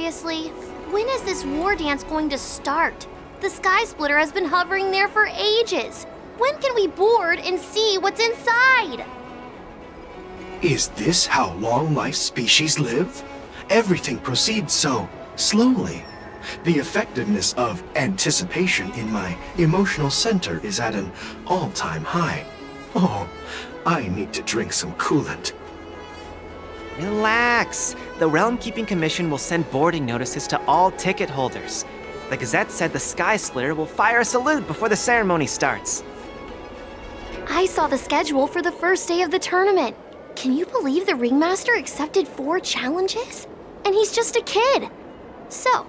seriously, when is this war dance going to start? The Sky Splitter has been hovering there for ages. When can we board and see what's inside? Is this how long-life species live? Everything proceeds so slowly. The effectiveness of anticipation in my emotional center is at an all-time high. Oh, I need to drink some coolant. Relax. The Realm Keeping Commission will send boarding notices to all ticket holders. The Gazette said the Sky Splitter will fire a salute before the ceremony starts. I saw the schedule for the first day of the tournament. Can you believe the Ringmaster accepted 4 challenges? And he's just a kid. So,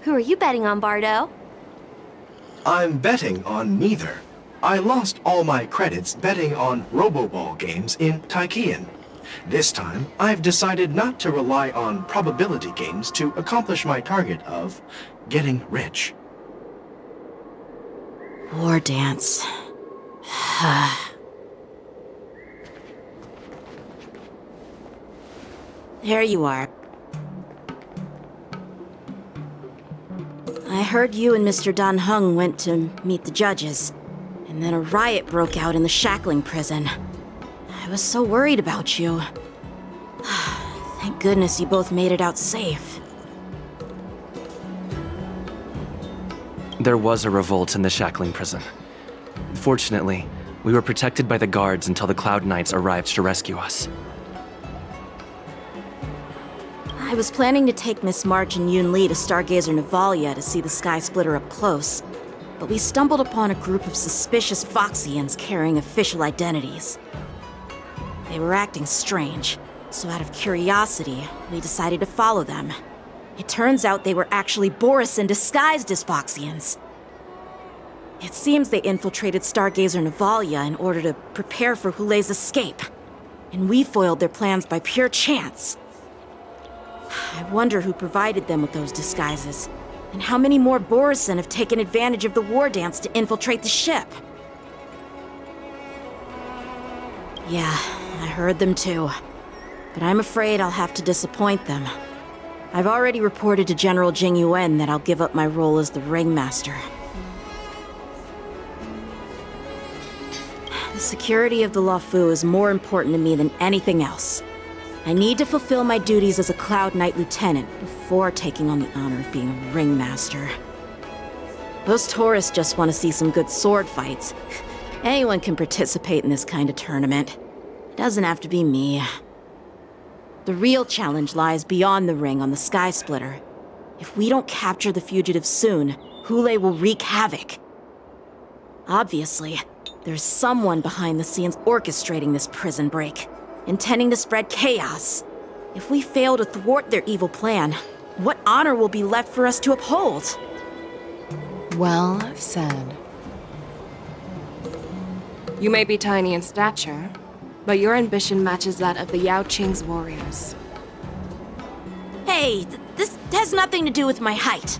who are you betting on, Bardo? I'm betting on neither. I lost all my credits betting on Roboball games in Taikian. This time, I've decided not to rely on probability games to accomplish my target of getting rich. War dance. There you are. I heard you and Mr. Dan Heng went to meet the judges, and then a riot broke out in the shackling prison. I was so worried about you. Thank goodness you both made it out safe. There was a revolt in the shackling prison. Fortunately, we were protected by the guards until the Cloud Knights arrived to rescue us. I was planning to take Miss March and Yoon Lee to Stargazer Navalia to see the Sky Splitter up close, but we stumbled upon a group of suspicious Foxians carrying official identities. They were acting strange, so out of curiosity, we decided to follow them. It turns out they were actually Borisin disguised as Foxians. It seems they infiltrated Stargazer Navalia in order to prepare for Hulei's escape, and we foiled their plans by pure chance. I wonder who provided them with those disguises, and how many more Borisin have taken advantage of the war dance to infiltrate the ship. Yeah, I heard them too, but I'm afraid I'll have to disappoint them. I've already reported to General Jing Yuan that I'll give up my role as the Ringmaster. The security of the Luofu is more important to me than anything else. I need to fulfill my duties as a Cloud Knight Lieutenant before taking on the honor of being a Ringmaster. Those tourists just want to see some good sword fights. Anyone can participate in this kind of tournament. It doesn't have to be me. The real challenge lies beyond the ring on the Sky Splitter. If we don't capture the fugitives soon, Hulei will wreak havoc. Obviously, there's someone behind the scenes orchestrating this prison break, intending to spread chaos. If we fail to thwart their evil plan, what honor will be left for us to uphold? Well said. You may be tiny in stature, but your ambition matches that of the Yao Qing's warriors. Hey, this has nothing to do with my height.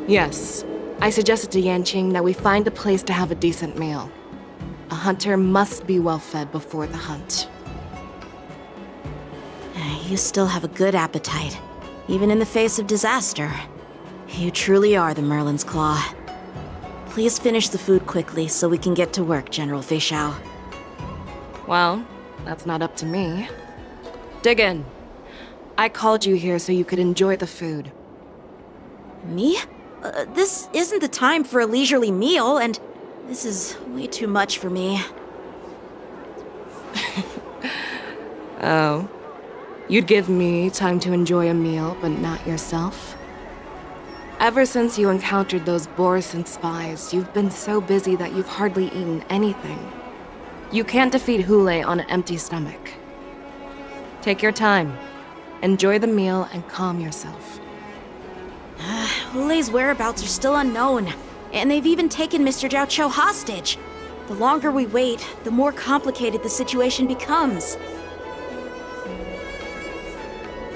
Yes, I suggested to Yanqing that we find a place to have a decent meal. A hunter must be well fed before the hunt. You still have a good appetite, even in the face of disaster. You truly are the Merlin's Claw. Please finish the food quickly so we can get to work, General Feixiao. Well, that's not up to me. Dig in. I called you here so you could enjoy the food. Me? This isn't the time for a leisurely meal, and this is way too much for me. Oh. You'd give me time to enjoy a meal, but not yourself? Ever since you encountered those Borisin spies, you've been so busy that you've hardly eaten anything. You can't defeat Hulei on an empty stomach. Take your time. Enjoy the meal and calm yourself. Hulei's whereabouts are still unknown, and they've even taken Mr. Zhao Cho hostage. The longer we wait, the more complicated the situation becomes.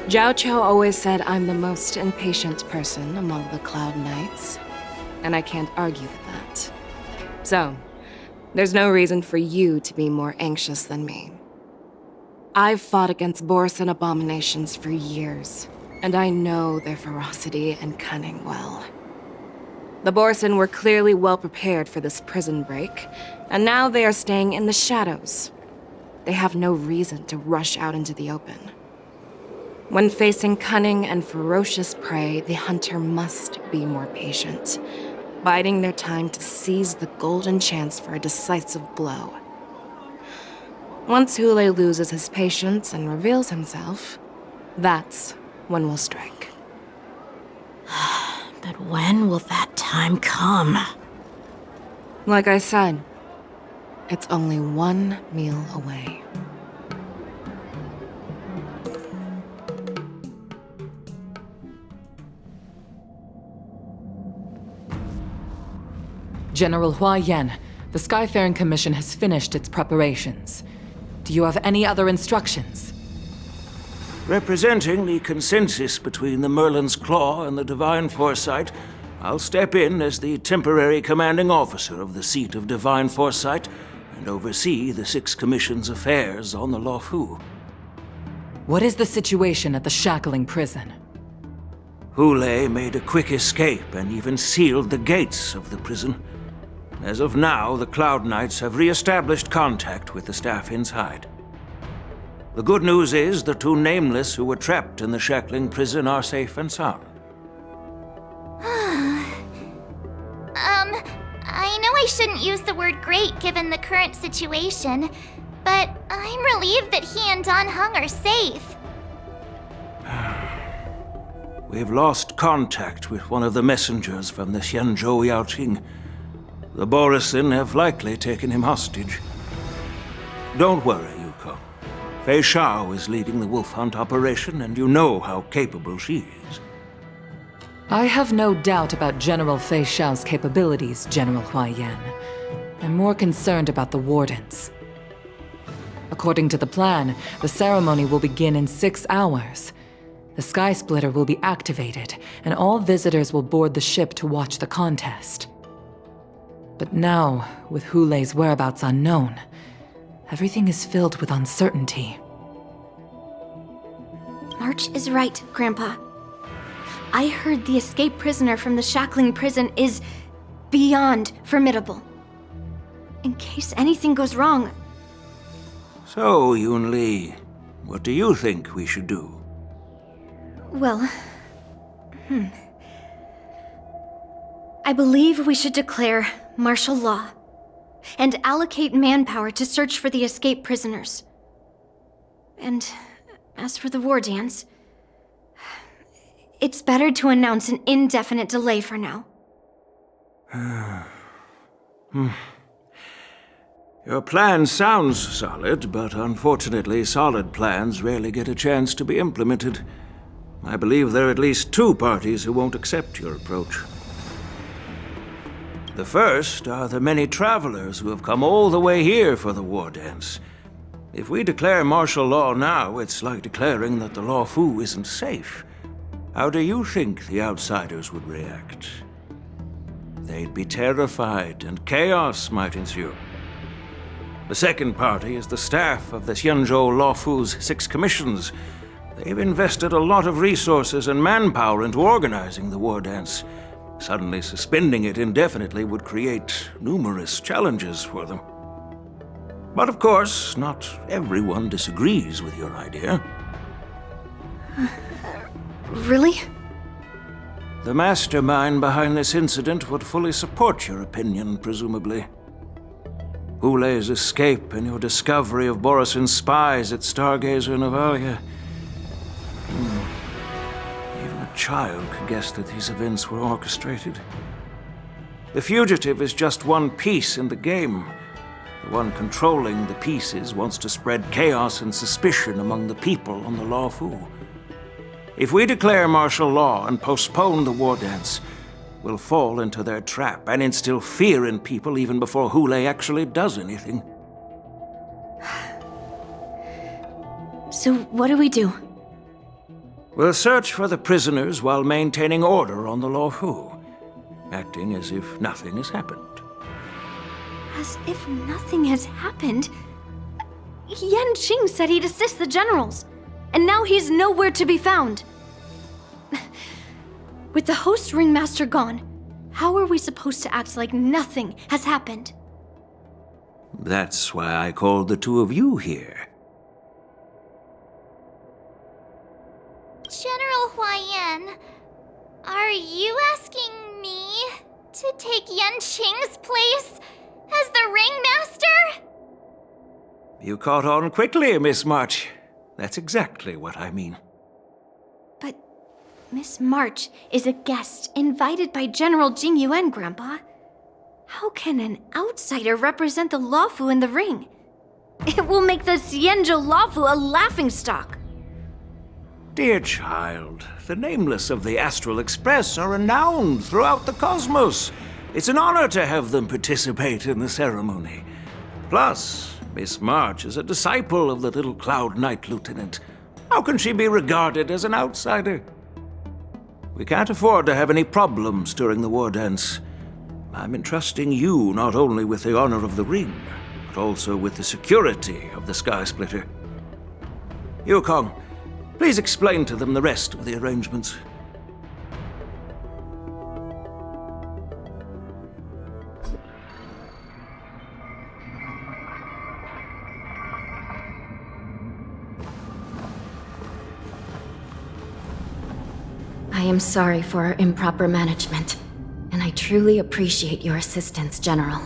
Zhao Cho always said I'm the most impatient person among the Cloud Knights, and I can't argue with that. So, there's no reason for you to be more anxious than me. I've fought against Borisin abominations for years, and I know their ferocity and cunning well. The Borisin were clearly well prepared for this prison break, and now they are staying in the shadows. They have no reason to rush out into the open. When facing cunning and ferocious prey, the hunter must be more patient, biding their time to seize the golden chance for a decisive blow. Once Hule loses his patience and reveals himself, that's when we'll strike. But when will that time come? Like I said, it's only one meal away. General Hua Yan, the Skyfaring Commission has finished its preparations. Do you have any other instructions? Representing the consensus between the Merlin's Claw and the Divine Foresight, I'll step in as the temporary commanding officer of the seat of Divine Foresight and oversee the Six Commission's affairs on the Luofu. What is the situation at the shackling prison? Hule made a quick escape and even sealed the gates of the prison. As of now, the Cloud Knights have re-established contact with the staff inside. The good news is the two Nameless who were trapped in the shackling prison are safe and sound. I know I shouldn't use the word great given the current situation, but I'm relieved that he and Dan Heng are safe. We've lost contact with one of the messengers from the Xianzhou Yaoqing. The Borisin have likely taken him hostage. Don't worry, Yuko. Fei Shao is leading the wolf hunt operation, and you know how capable she is. I have no doubt about General Fei Shao's capabilities, General Hua Yan. I'm more concerned about the Wardens. According to the plan, the ceremony will begin in 6 hours. The Sky Splitter will be activated, and all visitors will board the ship to watch the contest. But now, with Hule's whereabouts unknown, everything is filled with uncertainty. March is right, Grandpa. I heard the escaped prisoner from the shackling prison is beyond formidable. In case anything goes wrong... So, Yun Li, what do you think we should do? Well... I believe we should declare martial law and allocate manpower to search for the escaped prisoners. And as for the war dance, it's better to announce an indefinite delay for now. Your plan sounds solid, but unfortunately solid plans rarely get a chance to be implemented. I believe there are at least 2 parties who won't accept your approach. The first are the many travelers who have come all the way here for the war dance. If we declare martial law now, it's like declaring that the Luofu isn't safe. How do you think the outsiders would react? They'd be terrified, and chaos might ensue. The second party is the staff of the Xianzhou Luofu's 6 commissions. They've invested a lot of resources and manpower into organizing the war dance. Suddenly suspending it indefinitely would create numerous challenges for them. But of course, not everyone disagrees with your idea. Really? The mastermind behind this incident would fully support your opinion, presumably. Hule's escape and your discovery of Borisin's spies at Stargazer Navalia. Even a child could guess that these events were orchestrated. The fugitive is just one piece in the game. The one controlling the pieces wants to spread chaos and suspicion among the people on the Luofu. If we declare martial law and postpone the war dance, we'll fall into their trap and instill fear in people even before Hule actually does anything. So what do we do? We'll search for the prisoners while maintaining order on the Luofu, acting as if nothing has happened. As if nothing has happened? Yan Qing said he'd assist the generals, and now he's nowhere to be found. With the host ringmaster gone, how are we supposed to act like nothing has happened? That's why I called the two of you here. General Huaiyan, are you asking me to take Yan Qing's place as the ringmaster? You caught on quickly, Miss March. That's exactly what I mean. But Miss March is a guest invited by General Jing Yuan, Grandpa. How can an outsider represent the Luofu in the ring? It will make the Xianzhou Luofu a laughingstock. Dear child, the nameless of the Astral Express are renowned throughout the cosmos. It's an honor to have them participate in the ceremony. Plus, Miss March is a disciple of the little Cloud Knight Lieutenant. How can she be regarded as an outsider? We can't afford to have any problems during the war dance. I'm entrusting you not only with the honor of the ring, but also with the security of the Sky Splitter. Yukong, please explain to them the rest of the arrangements. I am sorry for our improper management, and I truly appreciate your assistance, General.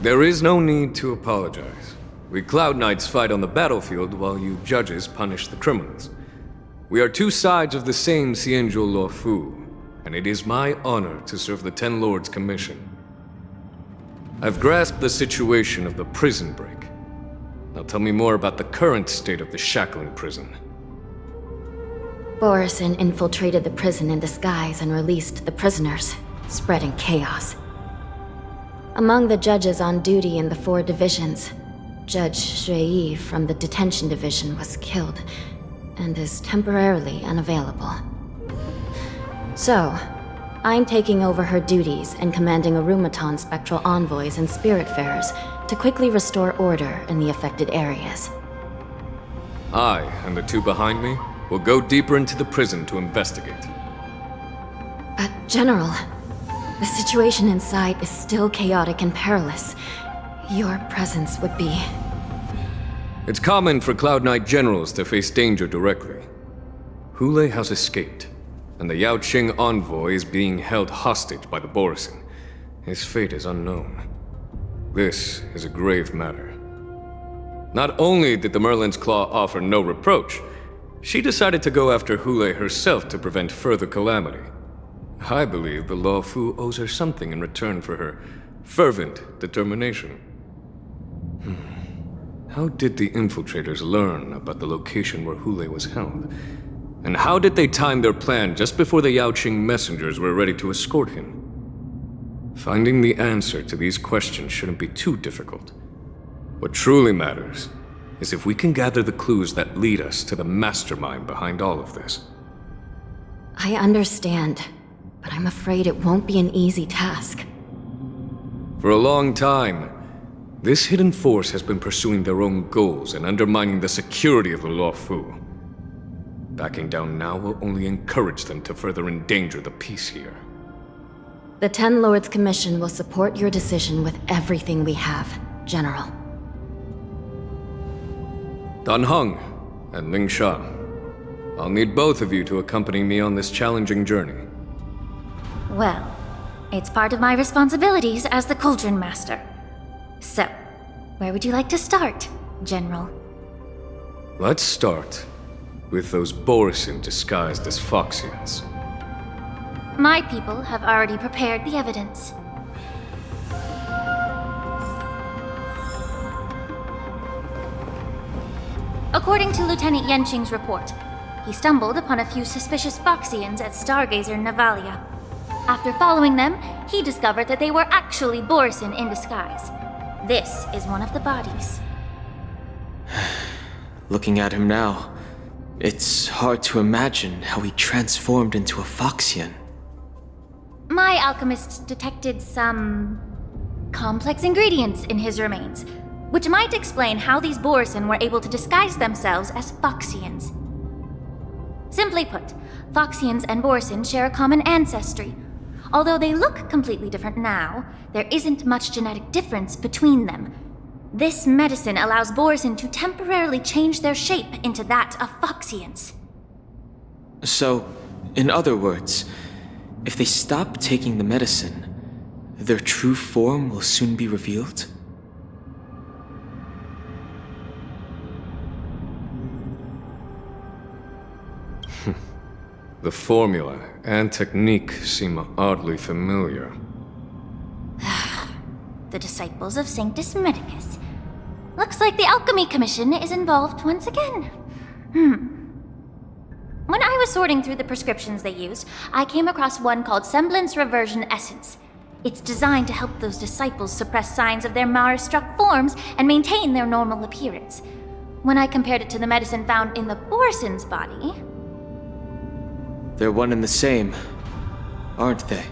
There is no need to apologize. We Cloud Knights fight on the battlefield while you judges punish the criminals. We are two sides of the same Xianzhou Luofu, and it is my honor to serve the Ten Lords' commission. I've grasped the situation of the prison break. Now tell me more about the current state of the shackling prison. Borison infiltrated the prison in disguise and released the prisoners, spreading chaos. Among the judges on duty in the 4 divisions, Judge Shui from the detention division was killed and is temporarily unavailable. So, I'm taking over her duties and commanding Arumaton spectral envoys and spiritfarers to quickly restore order in the affected areas. I, and the two behind me, will go deeper into the prison to investigate. But, General, the situation inside is still chaotic and perilous. Your presence would be... It's common for Cloud Knight generals to face danger directly. Hule has escaped, and the Yaoqing envoy is being held hostage by the Borison. His fate is unknown. This is a grave matter. Not only did the Merlin's Claw offer no reproach, she decided to go after Hule herself to prevent further calamity. I believe the Luofu owes her something in return for her fervent determination. How did the infiltrators learn about the location where Hule was held? And how did they time their plan just before the Yaoqing messengers were ready to escort him? Finding the answer to these questions shouldn't be too difficult. What truly matters is if we can gather the clues that lead us to the mastermind behind all of this. I understand, but I'm afraid it won't be an easy task. For a long time, this hidden force has been pursuing their own goals and undermining the security of the Luofu. Backing down now will only encourage them to further endanger the peace here. The Ten Lords Commission will support your decision with everything we have, General. Dan Heng and Ling Sha, I'll need both of you to accompany me on this challenging journey. Well, it's part of my responsibilities as the Cauldron Master. So, where would you like to start, General? Let's start with those Borison disguised as Foxians. My people have already prepared the evidence. According to Lieutenant Yanqing's report, he stumbled upon a few suspicious Foxians at Stargazer Navalia. After following them, he discovered that they were actually Borison in disguise. This is one of the bodies. Looking at him now, it's hard to imagine how he transformed into a Foxian. My alchemists detected some complex ingredients in his remains, which might explain how these Borison were able to disguise themselves as Foxians. Simply put, Foxians and Borison share a common ancestry. Although they look completely different now, there isn't much genetic difference between them. This medicine allows Borison to temporarily change their shape into that of Foxians. So, in other words, if they stop taking the medicine, their true form will soon be revealed? The formula and technique seem oddly familiar. The disciples of Sanctus Medicus. Looks like the Alchemy Commission is involved once again. When I was sorting through the prescriptions they use, I came across one called Semblance Reversion Essence. It's designed to help those disciples suppress signs of their Mara-struck forms and maintain their normal appearance. When I compared it to the medicine found in the Borison's body... They're one and the same, aren't they?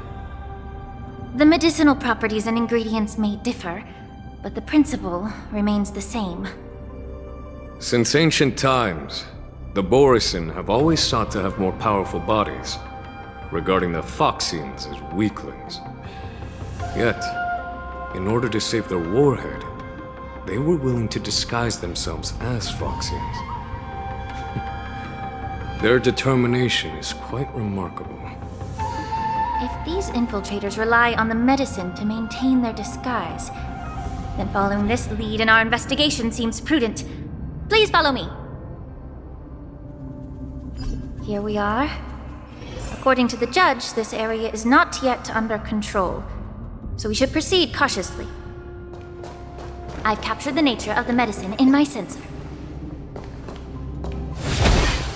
The medicinal properties and ingredients may differ, but the principle remains the same. Since ancient times, the Borison have always sought to have more powerful bodies, regarding the Foxians as weaklings. Yet, in order to save their warhead, they were willing to disguise themselves as Foxians. Their determination is quite remarkable. If these infiltrators rely on the medicine to maintain their disguise, then following this lead in our investigation seems prudent. Please follow me. Here we are. According to the judge, this area is not yet under control, so we should proceed cautiously. I've captured the nature of the medicine in my sensor.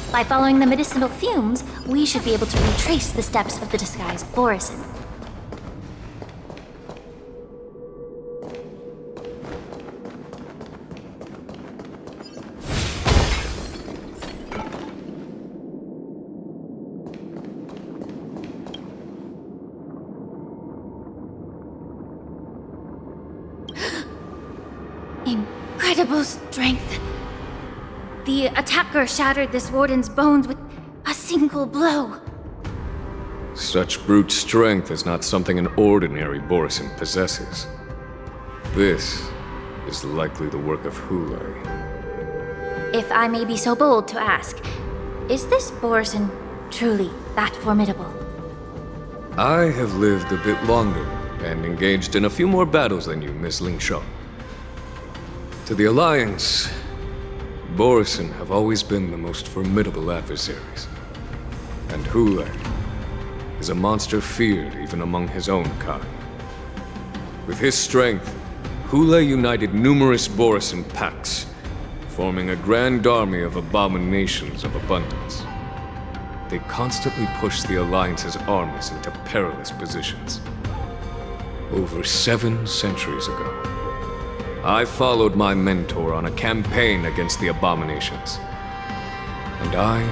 By following the medicinal fumes, we should be able to retrace the steps of the disguised Borison. Incredible strength. The attacker shattered this warden's bones with a single blow. Such brute strength is not something an ordinary Borison possesses. This is likely the work of Hulay. If I may be so bold to ask, is this Borison truly that formidable? I have lived a bit longer and engaged in a few more battles than you, Miss Lingshaw. To the Alliance, Borison have always been the most formidable adversaries. And Hulay is a monster feared even among his own kind. With his strength, Hulay united numerous Borison packs, forming a grand army of abominations of abundance. They constantly push the Alliance's armies into perilous positions. Over 7 centuries ago, I followed my mentor on a campaign against the abominations. And I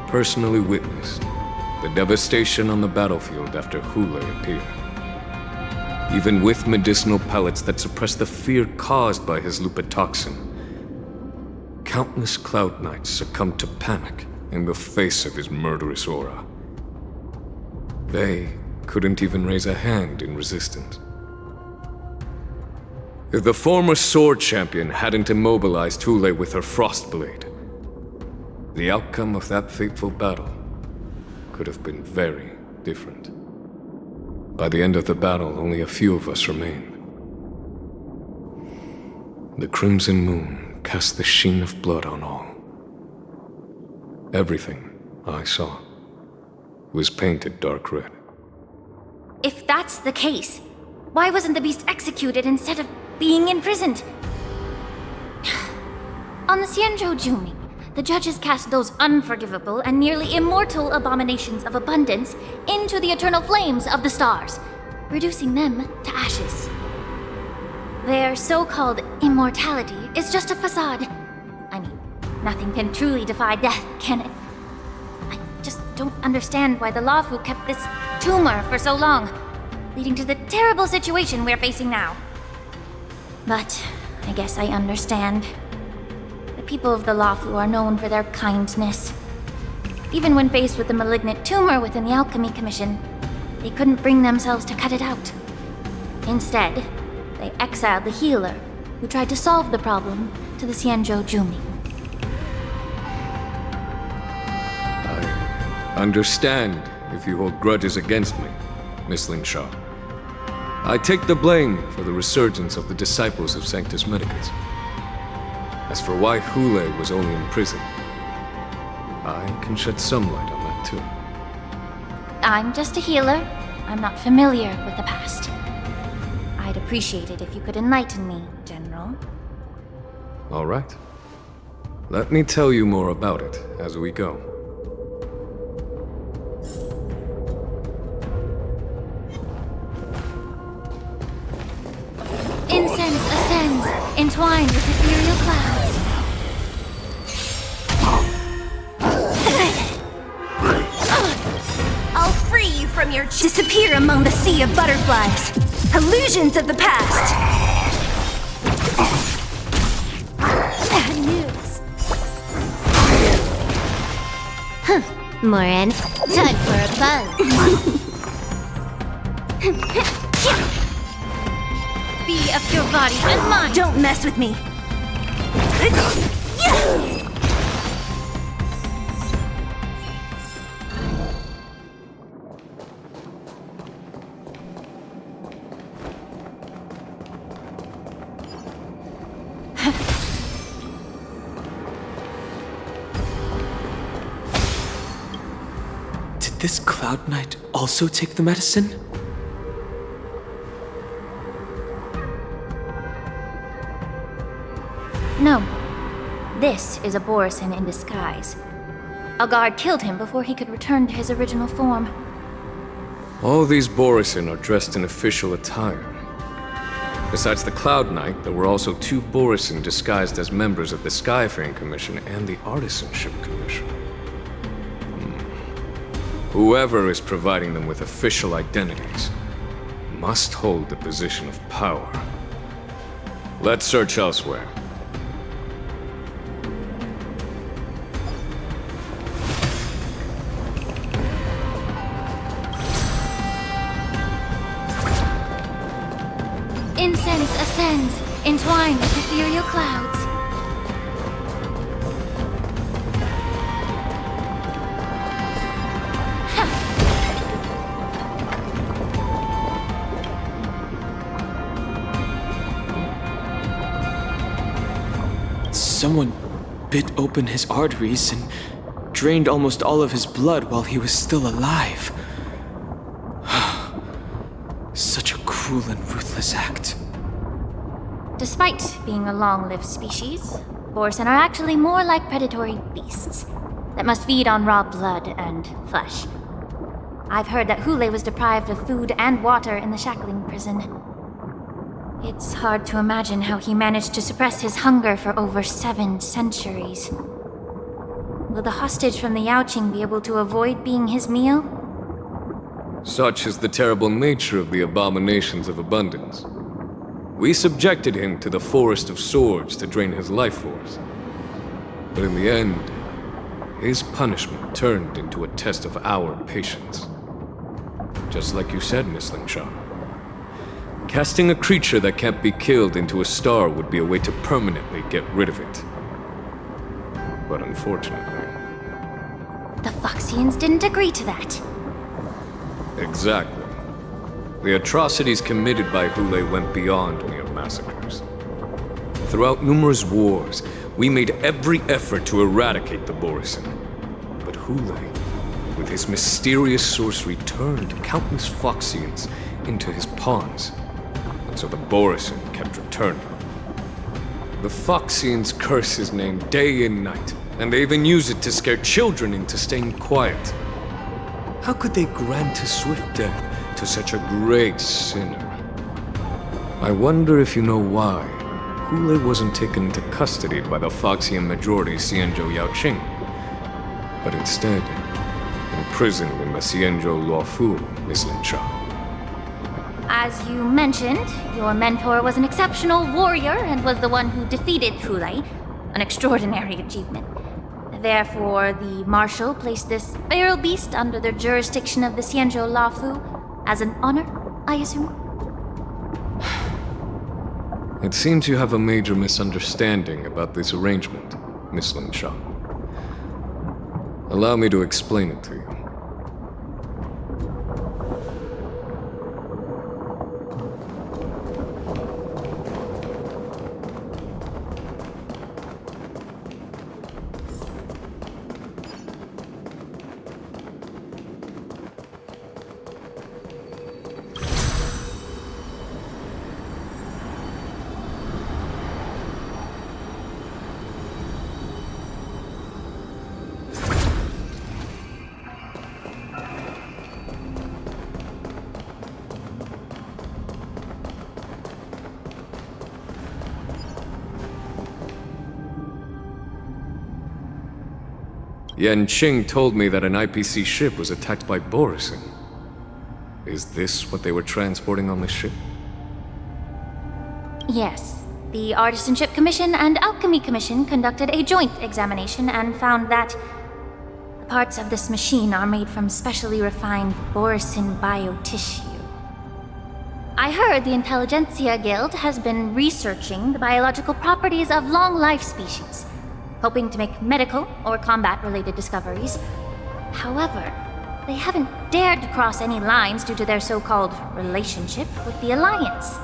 personally witnessed the devastation on the battlefield after Hulay appeared. Even with medicinal pellets that suppressed the fear caused by his lupitoxin, countless Cloud Knights succumbed to panic in the face of his murderous aura. They couldn't even raise a hand in resistance. If the former sword champion hadn't immobilized Hulay with her Frostblade, the outcome of that fateful battle could have been very different. By the end of the battle, only a few of us remained. The crimson moon cast the sheen of blood on all. Everything I saw was painted dark red. If that's the case, why wasn't the beast executed instead of being imprisoned? On the Xianzhou Jumi, the judges cast those unforgivable and nearly immortal abominations of abundance into the eternal flames of the stars, reducing them to ashes. Their so-called immortality is just a facade. I mean, nothing can truly defy death, can it? I just don't understand why the Lafu kept this tumor for so long, leading to the terrible situation we're facing now. But I guess I understand. The people of the Lafu are known for their kindness. Even when faced with a malignant tumor within the Alchemy Commission, they couldn't bring themselves to cut it out. Instead, they exiled the healer, who tried to solve the problem, to the Xianzhou Jumi. I understand if you hold grudges against me, Miss Linshaw. I take the blame for the resurgence of the disciples of Sanctus Medicus. As for why Hule was only in prison, I can shed some light on that too. I'm just a healer. I'm not familiar with the past. I'd appreciate it if you could enlighten me, General. All right. Let me tell you more about it as we go. Incense ascends, entwined with ethereal clouds. I'll free you from your disappear among the sea of butterflies. Illusions of the past. Bad news. Morin, time for a buzz. Be of your body and mind! Don't mess with me. Did this Cloud Knight also take the medicine? No. This is a Borisin in disguise. A guard killed him before he could return to his original form. All these Borisin are dressed in official attire. Besides the Cloud Knight, there were also 2 Borisin disguised as members of the Skyfaring Commission and the Artisanship Commission. Whoever is providing them with official identities must hold the position of power. Let's search elsewhere. Incense ascends, entwined with ethereal clouds. Someone bit open his arteries and drained almost all of his blood while he was still alive. Such a cruel and ruthless act. Despite being a long-lived species, Borisin are actually more like predatory beasts that must feed on raw blood and flesh. I've heard that Hule was deprived of food and water in the shackling prison. It's hard to imagine how he managed to suppress his hunger for over 7 centuries. Will the hostage from the Yaoqing be able to avoid being his meal? Such is the terrible nature of the abominations of abundance. We subjected him to the Forest of Swords to drain his life force. But in the end, his punishment turned into a test of our patience. Just like you said, Miss Linshaw. Casting a creature that can't be killed into a star would be a way to permanently get rid of it. But unfortunately... The Foxians didn't agree to that. Exactly. The atrocities committed by Hule went beyond mere massacres. Throughout numerous wars, we made every effort to eradicate the Borisin. But Hule, with his mysterious sorcery, turned countless Foxians into his pawns. And so the Borisin kept returning. The Foxians curse his name day and night, and they even use it to scare children into staying quiet. How could they grant a swift death to such a great sinner? I wonder if you know why Hule wasn't taken into custody by the Foxian majority Xianzhou Yaoqing, but instead imprisoned in the Xianzhou Luofu, Miss Linshaw. As you mentioned, your mentor was an exceptional warrior and was the one who defeated Hulei, an extraordinary achievement. Therefore, the Marshal placed this feral beast under the jurisdiction of the Xianzhou Lafu as an honor, I assume? It seems you have a major misunderstanding about this arrangement, Miss Lin Sha. Allow me to explain it to you. Yanqing told me that an IPC ship was attacked by Borisin. Is this what they were transporting on the ship? Yes. The Artisanship Commission and Alchemy Commission conducted a joint examination and found that the parts of this machine are made from specially refined Borisin biotissue. I heard the Intelligentsia Guild has been researching the biological properties of long-life species, hoping to make medical or combat-related discoveries. However, they haven't dared to cross any lines due to their so-called relationship with the Alliance.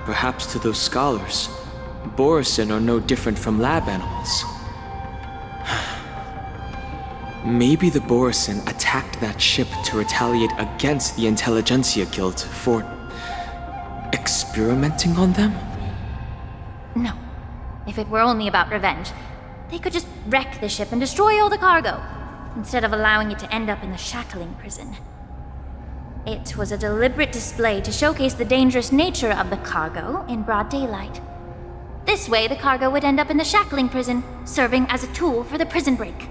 Perhaps to those scholars, Borisin are no different from lab animals. Maybe the Borisin attacked that ship to retaliate against the Intelligentsia Guild for experimenting on them? No. If it were only about revenge, they could just wreck the ship and destroy all the cargo, instead of allowing it to end up in the shackling prison. It was a deliberate display to showcase the dangerous nature of the cargo in broad daylight. This way, the cargo would end up in the shackling prison, serving as a tool for the prison break.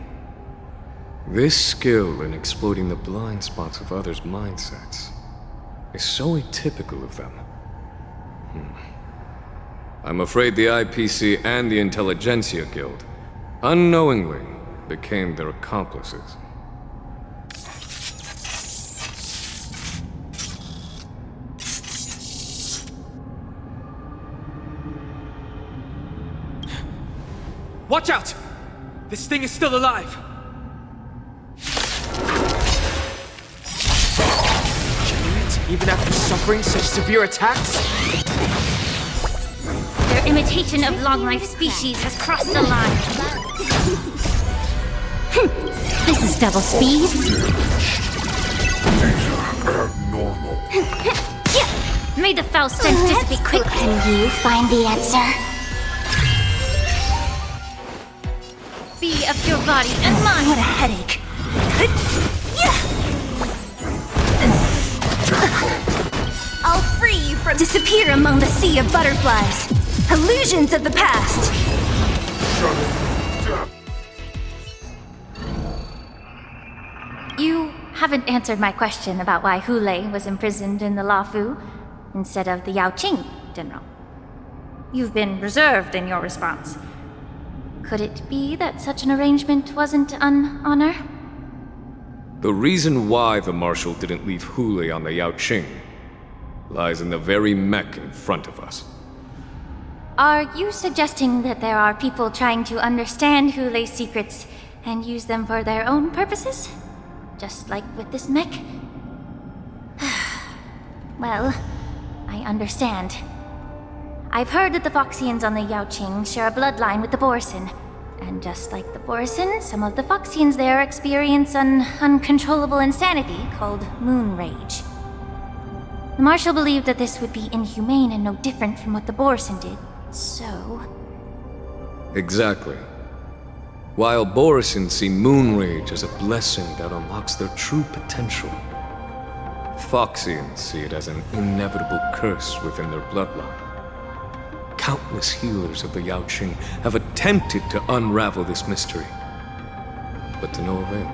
This skill in exploiting the blind spots of others' mindsets is so atypical of them. I'm afraid the IPC and the Intelligentsia Guild unknowingly became their accomplices. Watch out! This thing is still alive! Regenerate even after suffering such severe attacks? Their imitation of long-life species has crossed the line. This is double speed. May the foul stench dissipate quickly. Can you find the answer? Be of your body and mind. What a headache. I'll free you from disappear among the sea of butterflies. Illusions of the past. You haven't answered my question about why Hulei was imprisoned in the Lafu instead of the Yaoqing, General. You've been reserved in your response. Could it be that such an arrangement wasn't an honor? The reason why the Marshal didn't leave Hulei on the Yaoqing lies in the very mech in front of us. Are you suggesting that there are people trying to understand Hulei's secrets and use them for their own purposes? Just like with this mech? Well, I understand. I've heard that the Foxians on the Yaoqing share a bloodline with the Borisin. And just like the Borisin, some of the Foxians there experience an uncontrollable insanity called moon rage. The Marshal believed that this would be inhumane and no different from what the Borisin did, so... Exactly. While Borisin see moon rage as a blessing that unlocks their true potential, Foxians see it as an inevitable curse within their bloodline. Countless healers of the Yaoqing have attempted to unravel this mystery, but to no avail.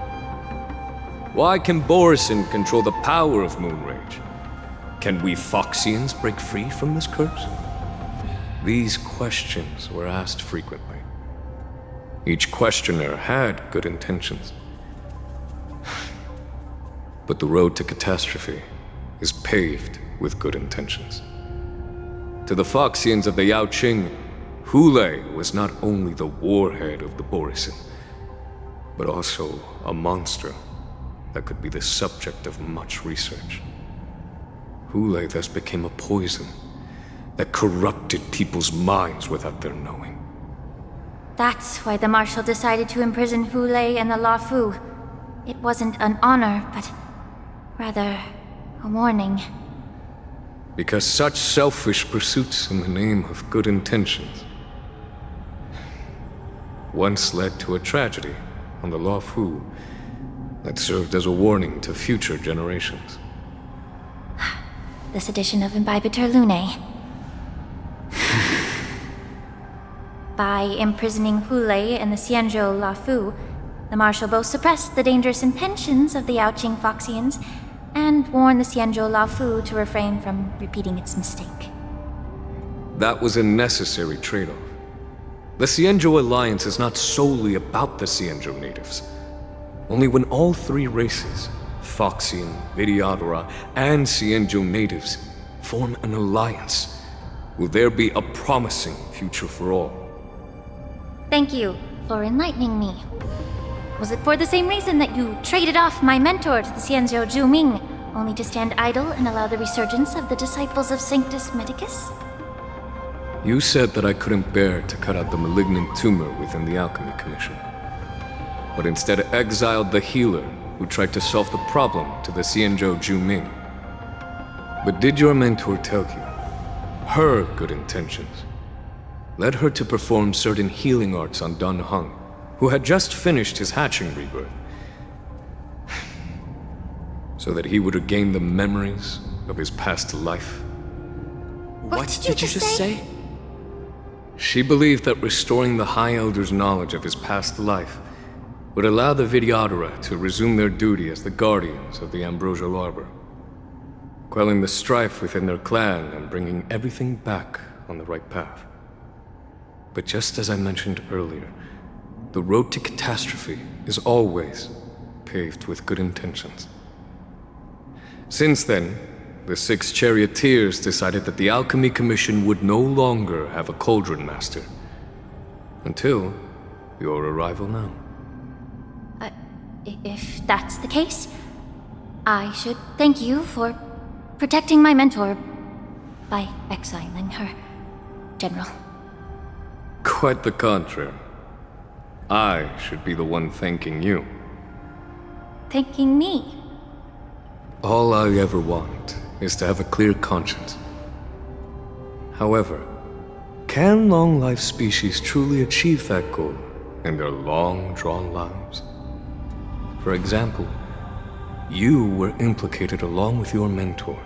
Why can Borisin control the power of moon rage, Can we Foxians break free from this curse? These questions were asked frequently. Each questioner had good intentions. But the road to catastrophe is paved with good intentions. To the Foxians of the Yaoqing, Hulei was not only the warhead of the Borisin, but also a monster that could be the subject of much research. Hulei thus became a poison that corrupted people's minds without their knowing. That's why the Marshal decided to imprison Hulei and the Luofu. It wasn't an honor, but rather a warning. Because such selfish pursuits in the name of good intentions once led to a tragedy on the Luofu that served as a warning to future generations. This edition of Imbibitor Lunae. By imprisoning Hulei and the Xianzhou Luofu, the Marshal both suppressed the dangerous intentions of the Yaoqing Foxians and warned the Xianzhou Luofu to refrain from repeating its mistake. That was a necessary trade-off. The Xianzhou alliance is not solely about the Xianzhou natives. Only when all three races, Foxian, Vidyadhara, and Xianzhou natives, form an alliance, will there be a promising future for all. Thank you for enlightening me. Was it for the same reason that you traded off my mentor to the Xianzhou Zhuming, only to stand idle and allow the resurgence of the disciples of Sanctus Medicus? You said that I couldn't bear to cut out the malignant tumor within the Alchemy Commission, but instead exiled the healer who tried to solve the problem to the Xianzhou Zhuming. But did your mentor tell you her good intentions led her to perform certain healing arts on Dun Hung, who had just finished his hatching rebirth, so that he would regain the memories of his past life? What did you just say? She believed that restoring the High Elder's knowledge of his past life would allow the Vidyadhara to resume their duty as the guardians of the Ambrosial Arbor, quelling the strife within their clan and bringing everything back on the right path. But just as I mentioned earlier, the road to catastrophe is always paved with good intentions. Since then, the 6 charioteers decided that the Alchemy Commission would no longer have a cauldron master. Until your arrival now. If that's the case, I should thank you for protecting my mentor by exiling her, General. Quite the contrary. I should be the one thanking you. Thanking me? All I ever want is to have a clear conscience. However, can long-life species truly achieve that goal in their long-drawn lives? For example, you were implicated along with your mentor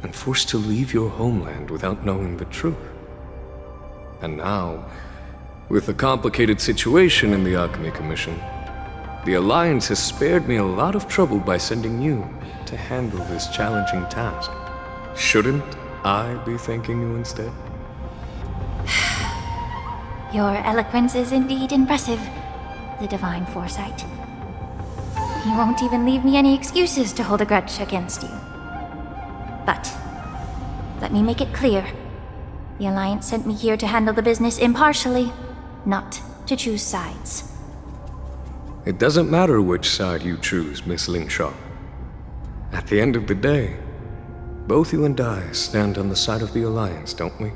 and forced to leave your homeland without knowing the truth. And now, with the complicated situation in the Alchemy Commission, the Alliance has spared me a lot of trouble by sending you to handle this challenging task. Shouldn't I be thanking you instead? Your eloquence is indeed impressive, the divine foresight. You won't even leave me any excuses to hold a grudge against you. But let me make it clear. The Alliance sent me here to handle the business impartially, not to choose sides. It doesn't matter which side you choose, Miss Lingshaw. At the end of the day, both you and I stand on the side of the Alliance, don't we?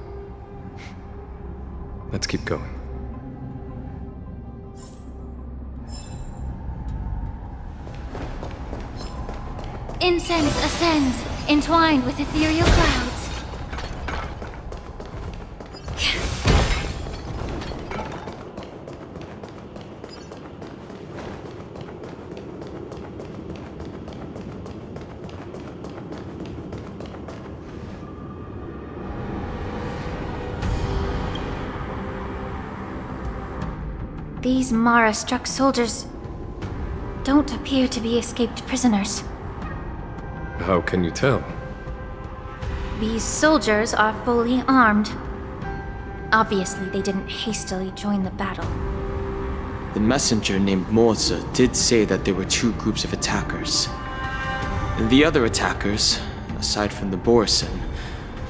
Let's keep going. Incense ascends, entwined with ethereal clouds. These Mara-struck soldiers don't appear to be escaped prisoners. How can you tell? These soldiers are fully armed. Obviously, they didn't hastily join the battle. The messenger named Morza did say that there were two groups of attackers. And the other attackers, aside from the Borison,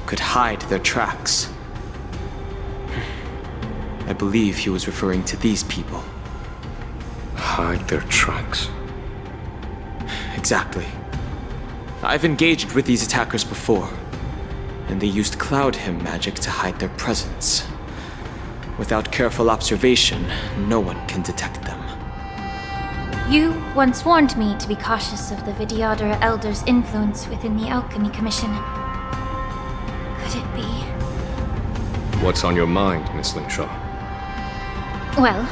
could hide their tracks. I believe he was referring to these people. Hide their tracks? Exactly. I've engaged with these attackers before, and they used Cloud Hymn magic to hide their presence. Without careful observation, no one can detect them. You once warned me to be cautious of the Vidyadhara Elder's influence within the Alchemy Commission. Could it be? What's on your mind, Miss Lingshaw? Well,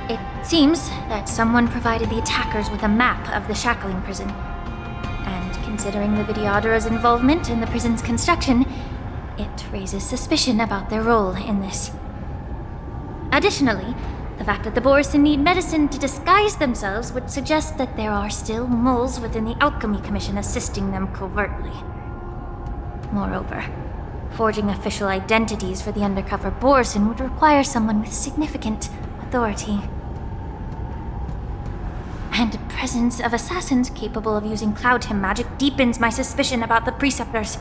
it seems that someone provided the attackers with a map of the shackling prison. And considering the Vidyadhara's involvement in the prison's construction, it raises suspicion about their role in this. Additionally, the fact that the Borison need medicine to disguise themselves would suggest that there are still moles within the Alchemy Commission assisting them covertly. Moreover, forging official identities for the undercover Borison would require someone with significant authority. And the presence of assassins capable of using Cloud Hymn magic deepens my suspicion about the Preceptors.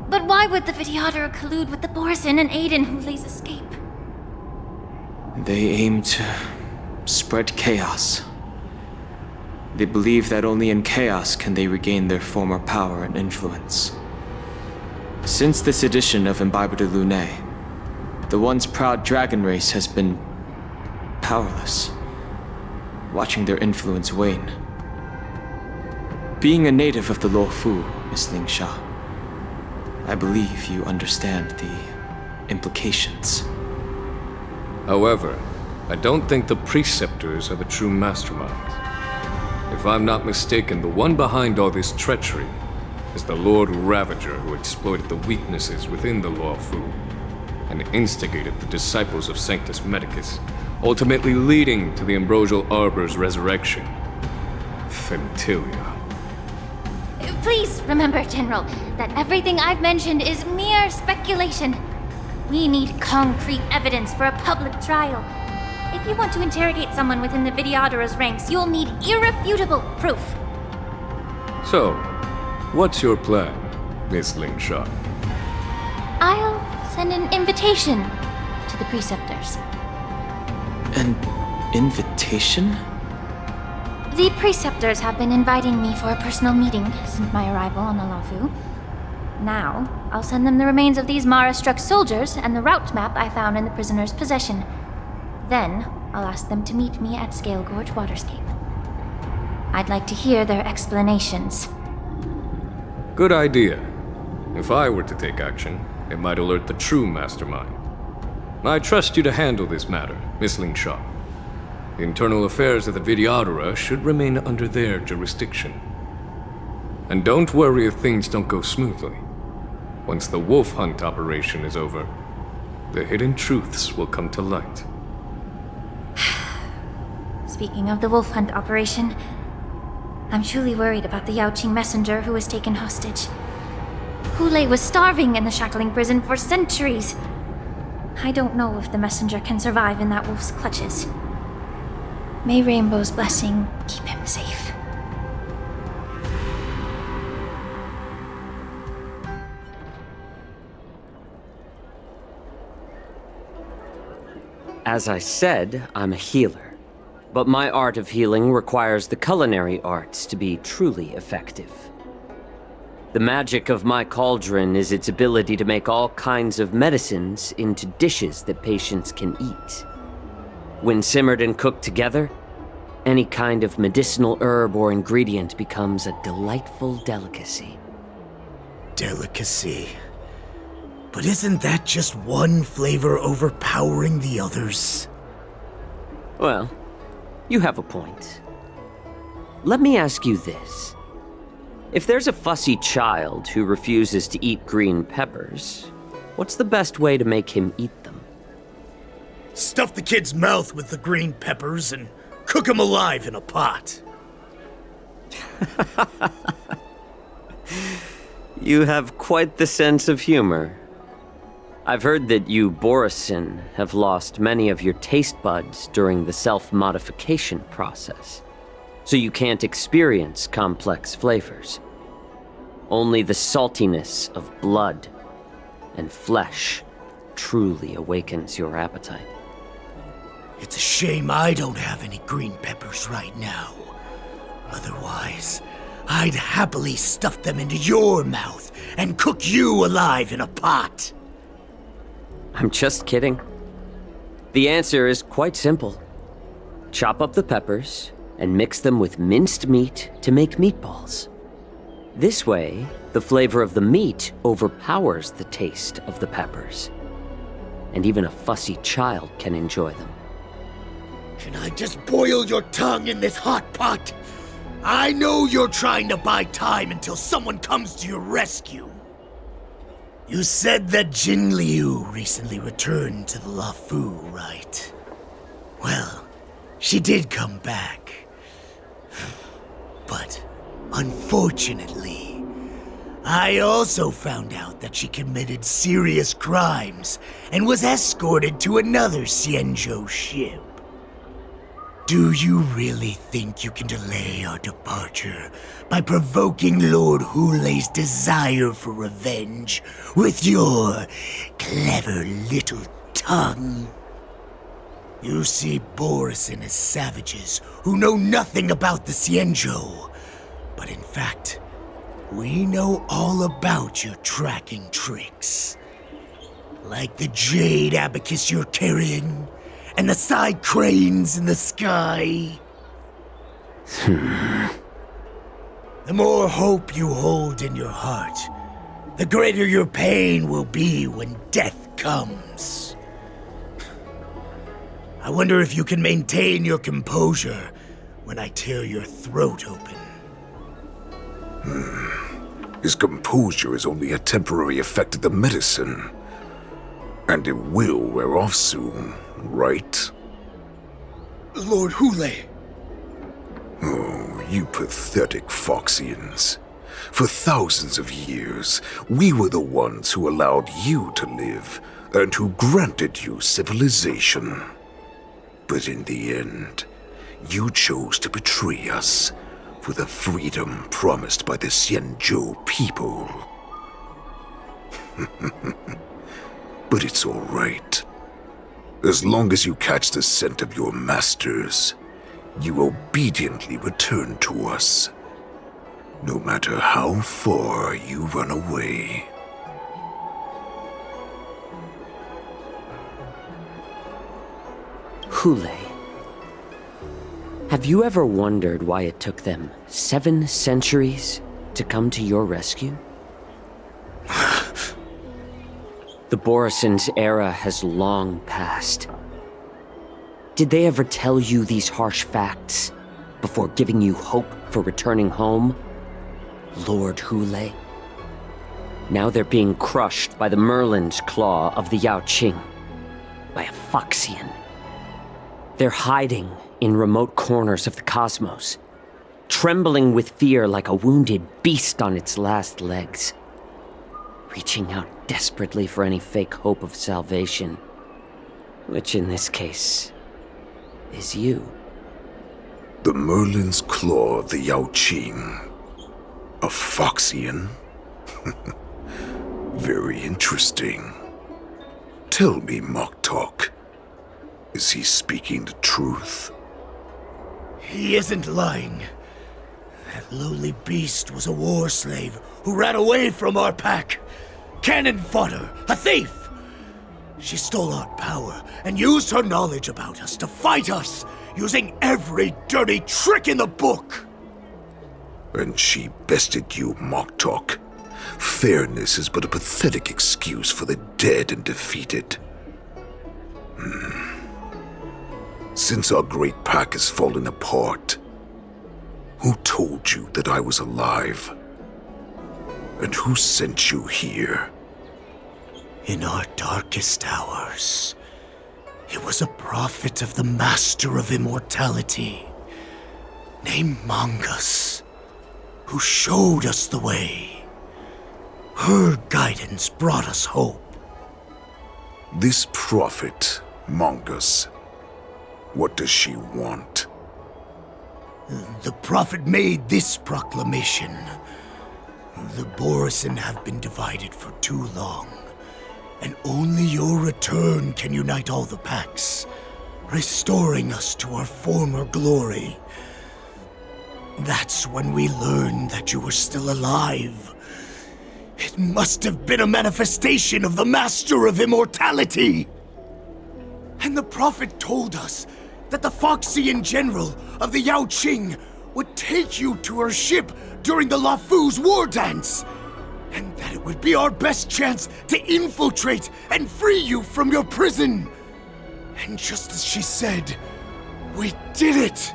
But why would the Vidyadhara collude with the Borison and aid in Hulei's escape? They aim to spread chaos. They believe that only in chaos can they regain their former power and influence. Since this edition of Imbibe de Lune, the once proud dragon race has been powerless, watching their influence wane. Being a native of the Luofu, Miss Lingsha, I believe you understand the implications. However, I don't think the Preceptors are the true masterminds. If I'm not mistaken, the one behind all this treachery is the Lord Ravager who exploited the weaknesses within the Luofu and instigated the disciples of Sanctus Medicus, ultimately leading to the Ambrosial Arbor's resurrection. Fentilia. Please remember, General, that everything I've mentioned is mere speculation. We need concrete evidence for a public trial. If you want to interrogate someone within the Vidyadhara's ranks, you'll need irrefutable proof. So, what's your plan, Miss Lingshaw? I'll send an invitation to the Preceptors. An invitation? The Preceptors have been inviting me for a personal meeting since my arrival on the Luofu. Now, I'll send them the remains of these Mara-struck soldiers and the route map I found in the prisoner's possession. Then, I'll ask them to meet me at Scale Gorge Waterscape. I'd like to hear their explanations. Good idea. If I were to take action, it might alert the true mastermind. I trust you to handle this matter, Miss Lingshaw. The internal affairs of the Vidyadhara should remain under their jurisdiction. And don't worry if things don't go smoothly. Once the wolf hunt operation is over, the hidden truths will come to light. Speaking of the wolf hunt operation, I'm truly worried about the Yaoqing messenger who was taken hostage. Hulei was starving in the shackling prison for centuries. I don't know if the messenger can survive in that wolf's clutches. May Rainbow's blessing keep him safe. As I said, I'm a healer. But my art of healing requires the culinary arts to be truly effective. The magic of my cauldron is its ability to make all kinds of medicines into dishes that patients can eat. When simmered and cooked together, any kind of medicinal herb or ingredient becomes a delightful delicacy. Delicacy. But isn't that just one flavor overpowering the others? Well, you have a point. Let me ask you this. If there's a fussy child who refuses to eat green peppers, what's the best way to make him eat them? Stuff the kid's mouth with the green peppers and cook him alive in a pot. You have quite the sense of humor. I've heard that you, Borisin, have lost many of your taste buds during the self-modification process, so you can't experience complex flavors. Only the saltiness of blood and flesh truly awakens your appetite. It's a shame I don't have any green peppers right now. Otherwise, I'd happily stuff them into your mouth and cook you alive in a pot. I'm just kidding. The answer is quite simple. Chop up the peppers and mix them with minced meat to make meatballs. This way, the flavor of the meat overpowers the taste of the peppers. And even a fussy child can enjoy them. Can I just boil your tongue in this hot pot? I know you're trying to buy time until someone comes to your rescue. You said that Jin Liu recently returned to the Luofu, right? Well, she did come back. But unfortunately, I also found out that she committed serious crimes and was escorted to another Xianzhou ship. Do you really think you can delay our departure by provoking Lord Hulei's desire for revenge with your clever little tongue? You see Borisin as savages who know nothing about the Xianzhou, but in fact, we know all about your tracking tricks. Like the jade abacus you're carrying, and the side cranes in the sky. The more hope you hold in your heart, the greater your pain will be when death comes. I wonder if you can maintain your composure when I tear your throat open. His composure is only a temporary effect of the medicine. And it will wear off soon, right? Lord Hulei! Oh, you pathetic Foxians. For thousands of years, we were the ones who allowed you to live, and who granted you civilization. But in the end, you chose to betray us for the freedom promised by the Xianzhou people. But it's all right. As long as you catch the scent of your masters, you obediently return to us, no matter how far you run away. Hulei, have you ever wondered why it took them 7 centuries to come to your rescue? The Borisin's era has long passed. Did they ever tell you these harsh facts before giving you hope for returning home, Lord Hulei? Now they're being crushed by the Merlin's claw of the Yaoqing, by a Foxian. They're hiding in remote corners of the cosmos, trembling with fear like a wounded beast on its last legs, reaching out desperately for any fake hope of salvation, which in this case is you. The Merlin's claw of the Yaoqing. A Foxian? Very interesting. Tell me, Moktok, is he speaking the truth? He isn't lying. That lowly beast was a war slave who ran away from our pack. Cannon fodder, a thief! She stole our power and used her knowledge about us to fight us, using every dirty trick in the book! And she bested you, Moktok. Fairness is but a pathetic excuse for the dead and defeated. Since our great pack has fallen apart, who told you that I was alive? And who sent you here? In our darkest hours, it was a prophet of the Master of Immortality, named Mongus, who showed us the way. Her guidance brought us hope. This prophet, Mongus, what does she want? The prophet made this proclamation. The Borisin have been divided for too long, and only your return can unite all the packs, restoring us to our former glory. That's when we learned that you were still alive. It must have been a manifestation of the Master of Immortality! And the prophet told us that the Foxian General of the Yao Qing would take you to her ship during the Lafu's war dance, and that it would be our best chance to infiltrate and free you from your prison. And just as she said, we did it!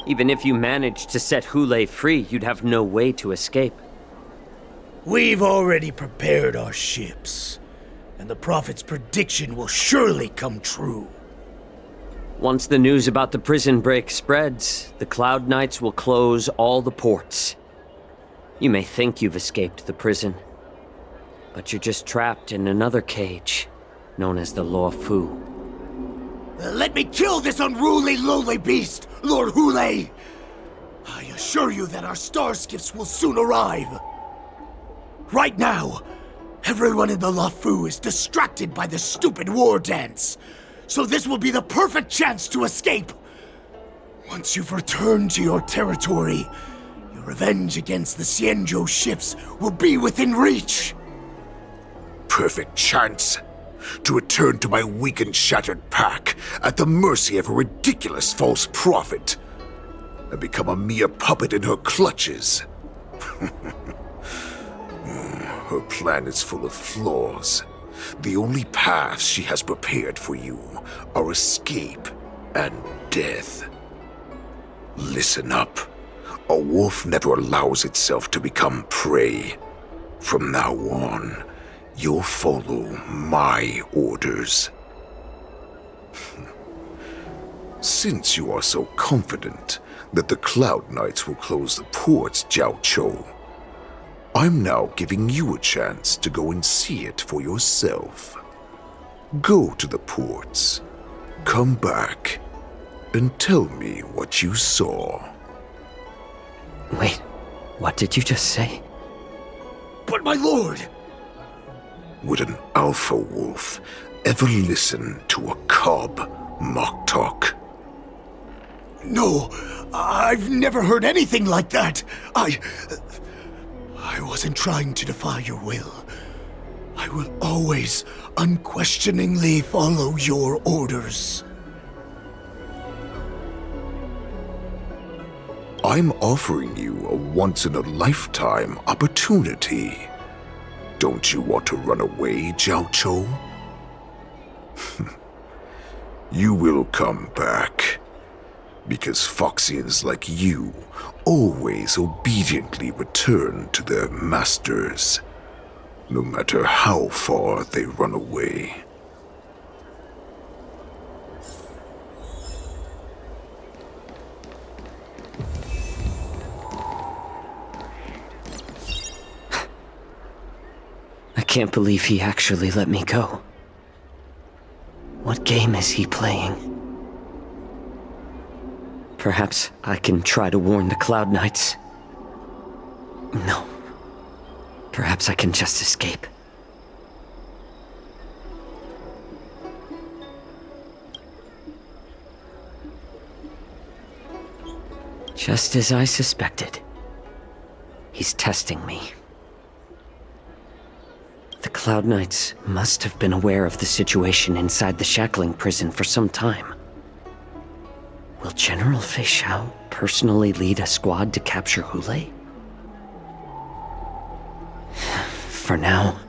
Even if you managed to set Hule free, you'd have no way to escape. We've already prepared our ships, and the Prophet's prediction will surely come true. Once the news about the prison break spreads, the Cloud Knights will close all the ports. You may think you've escaped the prison, but you're just trapped in another cage, known as the Law Fu. Let me kill this unruly, lowly beast, Lord Hule! I assure you that our star skiffs will soon arrive. Right now, everyone in the Lafu is distracted by the stupid war dance, so this will be the perfect chance to escape. Once you've returned to your territory, your revenge against the Xianzhou ships will be within reach. Perfect chance to return to my weak and shattered pack at the mercy of a ridiculous false prophet and become a mere puppet in her clutches. Her plan is full of flaws. The only paths she has prepared for you are escape and death. Listen up. A wolf never allows itself to become prey. From now on, you'll follow my orders. Since you are so confident that the Cloud Knights will close the ports, Jiao Chou, I'm now giving you a chance to go and see it for yourself. Go to the ports, come back, and tell me what you saw. Wait, what did you just say? But my lord! Would an alpha wolf ever listen to a cub mock talk? No, I've never heard anything like that. I wasn't trying to defy your will. I will always unquestioningly follow your orders. I'm offering you a once-in-a-lifetime opportunity. Don't you want to run away, Jiao Chou? You will come back. Because Foxians like you always obediently return to their masters, no matter how far they run away. I can't believe he actually let me go. What game is he playing? Perhaps I can try to warn the Cloud Knights. No. Perhaps I can just escape. Just as I suspected. He's testing me. The Cloud Knights must have been aware of the situation inside the shackling prison for some time. Will General Fei Xiao personally lead a squad to capture Hule? For now,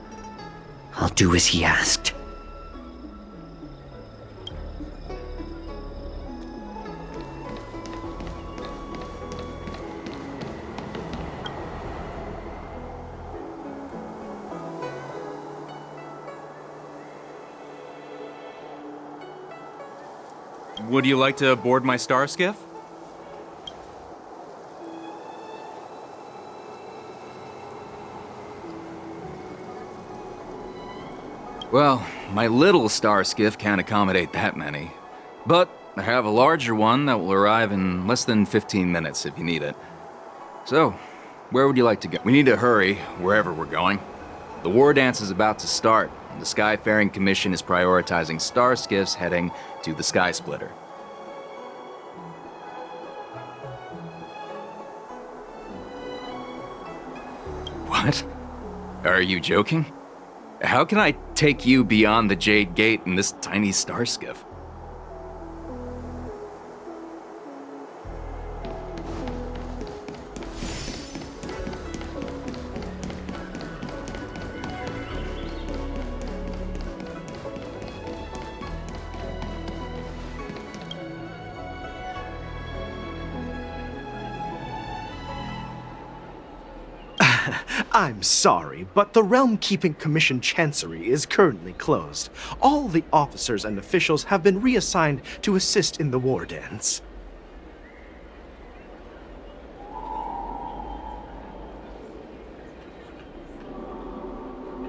I'll do as he asked. Would you like to board my star skiff? Well, my little star skiff can't accommodate that many. But I have a larger one that will arrive in less than 15 minutes if you need it. So, where would you like to go? We need to hurry, wherever we're going. The war dance is about to start, and the Skyfaring Commission is prioritizing star skiffs heading to the Sky Splitter. What? Are you joking? How can I take you beyond the Jade Gate in this tiny star skiff? I'm sorry, but the Realm Keeping Commission Chancery is currently closed. All the officers and officials have been reassigned to assist in the war dance.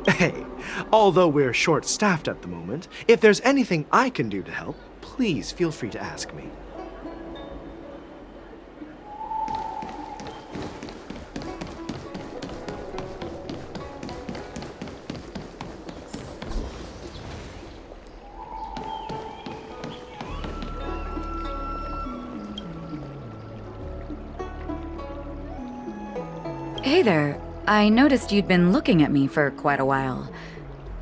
Hey, although we're short-staffed at the moment, if there's anything I can do to help, please feel free to ask me. Hey there. I noticed you'd been looking at me for quite a while.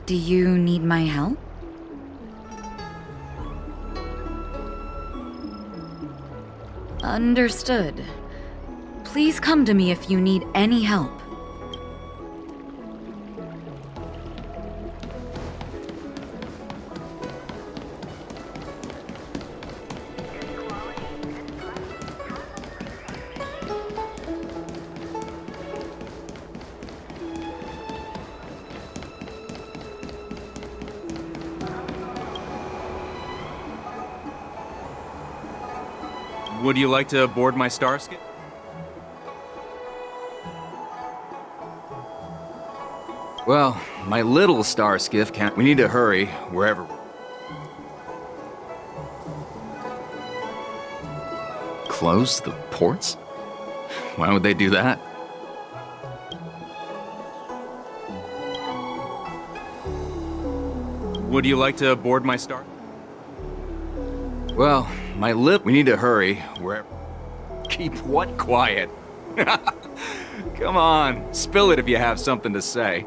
Do you need my help? Understood. Please come to me if you need any help. Would you like to board my star skiff? Well, my little star skiff can't. We need to hurry, wherever. Close the ports? Why would they do that? Would you like to board my star? Well, we need to hurry, wherever. Keep what quiet? Come on, spill it if you have something to say.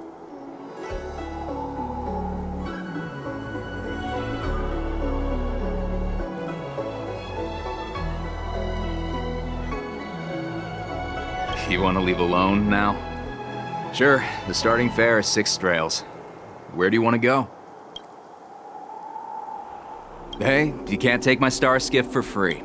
You want to leave alone now? Sure, the starting fare is 6 strails. Where do you want to go? Hey, you can't take my star skiff for free.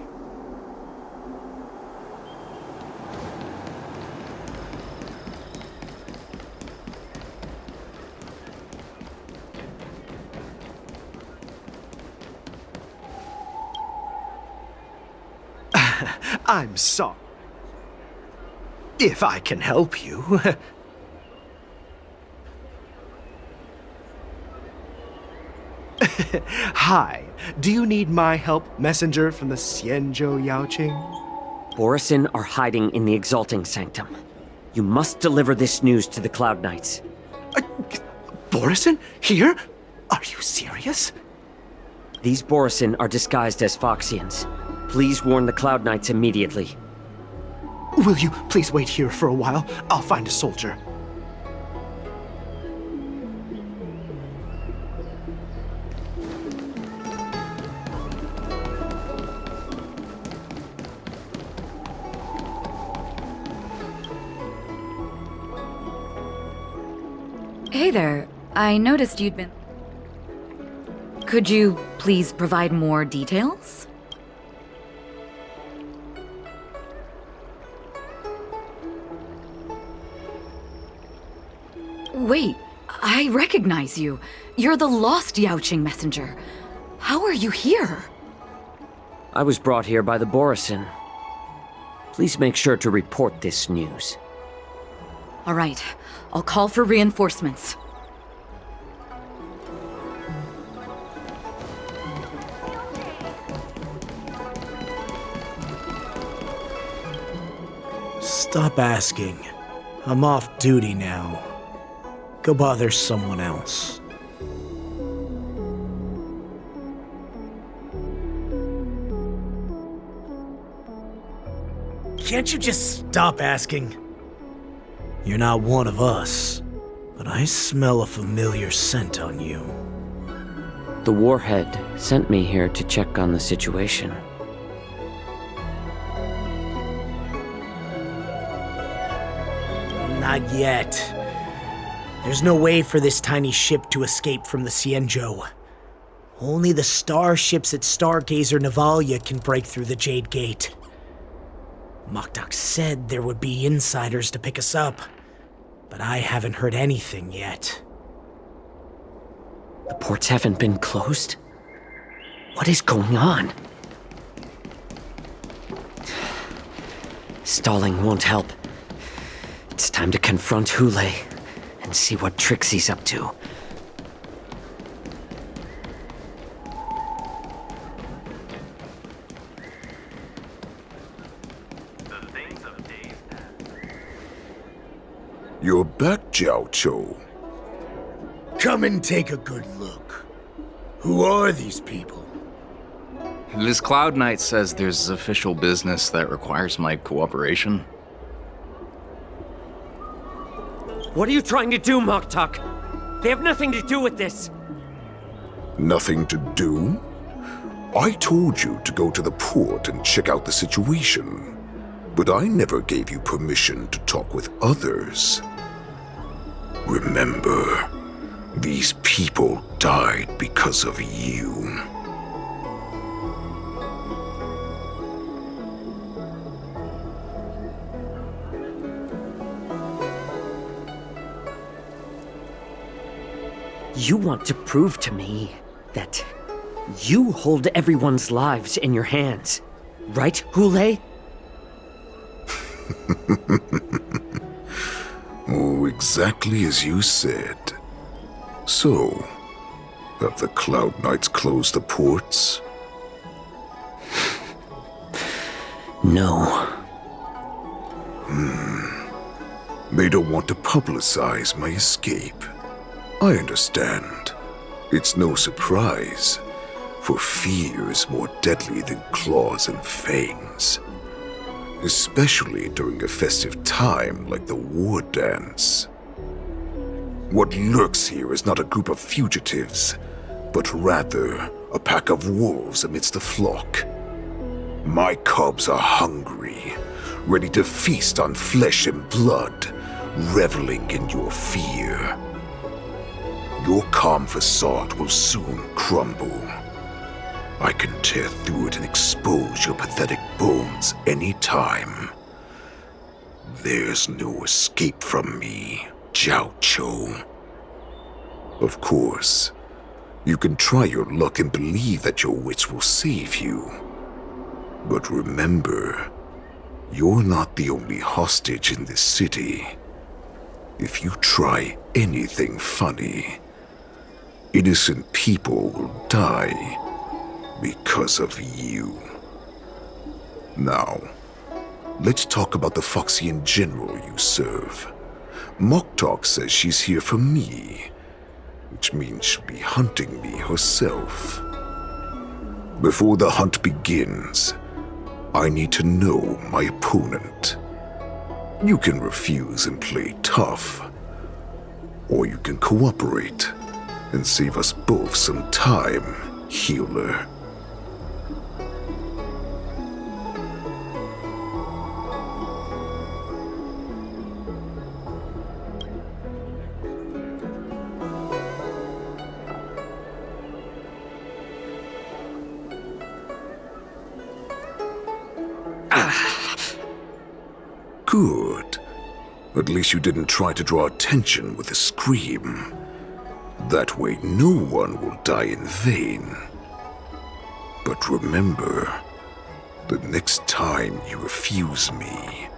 I'm sorry. If I can help you. Hi, do you need my help, messenger from the Xianzhou Yaoqing? Borisin are hiding in the Exalting Sanctum. You must deliver this news to the Cloud Knights. Borisin? Here? Are you serious? These Borisin are disguised as Foxians. Please warn the Cloud Knights immediately. Will you please wait here for a while? I'll find a soldier. Hey there. I noticed you'd been... Could you please provide more details? Wait, I recognize you. You're the lost Yaoqing messenger. How are you here? I was brought here by the Borisin. Please make sure to report this news. All right, I'll call for reinforcements. Stop asking. I'm off duty now. Go bother someone else. Can't you just stop asking? You're not one of us, but I smell a familiar scent on you. The Warhead sent me here to check on the situation. Not yet. There's no way for this tiny ship to escape from the Xianzhou. Only the starships at Stargazer Navalia can break through the Jade Gate. Moktok said there would be insiders to pick us up, but I haven't heard anything yet. The ports haven't been closed? What is going on? Stalling won't help. It's time to confront Hule and see what tricks he's up to. You're back, Jiao Cho. Come and take a good look. Who are these people? This Cloud Knight says there's official business that requires my cooperation. What are you trying to do, Moktok? They have nothing to do with this. Nothing to do? I told you to go to the port and check out the situation. But I never gave you permission to talk with others. Remember, these people died because of you. You want to prove to me that you hold everyone's lives in your hands, right, Hule? Oh, exactly as you said. So, have the Cloud Knights closed the ports? No. They don't want to publicize my escape. I understand. It's no surprise, for fear is more deadly than claws and fangs. Especially during a festive time like the war dance. What lurks here is not a group of fugitives, but rather a pack of wolves amidst the flock. My cubs are hungry, ready to feast on flesh and blood, reveling in your fear. Your calm facade will soon crumble. I can tear through it and expose your pathetic bones any time. There's no escape from me, Jiao Cho. Of course, you can try your luck and believe that your wits will save you. But remember, you're not the only hostage in this city. If you try anything funny, innocent people will die because of you. Now, let's talk about the Foxian general you serve. Moktok says she's here for me, which means she'll be hunting me herself. Before the hunt begins, I need to know my opponent. You can refuse and play tough, or you can cooperate and save us both some time, healer. Good. At least you didn't try to draw attention with a scream. That way no one will die in vain. But remember, The next time you refuse me,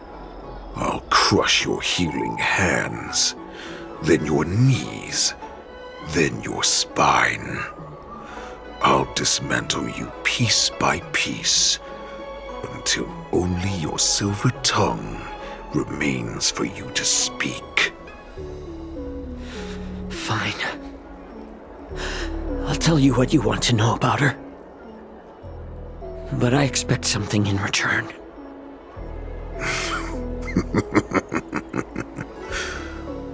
I'll crush your healing hands, then your knees, then your spine. I'll dismantle you piece by piece, until only your silver tongue remains for you to speak. Fine. I'll tell you what you want to know about her. But I expect something in return.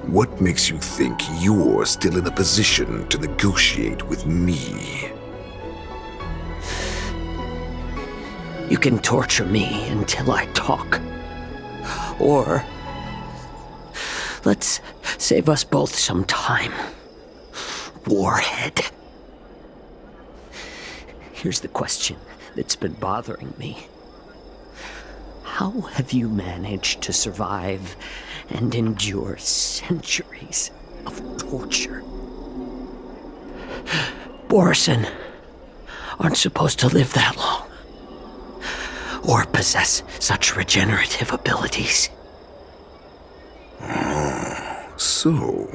What makes you think you're still in a position to negotiate with me? You can torture me until I talk. Or let's save us both some time. Warhead. Here's the question that's been bothering me. How have you managed to survive and endure centuries of torture? Borison aren't supposed to live that long, or possess such regenerative abilities. So,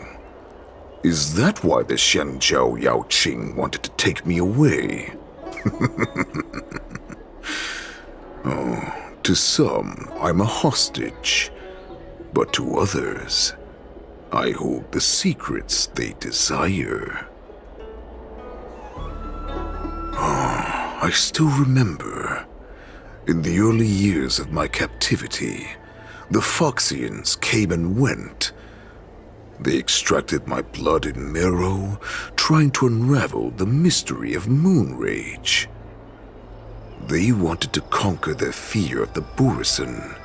is that why the Shenjiao Yaoqing wanted to take me away? To some, I'm a hostage, but to others, I hold the secrets they desire. I still remember, in the early years of my captivity, the Foxians came and went. They extracted my blood and marrow, trying to unravel the mystery of moon rage. They wanted to conquer their fear of the Borison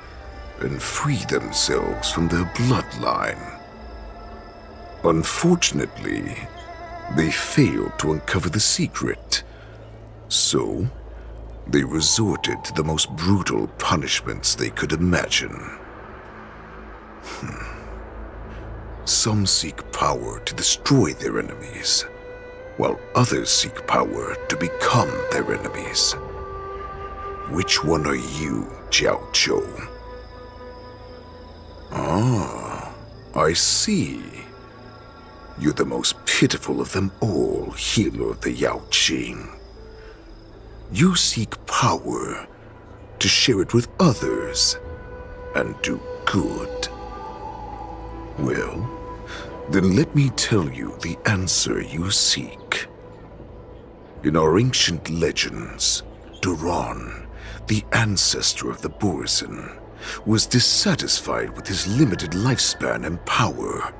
and free themselves from their bloodline. Unfortunately, they failed to uncover the secret, so they resorted to the most brutal punishments they could imagine. Some seek power to destroy their enemies, while others seek power to become their enemies. Which one are you, Jiao Zhou? Ah, I see. You're the most pitiful of them all, healer of the Yaoqing. You seek power to share it with others and do good. Well, then let me tell you the answer you seek. In our ancient legends, Duran, the ancestor of the Borison, was dissatisfied with his limited lifespan and power.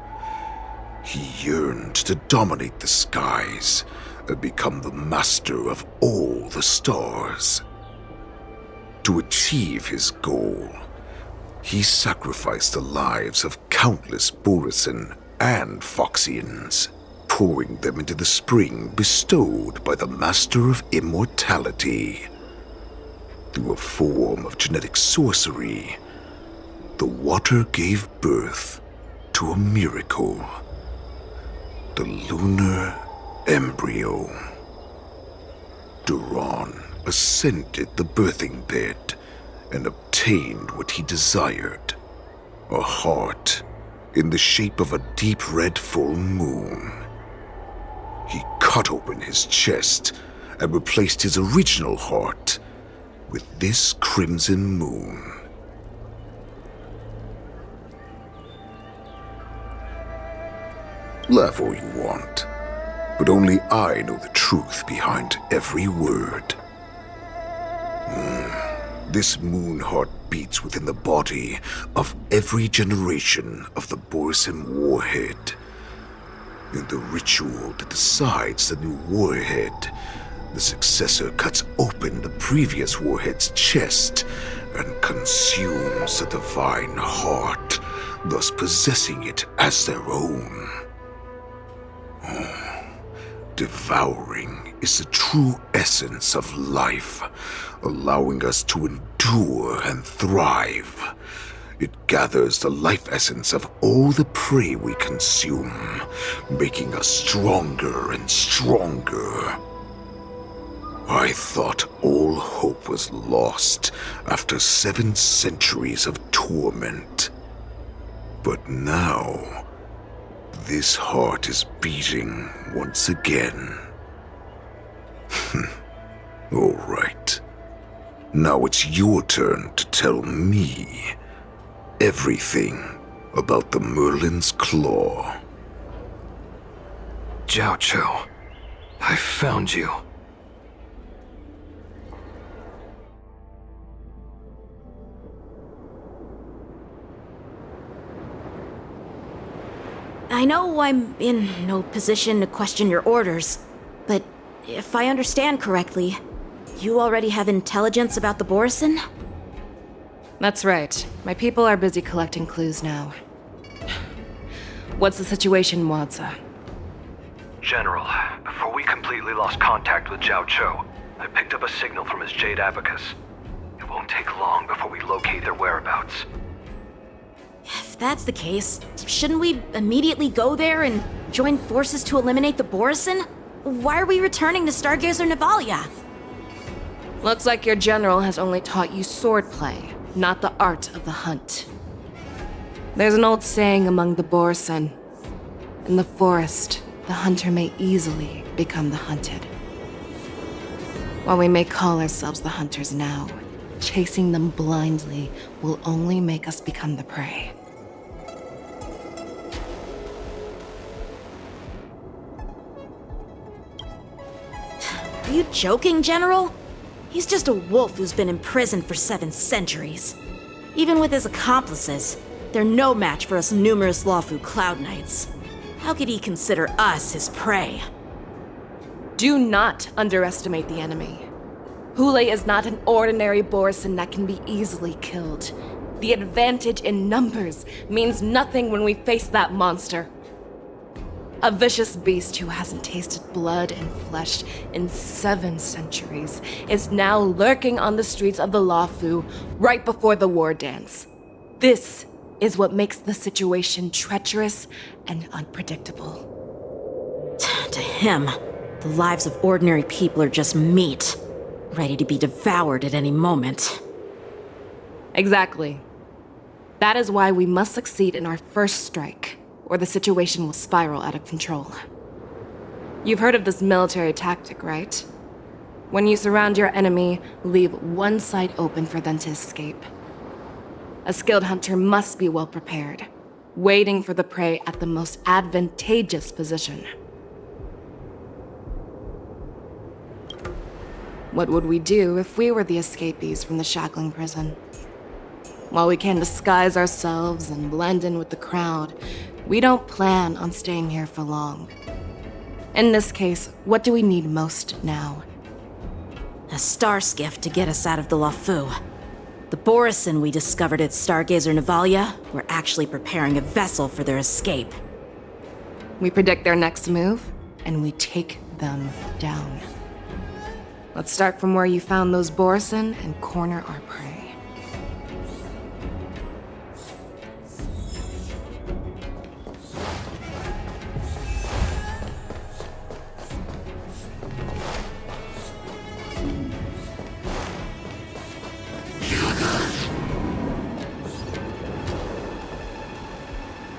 He yearned to dominate the skies and become the master of all the stars. To achieve his goal, he sacrificed the lives of countless Borison and Foxians, pouring them into the spring bestowed by the Master of Immortality. Through a form of genetic sorcery, the water gave birth to a miracle. The lunar embryo. Duran ascended the birthing bed and obtained what he desired, a heart in the shape of a deep red full moon. He cut open his chest and replaced his original heart with this crimson moon. Laugh all you want, but only I know the truth behind every word. This moon heart beats within the body of every generation of the Borison warhead. In the ritual that decides the new warhead, the successor cuts open the previous warhead's chest and consumes the divine heart, thus possessing it as their own. Devouring is the true essence of life, allowing us to endure and thrive. It gathers the life essence of all the prey we consume, making us stronger and stronger. I thought all hope was lost after 7 centuries of torment. But now, this heart is beating once again. All right. Now it's your turn to tell me everything about the Merlin's Claw. Jiao Cho, I found you. I know I'm in no position to question your orders, but if I understand correctly, you already have intelligence about the Borison? That's right. My people are busy collecting clues now. What's the situation, Wadza? General, before we completely lost contact with Jiao Cho, I picked up a signal from his Jade Abacus. It won't take long before we locate their whereabouts. If that's the case, shouldn't we immediately go there and join forces to eliminate the Borison? Why are we returning to Stargazer Navalia? Looks like your general has only taught you swordplay, not the art of the hunt. There's an old saying among the Borison. In the forest, the hunter may easily become the hunted. While we may call ourselves the hunters now, chasing them blindly will only make us become the prey. Are you joking, General? He's just a wolf who's been imprisoned for 7 centuries. Even with his accomplices, they're no match for us numerous Lawfu Cloud Knights. How could he consider us his prey? Do not underestimate the enemy. Hule is not an ordinary Borison that can be easily killed. The advantage in numbers means nothing when we face that monster. A vicious beast who hasn't tasted blood and flesh in 7 centuries is now lurking on the streets of the Lawfu right before the war dance. This is what makes the situation treacherous and unpredictable. To him, the lives of ordinary people are just meat, ready to be devoured at any moment. Exactly. That is why we must succeed in our first strike, or the situation will spiral out of control. You've heard of this military tactic, right? When you surround your enemy, leave one side open for them to escape. A skilled hunter must be well prepared, waiting for the prey at the most advantageous position. What would we do if we were the escapees from the shackling prison? While we can disguise ourselves and blend in with the crowd, we don't plan on staying here for long. In this case, what do we need most now? A star skiff to get us out of the Lawfu. The Borison we discovered at Stargazer Navalia were actually preparing a vessel for their escape. We predict their next move, and we take them down. Let's start from where you found those Borison and corner our prey.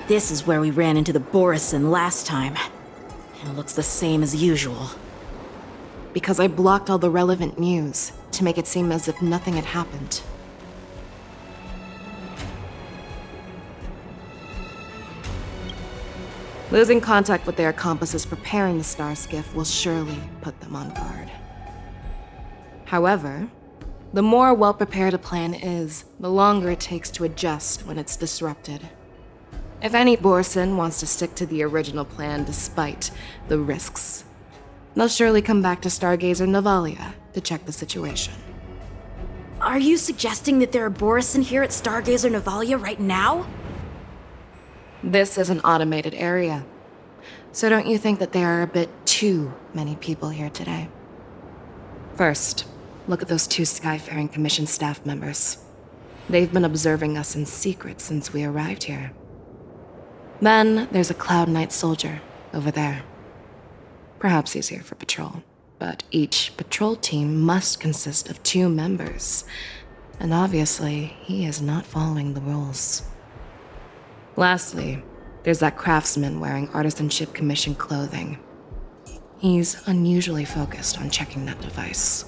This is where we ran into the Borison last time. It looks the same as usual. Because I blocked all the relevant news to make it seem as if nothing had happened. Losing contact with their accomplices preparing the star skiff will surely put them on guard. However, the more well-prepared a plan is, the longer it takes to adjust when it's disrupted. If any Borison wants to stick to the original plan despite the risks, they'll surely come back to Stargazer Navalia to check the situation. Are you suggesting that there are Borison here at Stargazer Navalia right now? This is an automated area, so don't you think that there are a bit too many people here today? First, look at those 2 Skyfaring Commission staff members. They've been observing us in secret since we arrived here. Then there's a Cloud Knight soldier over there. Perhaps he's here for patrol. But each patrol team must consist of 2 members, and obviously, he is not following the rules. Lastly, there's that craftsman wearing Artisanship Commission clothing. He's unusually focused on checking that device.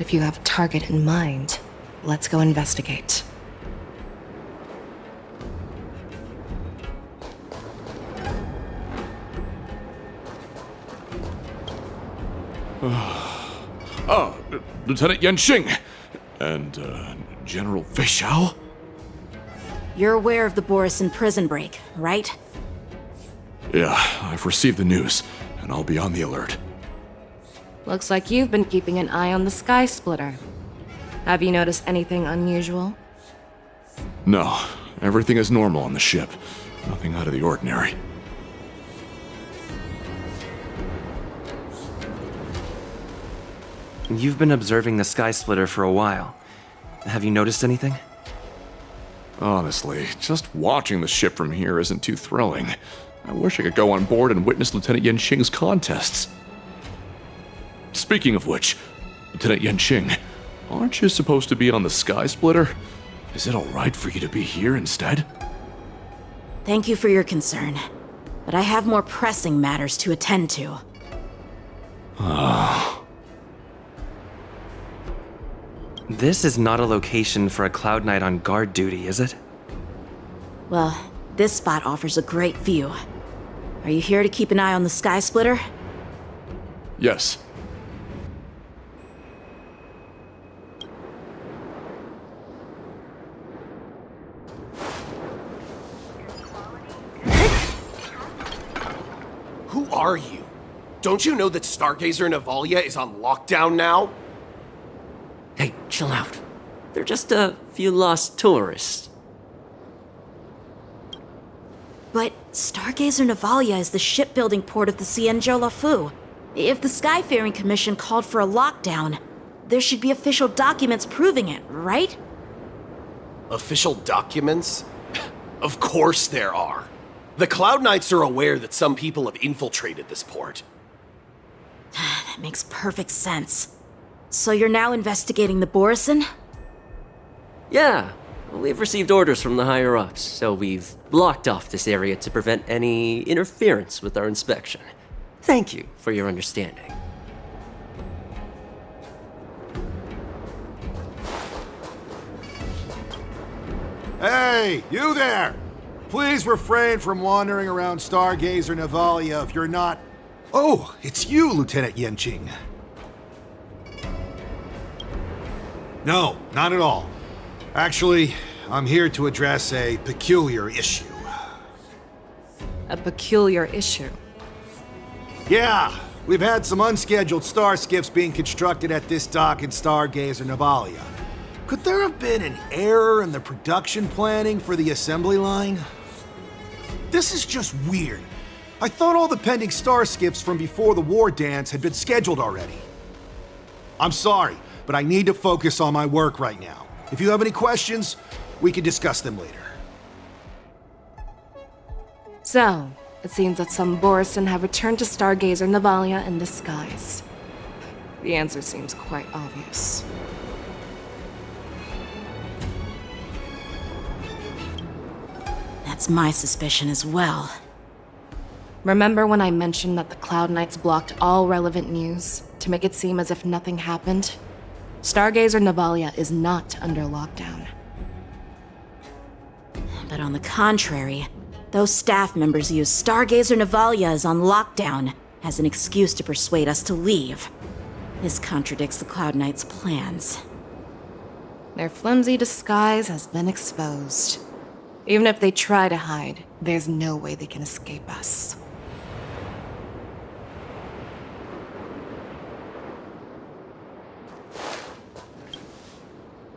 If you have a target in mind, let's go investigate. Lieutenant Yanqing and General Fei Xiao? You're aware of the Borison prison break, right? Yeah, I've received the news, and I'll be on the alert. Looks like you've been keeping an eye on the Sky Splitter. Have you noticed anything unusual? No, everything is normal on the ship. Nothing out of the ordinary. You've been observing the Sky Splitter for a while. Have you noticed anything? Honestly, just watching the ship from here isn't too thrilling. I wish I could go on board and witness Lieutenant Yanqing's contests. Speaking of which, Lieutenant Yanqing, aren't you supposed to be on the Sky Splitter? Is it alright for you to be here instead? Thank you for your concern, but I have more pressing matters to attend to. This is not a location for a Cloud Knight on guard duty, is it? Well, this spot offers a great view. Are you here to keep an eye on the Sky Splitter? Yes. Who are you? Don't you know that Stargazer Navalia is on lockdown now? Hey, chill out. They're just a few lost tourists. But Stargazer Navalia is the shipbuilding port of the Xianzhou Lafu. If the Skyfaring Commission called for a lockdown, there should be official documents proving it, right? Official documents? Of course there are. The Cloud Knights are aware that some people have infiltrated this port. That makes perfect sense. So you're now investigating the Borison? Yeah, we've received orders from the higher-ups, so we've blocked off this area to prevent any interference with our inspection. Thank you for your understanding. Hey, you there! Please refrain from wandering around Stargazer Navalia if you're not... Oh, it's you, Lieutenant Yanqing. No, not at all. Actually, I'm here to address a peculiar issue. A peculiar issue? Yeah, we've had some unscheduled star skiffs being constructed at this dock in Stargazer Navalia. Could there have been an error in the production planning for the assembly line? This is just weird. I thought all the pending star skiffs from before the war dance had been scheduled already. I'm sorry, but I need to focus on my work right now. If you have any questions, we can discuss them later. So, it seems that some Borison have returned to Stargazer Navalia in disguise. The answer seems quite obvious. That's my suspicion as well. Remember when I mentioned that the Cloud Knights blocked all relevant news to make it seem as if nothing happened? Stargazer Navalia is not under lockdown. But on the contrary, those staff members use Stargazer Navalia is on lockdown as an excuse to persuade us to leave. This contradicts the Cloud Knights' plans. Their flimsy disguise has been exposed. Even if they try to hide, there's no way they can escape us.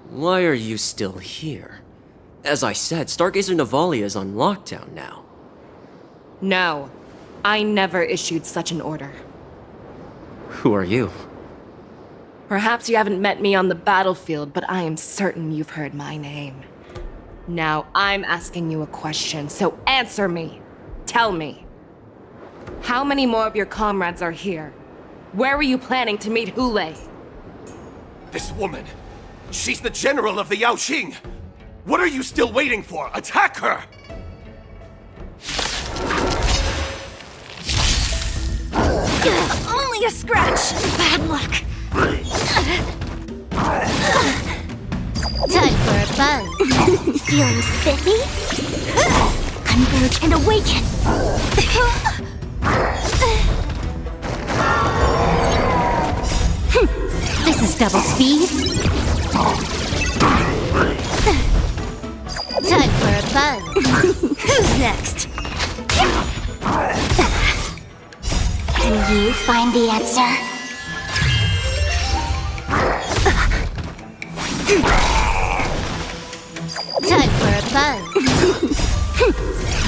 Why are you still here? As I said, Stargazer Navalia is on lockdown now. No, I never issued such an order. Who are you? Perhaps you haven't met me on the battlefield, but I am certain you've heard my name. Now I'm asking you a question, so answer me. Tell me. How many more of your comrades are here? Where were you planning to meet Hule? This woman, she's the general of the Yaoqing. What are you still waiting for? Attack her! Only a scratch! Bad luck! Time for a buzz. Feeling spiffy? Converge and awaken! This is double speed. Time for a buzz. Who's next? Can you find the answer? Time for a buzz.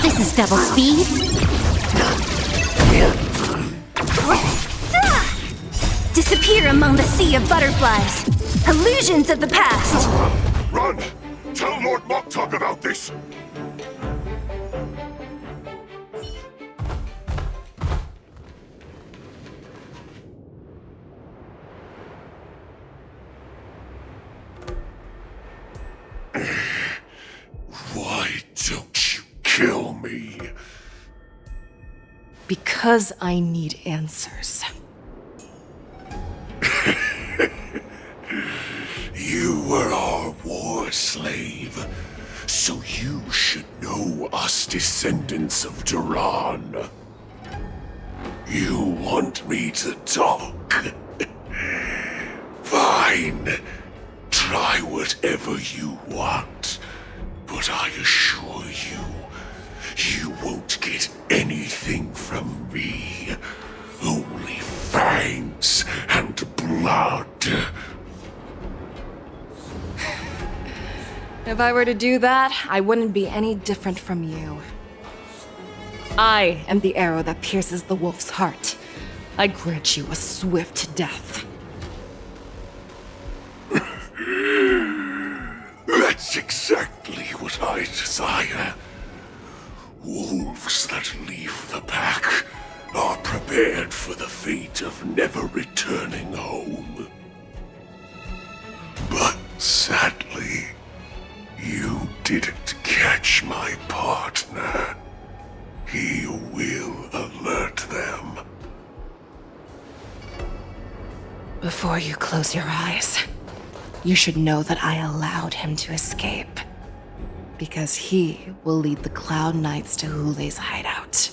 This is double speed. Disappear among the sea of butterflies. Illusions of the past. Run! Tell Lord Moktok about this! Why don't you kill me? Because I need answers. You were our war slave, so you should know us descendants of Duran. You want me to talk? Fine. Try whatever you want, but I assure you, you won't get anything from me. Only fangs and blood. If I were to do that, I wouldn't be any different from you. I am the arrow that pierces the wolf's heart. I grant you a swift death. That's exactly what I desire. Wolves that leave the pack are prepared for the fate of never returning home. But sadly, you didn't catch my partner. He will alert them. Before you close your eyes, you should know that I allowed him to escape. Because he will lead the Cloud Knights to Hule's hideout.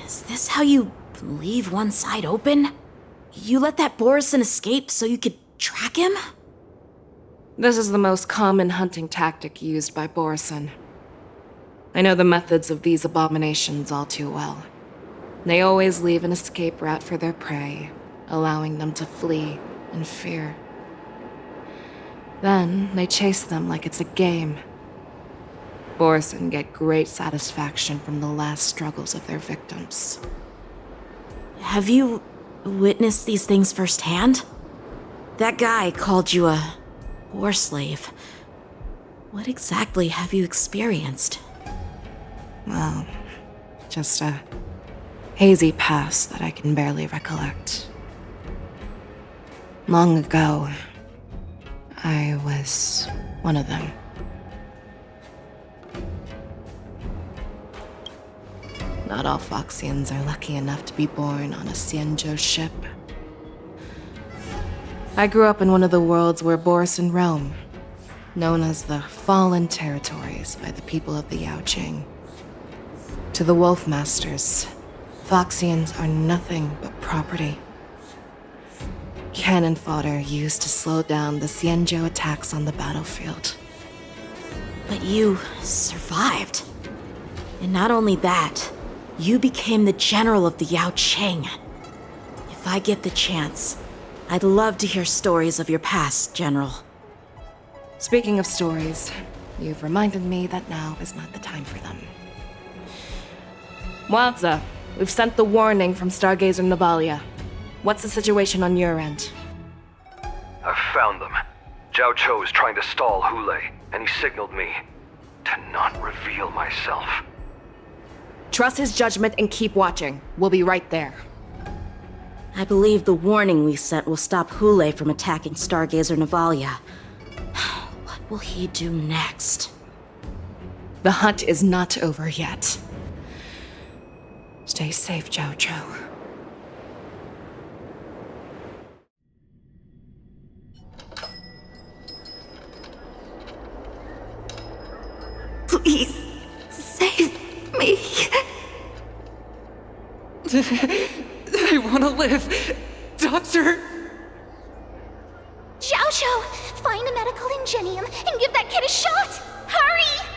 Is this how you leave one side open? You let that Borison escape so you could track him? This is the most common hunting tactic used by Borison. I know the methods of these abominations all too well. They always leave an escape route for their prey, allowing them to flee in fear. Then they chase them like it's a game. Borison get great satisfaction from the last struggles of their victims. Have you witnessed these things firsthand? That guy called you a war slave. What exactly have you experienced? Well, just a hazy past that I can barely recollect. Long ago, I was one of them. Not all Foxians are lucky enough to be born on a Xianzhou ship. I grew up in one of the worlds where Borison roam, known as the Fallen Territories by the people of the Yaoqing. To the Wolf Masters, Foxians are nothing but property. Cannon fodder used to slow down the Xianzhou attacks on the battlefield. But you survived. And not only that, you became the general of the Yaoqing. If I get the chance, I'd love to hear stories of your past, General. Speaking of stories, you've reminded me that now is not the time for them. Wadza, we've sent the warning from Stargazer Navalia. What's the situation on your end? I've found them. Zhao Cho is trying to stall Hule, and he signaled me to not reveal myself. Trust his judgment and keep watching. We'll be right there. I believe the warning we sent will stop Hule from attacking Stargazer Navalia. What will he do next? The hunt is not over yet. Stay safe, Zhao Cho. Please, save me. I want to live. Doctor! Zhao Cho, find a medical ingenium and give that kid a shot! Hurry!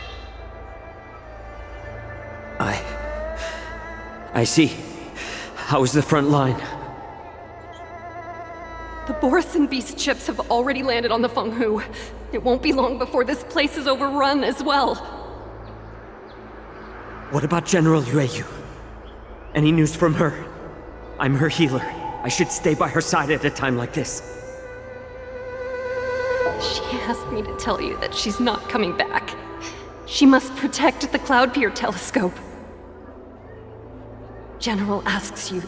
I see. How's the front line? The Borison Beast ships have already landed on the Fenghu. It won't be long before this place is overrun as well. What about General Yueyu? Any news from her? I'm her healer. I should stay by her side at a time like this. She asked me to tell you that she's not coming back. She must protect the Cloud Pier telescope. General asks you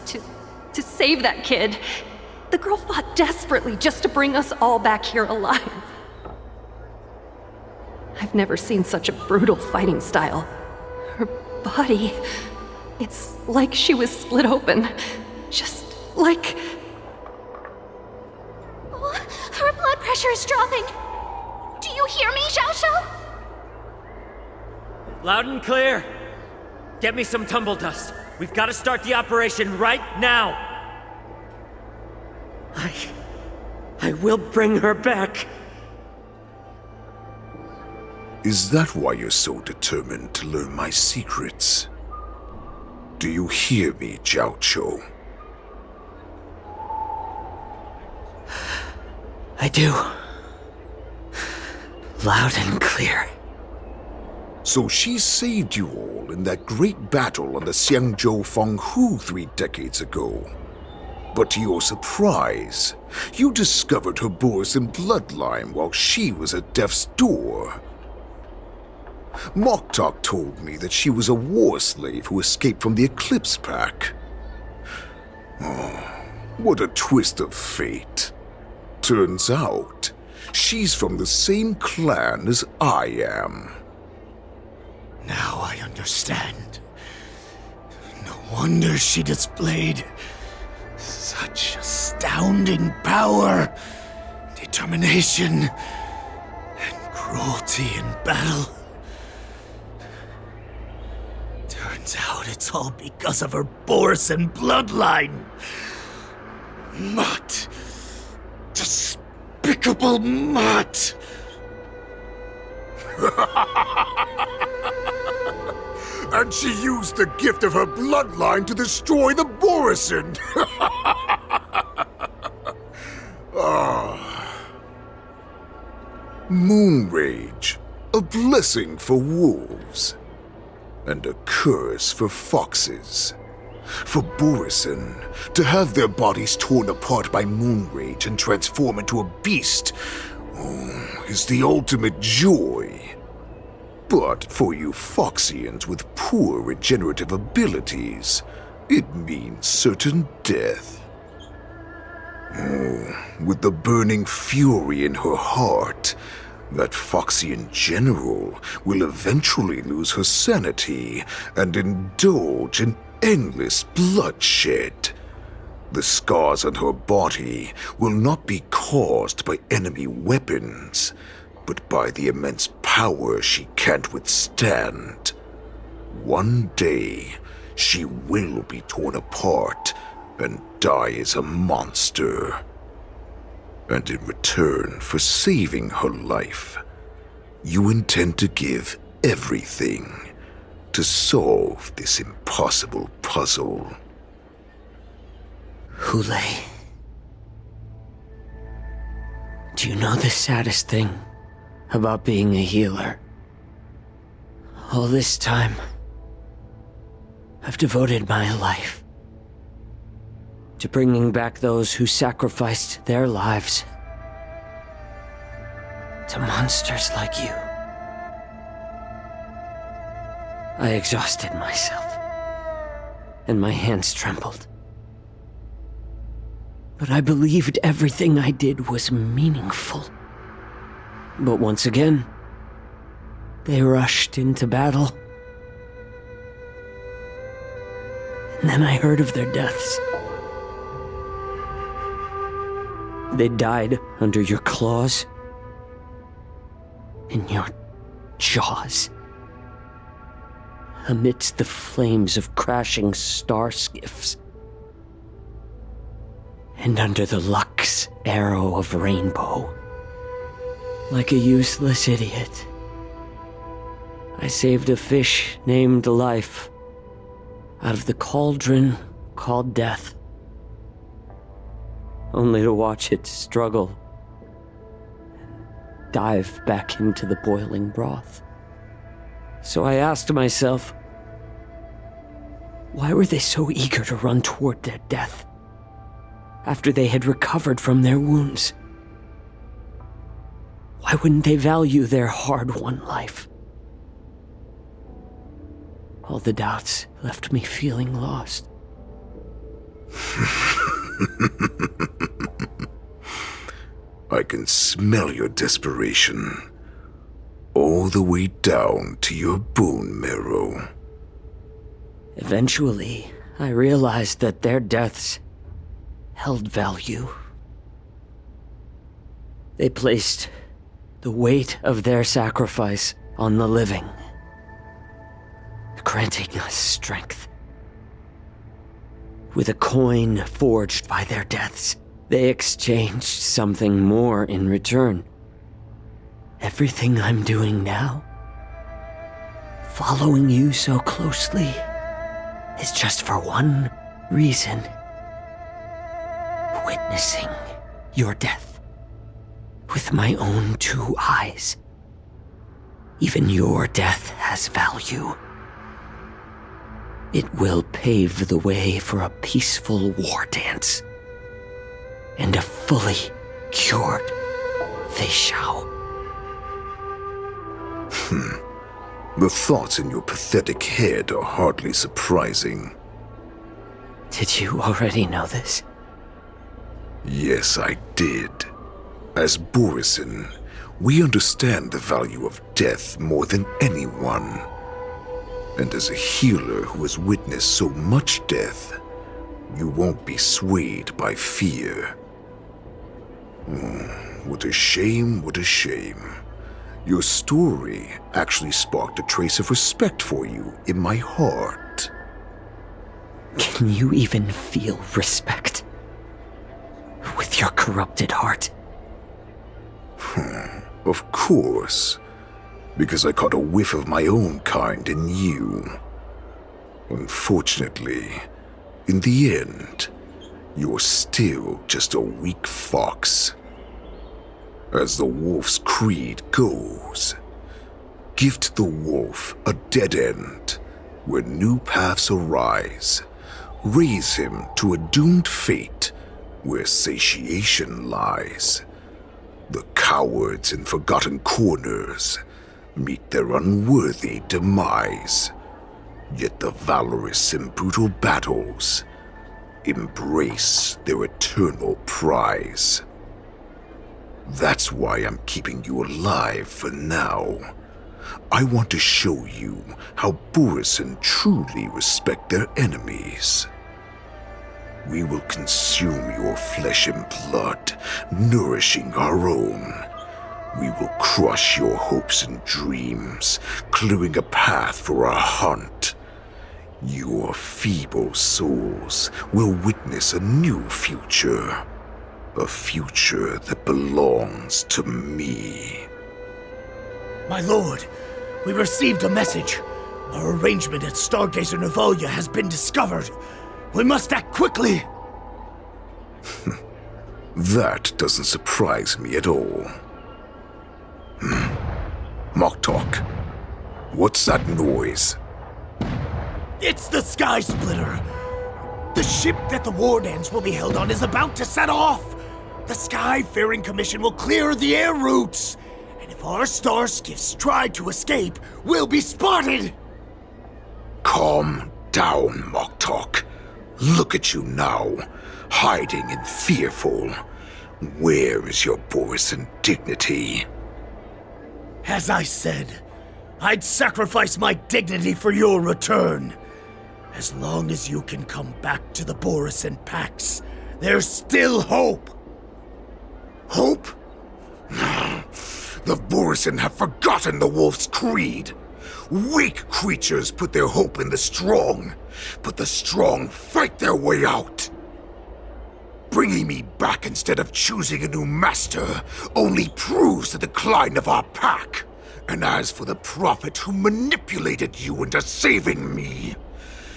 to save that kid. The girl fought desperately just to bring us all back here alive. I've never seen such a brutal fighting style. Her body, it's like she was split open. Just like... Oh, her blood pressure is dropping. Do you hear me, Zhao Cho? Loud and clear. Get me some tumble dust. We've got to start the operation right now. I will bring her back. Is that why you're so determined to learn my secrets? Do you hear me, Zhao Cho? I do. Loud and clear. So she saved you all in that great battle on the Xiangzhou Fenghu 3 decades ago. But to your surprise, you discovered her Borison bloodline while she was at death's door. Moktok told me that she was a war slave who escaped from the Eclipse Pack. Oh, what a twist of fate. Turns out, she's from the same clan as I am. Now I understand. No wonder she displayed such astounding power, determination, and cruelty in battle. Turns out it's all because of her Borison bloodline. Mutt. Despicable mutt. And she used the gift of her bloodline to destroy the Borison! Moon Rage, a blessing for wolves, and a curse for foxes. For Borison, to have their bodies torn apart by Moon Rage and transform into a beast is the ultimate joy. But for you Foxians with poor regenerative abilities, it means certain death. With the burning fury in her heart, that Foxian general will eventually lose her sanity and indulge in endless bloodshed. The scars on her body will not be caused by enemy weapons, but by the immense power she can't withstand. One day, she will be torn apart and die as a monster. And in return for saving her life, you intend to give everything to solve this impossible puzzle. Hule. Do you know the saddest thing about being a healer? All this time, I've devoted my life to bringing back those who sacrificed their lives to monsters like you. I exhausted myself, and my hands trembled. But I believed everything I did was meaningful. But once again, they rushed into battle. And then I heard of their deaths. They died under your claws, in your jaws, amidst the flames of crashing star skiffs, and under the Lux arrow of rainbow. Like a useless idiot, I saved a fish named Life out of the cauldron called Death, only to watch it struggle and dive back into the boiling broth. So I asked myself, why were they so eager to run toward their death after they had recovered from their wounds? Why wouldn't they value their hard-won life? All the doubts left me feeling lost. I can smell your desperation, all the way down to your bone marrow. Eventually, I realized that their deaths held value. They placed the weight of their sacrifice on the living, granting us strength. With a coin forged by their deaths, they exchanged something more in return. Everything I'm doing now, following you so closely, is just for one reason: witnessing your death with my own 2 eyes. Even your death has value. It will pave the way for a peaceful war dance and a fully cured Feishao. The thoughts in your pathetic head are hardly surprising. Did you already know this? Yes, I did. As Borisin, we understand the value of death more than anyone. And as a healer who has witnessed so much death, you won't be swayed by fear. What a shame, what a shame. Your story actually sparked a trace of respect for you in my heart. Can you even feel respect with your corrupted heart? Of course. Because I caught a whiff of my own kind in you. Unfortunately, in the end, you're still just a weak fox. As the wolf's creed goes, gift the wolf a dead end where new paths arise. Raise him to a doomed fate where satiation lies. The cowards in forgotten corners meet their unworthy demise. Yet the valorous in brutal battles embrace their eternal prize. That's why I'm keeping you alive for now. I want to show you how Borisin truly respect their enemies. We will consume your flesh and blood, nourishing our own. We will crush your hopes and dreams, clearing a path for our hunt. Your feeble souls will witness a new future. A future that belongs to me. My lord, we received a message. Our arrangement at Stargazer Navalia has been discovered. We must act quickly. That doesn't surprise me at all. Moktok, what's that noise? It's the Sky Splitter. The ship that the war dance will be held on is about to set off. The Skyfaring Commission will clear the air routes, and And if our star skiffs try to escape, we'll be spotted! Calm down, Moktok. Look at you now, hiding and fearful. Where is your Borisan dignity? As I said, I'd sacrifice my dignity for your return. As long as you can come back to the Borisan Pax, there's still hope. Hope? The Borisan have forgotten the wolf's creed. Weak creatures put their hope in the strong, but the strong fight their way out. Bringing me back instead of choosing a new master only proves the decline of our pack. And as for the prophet who manipulated you into saving me,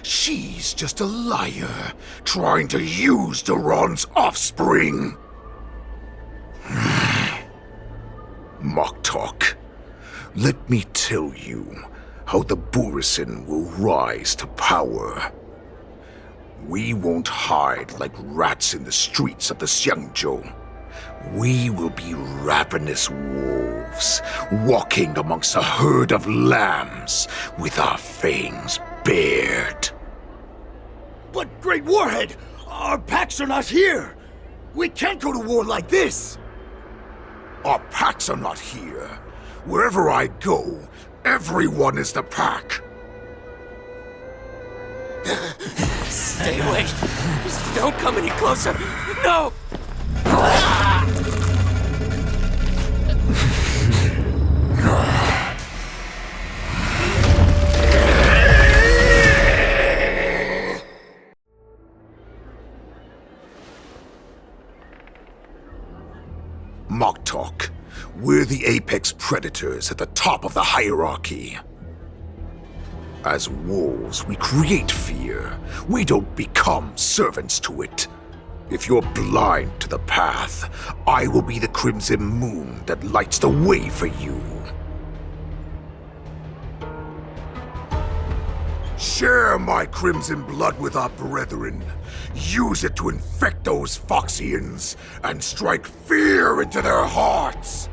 she's just a liar trying to use Duran's offspring. Moktok, let me tell you how the Borisan will rise to power. We won't hide like rats in the streets of the Xiangzhou. We will be ravenous wolves, walking amongst a herd of lambs with our fangs bared. But, Great Warhead, our packs are not here! We can't go to war like this! Our packs are not here. Wherever I go, everyone is the pack. Stay away. Just don't come any closer. No! Moktok, we're the apex predators at the top of the hierarchy. As wolves, we create fear. We don't become servants to it. If you're blind to the path, I will be the crimson moon that lights the way for you. Share my crimson blood with our brethren. Use it to infect those Foxians and strike fear into their hearts.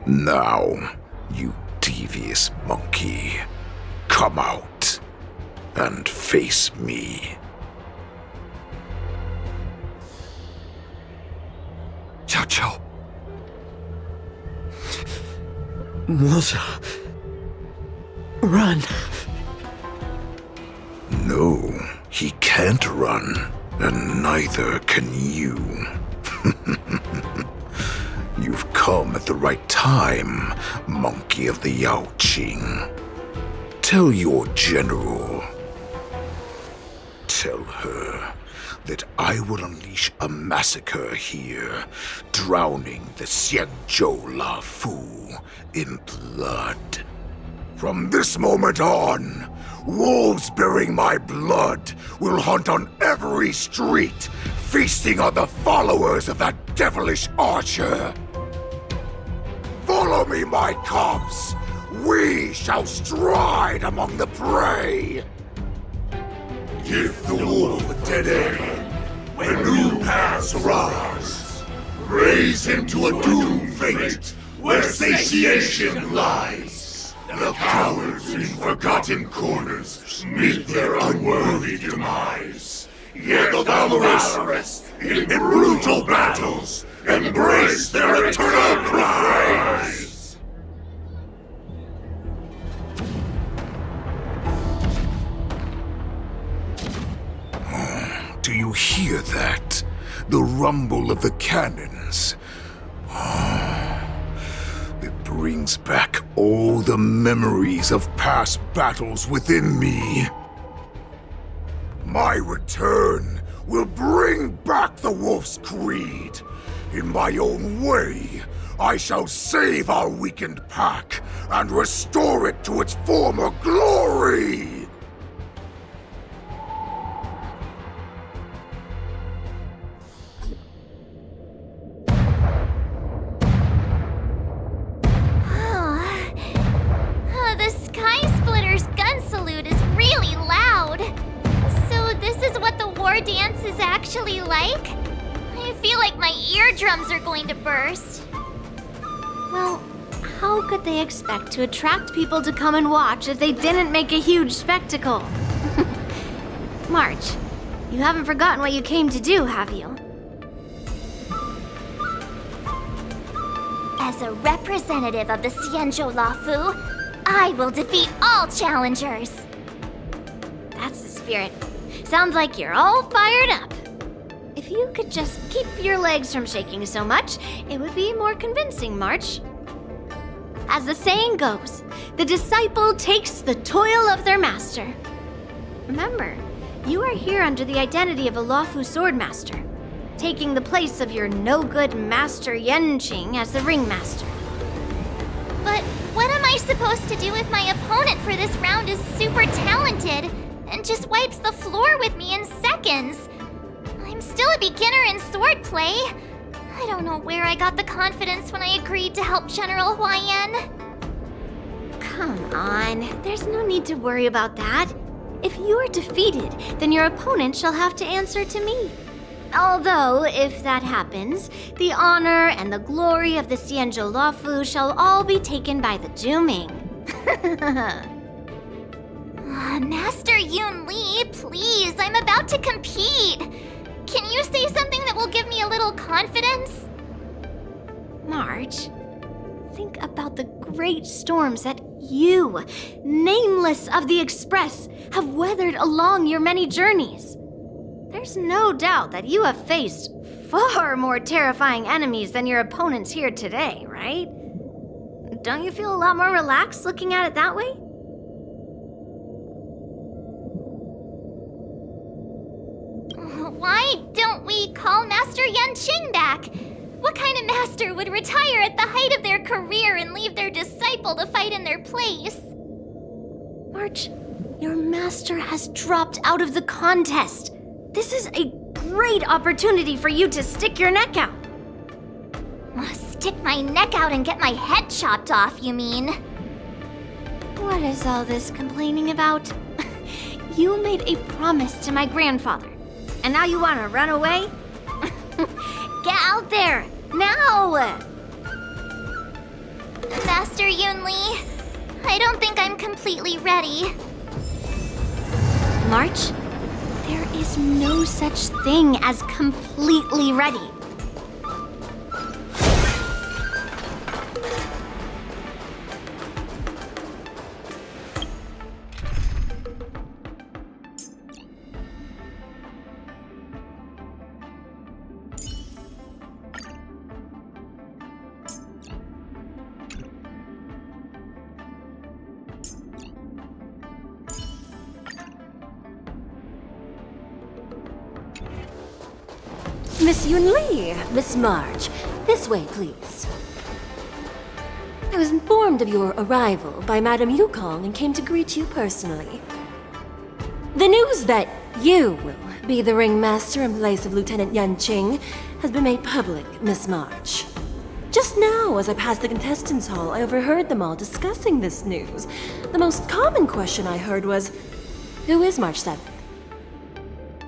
Now, you devious monkey, come out and face me. Xiao. Moza. Run. No, he can't run, and neither can you. You've come at the right time, monkey of the Yaoqing. Tell your general. Tell her that I will unleash a massacre here, drowning the Xiangzhou La Fu in blood. From this moment on, wolves bearing my blood will hunt on every street, feasting on the followers of that devilish archer. Follow me, my cubs. We shall stride among the prey. Give the wolf a dead end when new paths arise. Raise him to a doomed fate where satiation lies. The cowards in forgotten corners meet their unworthy demise. Yet the valorous in brutal battles embrace their eternal prize. Do you hear that? The rumble of the cannons. It brings back all the memories of past battles within me. My return will bring back the Wolf's Creed. In my own way, I shall save our weakened pack and restore it to its former glory! The Sky Splitter's gun salute is really loud. So this is what the war dance is actually like? I feel like my eardrums are going to burst. how could they expect to attract people to come and watch if they didn't make a huge spectacle? March, you haven't forgotten what you came to do, have you? As a representative of the Xianzhou Lafu, I will defeat all challengers. That's the spirit. Sounds like you're all fired up. If you could just keep your legs from shaking so much, it would be more convincing, March. As the saying goes, the disciple takes the toil of their master. Remember, you are here under the identity of a Lafu swordmaster, taking the place of your no-good master Yanqing as the ringmaster. But what am I supposed to do if my opponent for this round is super talented and just wipes the floor with me in seconds? I'm still a beginner in swordplay. I don't know where I got the confidence when I agreed to help General Huaiyan. Come on, there's no need to worry about that. If you are defeated, then your opponent shall have to answer to me. Although, if that happens, the honor and the glory of the Xianzhou Lafu shall all be taken by the Juming. Master Yun Li, please, I'm about to compete. Can you say something that will give me a little confidence? March, think about the great storms that you, nameless of the Express, have weathered along your many journeys. There's no doubt that you have faced far more terrifying enemies than your opponents here today, right? Don't you feel a lot more relaxed looking at it that way? Why don't we call Master Yanqing back? What kind of master would retire at the height of their career and leave their disciple to fight in their place? March, your master has dropped out of the contest. This is a great opportunity for you to stick your neck out. Stick my neck out and get my head chopped off, you mean? What is all this complaining about? You made a promise to my grandfather, and now you want to run away? Get out there, now! Master Yun Li, I don't think I'm completely ready. March, there is no such thing as completely ready. Miss Yun Li, Miss March, this way, please. I was informed of your arrival by Madame Yukong and came to greet you personally. The news that you will be the ringmaster in place of Lieutenant Yanqing has been made public, Miss March. Just now, as I passed the contestants' hall, I overheard them all discussing this news. The most common question I heard was, who is March 7th?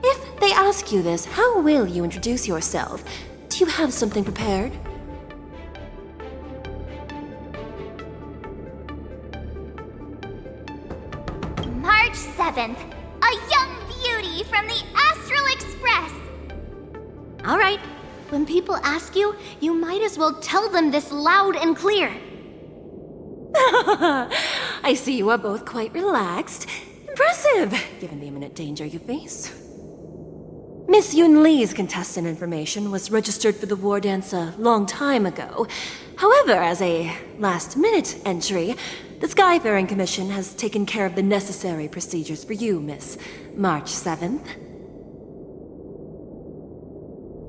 If they ask you this, how will you introduce yourself? Do you have something prepared? March 7th, a young beauty from the Astral Express. All right, when people ask you, you might as well tell them this loud and clear. I see you are both quite relaxed. Impressive, given the imminent danger you face. Miss Yun Li's contestant information was registered for the war dance a long time ago. However, as a last-minute entry, the Skyfaring Commission has taken care of the necessary procedures for you, Miss March 7th.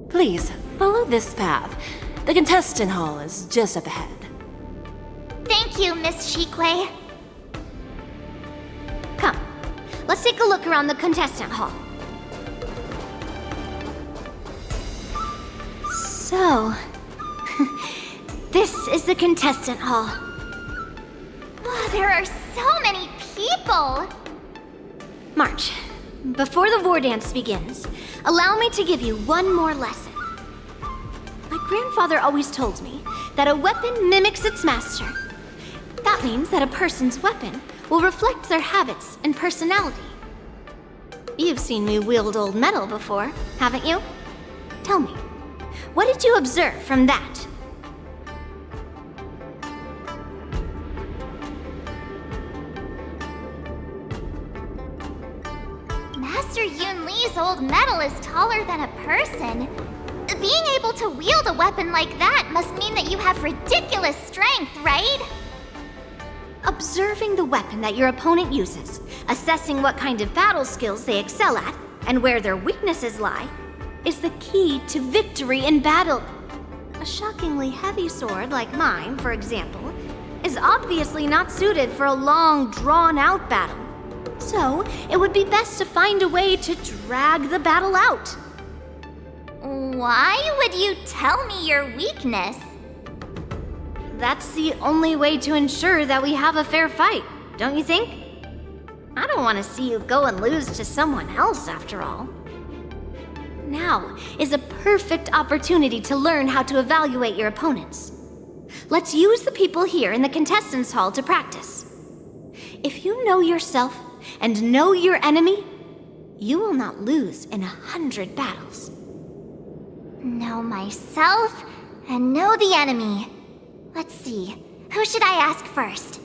Please, follow this path. The contestant hall is just up ahead. Thank you, Miss Shikwe. Come, let's take a look around the contestant hall. So, this is the contestant hall. Oh, there are so many people! March, before the war dance begins, allow me to give you one more lesson. My grandfather always told me that a weapon mimics its master. That means that a person's weapon will reflect their habits and personality. You've seen me wield old metal before, haven't you? Tell me, what did you observe from that? Master Yun Li's old metal is taller than a person. Being able to wield a weapon like that must mean that you have ridiculous strength, right? Observing the weapon that your opponent uses, assessing what kind of battle skills they excel at, and where their weaknesses lie, is the key to victory in battle. A shockingly heavy sword like mine, for example, is obviously not suited for a long, drawn-out battle. So, it would be best to find a way to drag the battle out. Why would you tell me your weakness? That's the only way to ensure that we have a fair fight, don't you think? I don't want to see you go and lose to someone else, after all. Now is a perfect opportunity to learn how to evaluate your opponents. Let's use the people here in the contestants' hall to practice. If you know yourself and know your enemy, you will not lose in 100 battles. Know myself and know the enemy. Let's see, who should I ask first?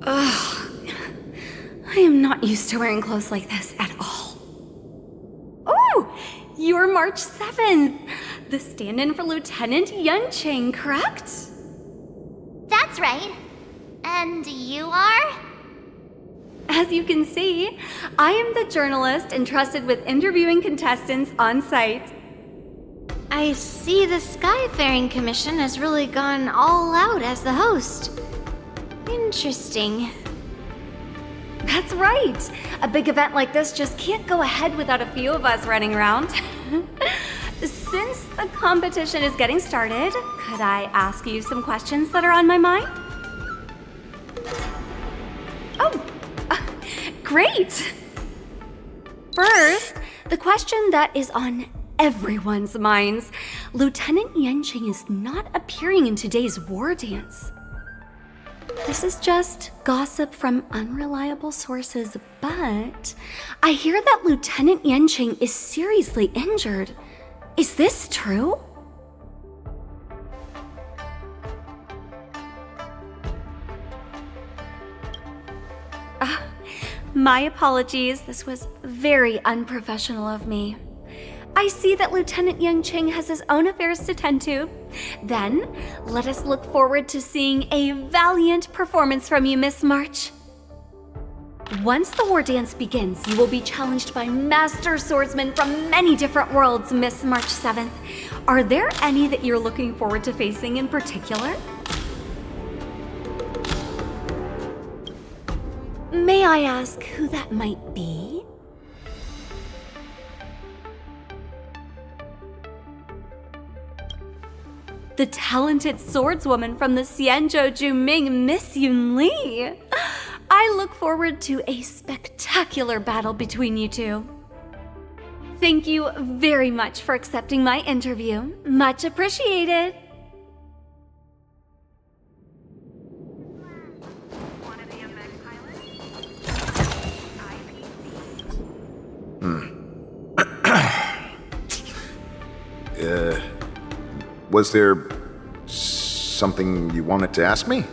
Ugh. I am not used to wearing clothes like this at all. Oh! You're March 7th! The stand-in for Lieutenant Yuncheng, correct? That's right. And you are? As you can see, I am the journalist entrusted with interviewing contestants on site. I see the Skyfaring Commission has really gone all out as the host. Interesting. That's right. A big event like this just can't go ahead without a few of us running around. Since the competition is getting started, could I ask you some questions that are on my mind? Oh, great! First, the question that is on everyone's minds. Lieutenant Yuncheng is not appearing in today's war dance. This is just gossip from unreliable sources, but I hear that Lieutenant Yuncheng is seriously injured. Is this true? My apologies. This was very unprofessional of me. I see that Lieutenant Yuncheng has his own affairs to tend to. Then, let us look forward to seeing a valiant performance from you, Miss March. Once the war dance begins, you will be challenged by master swordsmen from many different worlds, Miss March 7th. Are there any that you're looking forward to facing in particular? May I ask who that might be? The talented swordswoman from the Xianzhou Juming, Miss Yun Li. I look forward to a spectacular battle between you two. Thank you very much for accepting my interview. Much appreciated. Was there something you wanted to ask me?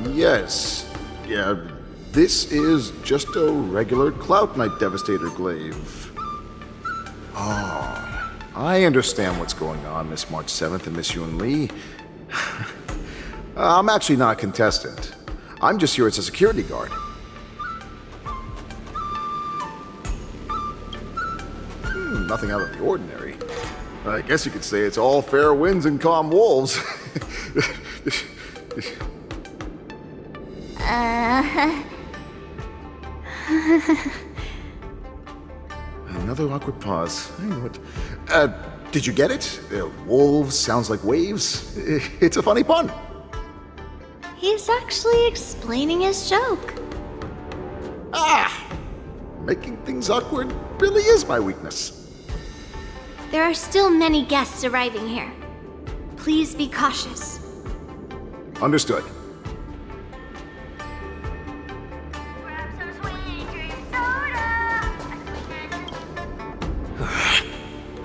Yes. Yeah, this is just a regular Cloud Knight Devastator glaive. Oh, I understand what's going on, Miss March 7th and Miss Yun Li. I'm actually not a contestant. I'm just here as a security guard. Nothing out of the ordinary. I guess you could say it's all fair winds and calm wolves. Another awkward pause. Did you get it? Wolves sounds like waves. It's a funny pun. He's actually explaining his joke. Making things awkward really is my weakness. There are still many guests arriving here. Please be cautious. Understood.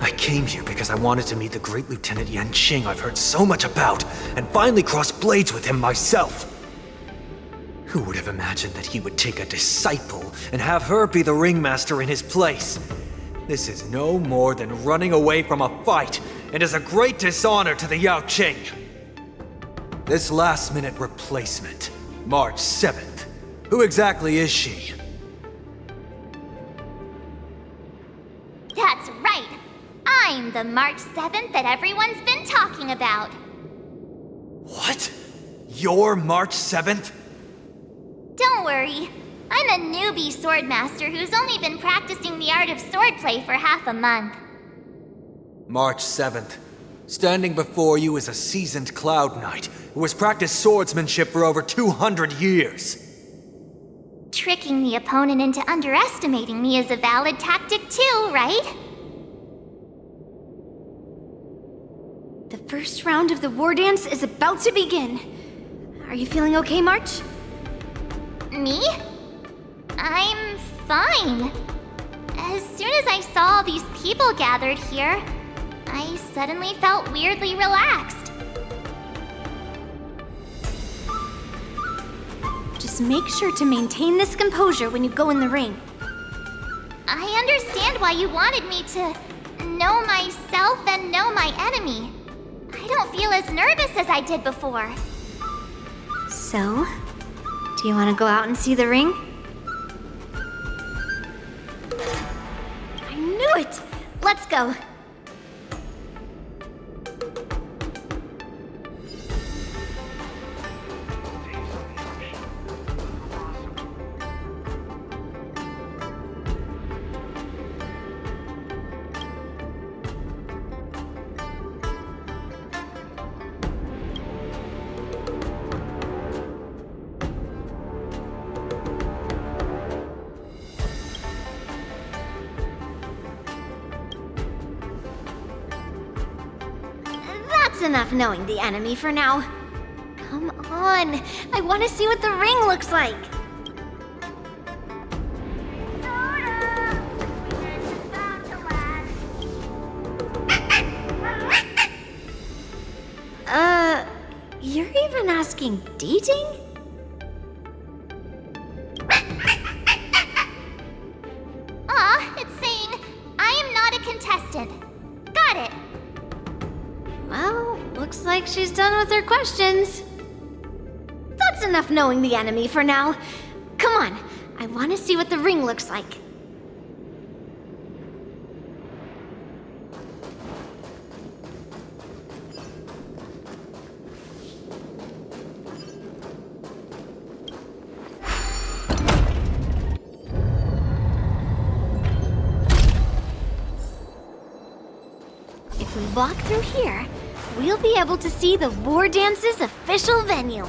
I came here because I wanted to meet the great Lieutenant Yanqing I've heard so much about, and finally cross blades with him myself. Who would have imagined that he would take a disciple and have her be the ringmaster in his place? This is no more than running away from a fight, and is a great dishonor to the Yaoqing. This last-minute replacement, March 7th. Who exactly is she? That's right! I'm the March 7th that everyone's been talking about. What? You're March 7th? Don't worry. I'm a newbie swordmaster who's only been practicing the art of swordplay for half a month. March 7th. Standing before you is a seasoned Cloud Knight who has practiced swordsmanship for over 200 years. Tricking the opponent into underestimating me is a valid tactic too, right? The first round of the war dance is about to begin. Are you feeling okay, March? Me? I'm fine. As soon as I saw all these people gathered here, I suddenly felt weirdly relaxed. Just make sure to maintain this composure when you go in the ring. I understand why you wanted me to know myself and know my enemy. I don't feel as nervous as I did before. So, do you want to go out and see the ring? I knew it! Let's go! That's enough knowing the enemy for now. Come on, I want to see what the ring looks like. You're even asking dating? It's saying, I am not a contestant. Got it. Well, looks like she's done with her questions. That's enough knowing the enemy for now. Come on, I want to see what the ring looks like. If we walk through here, we'll be able to see the War Dance's official venue.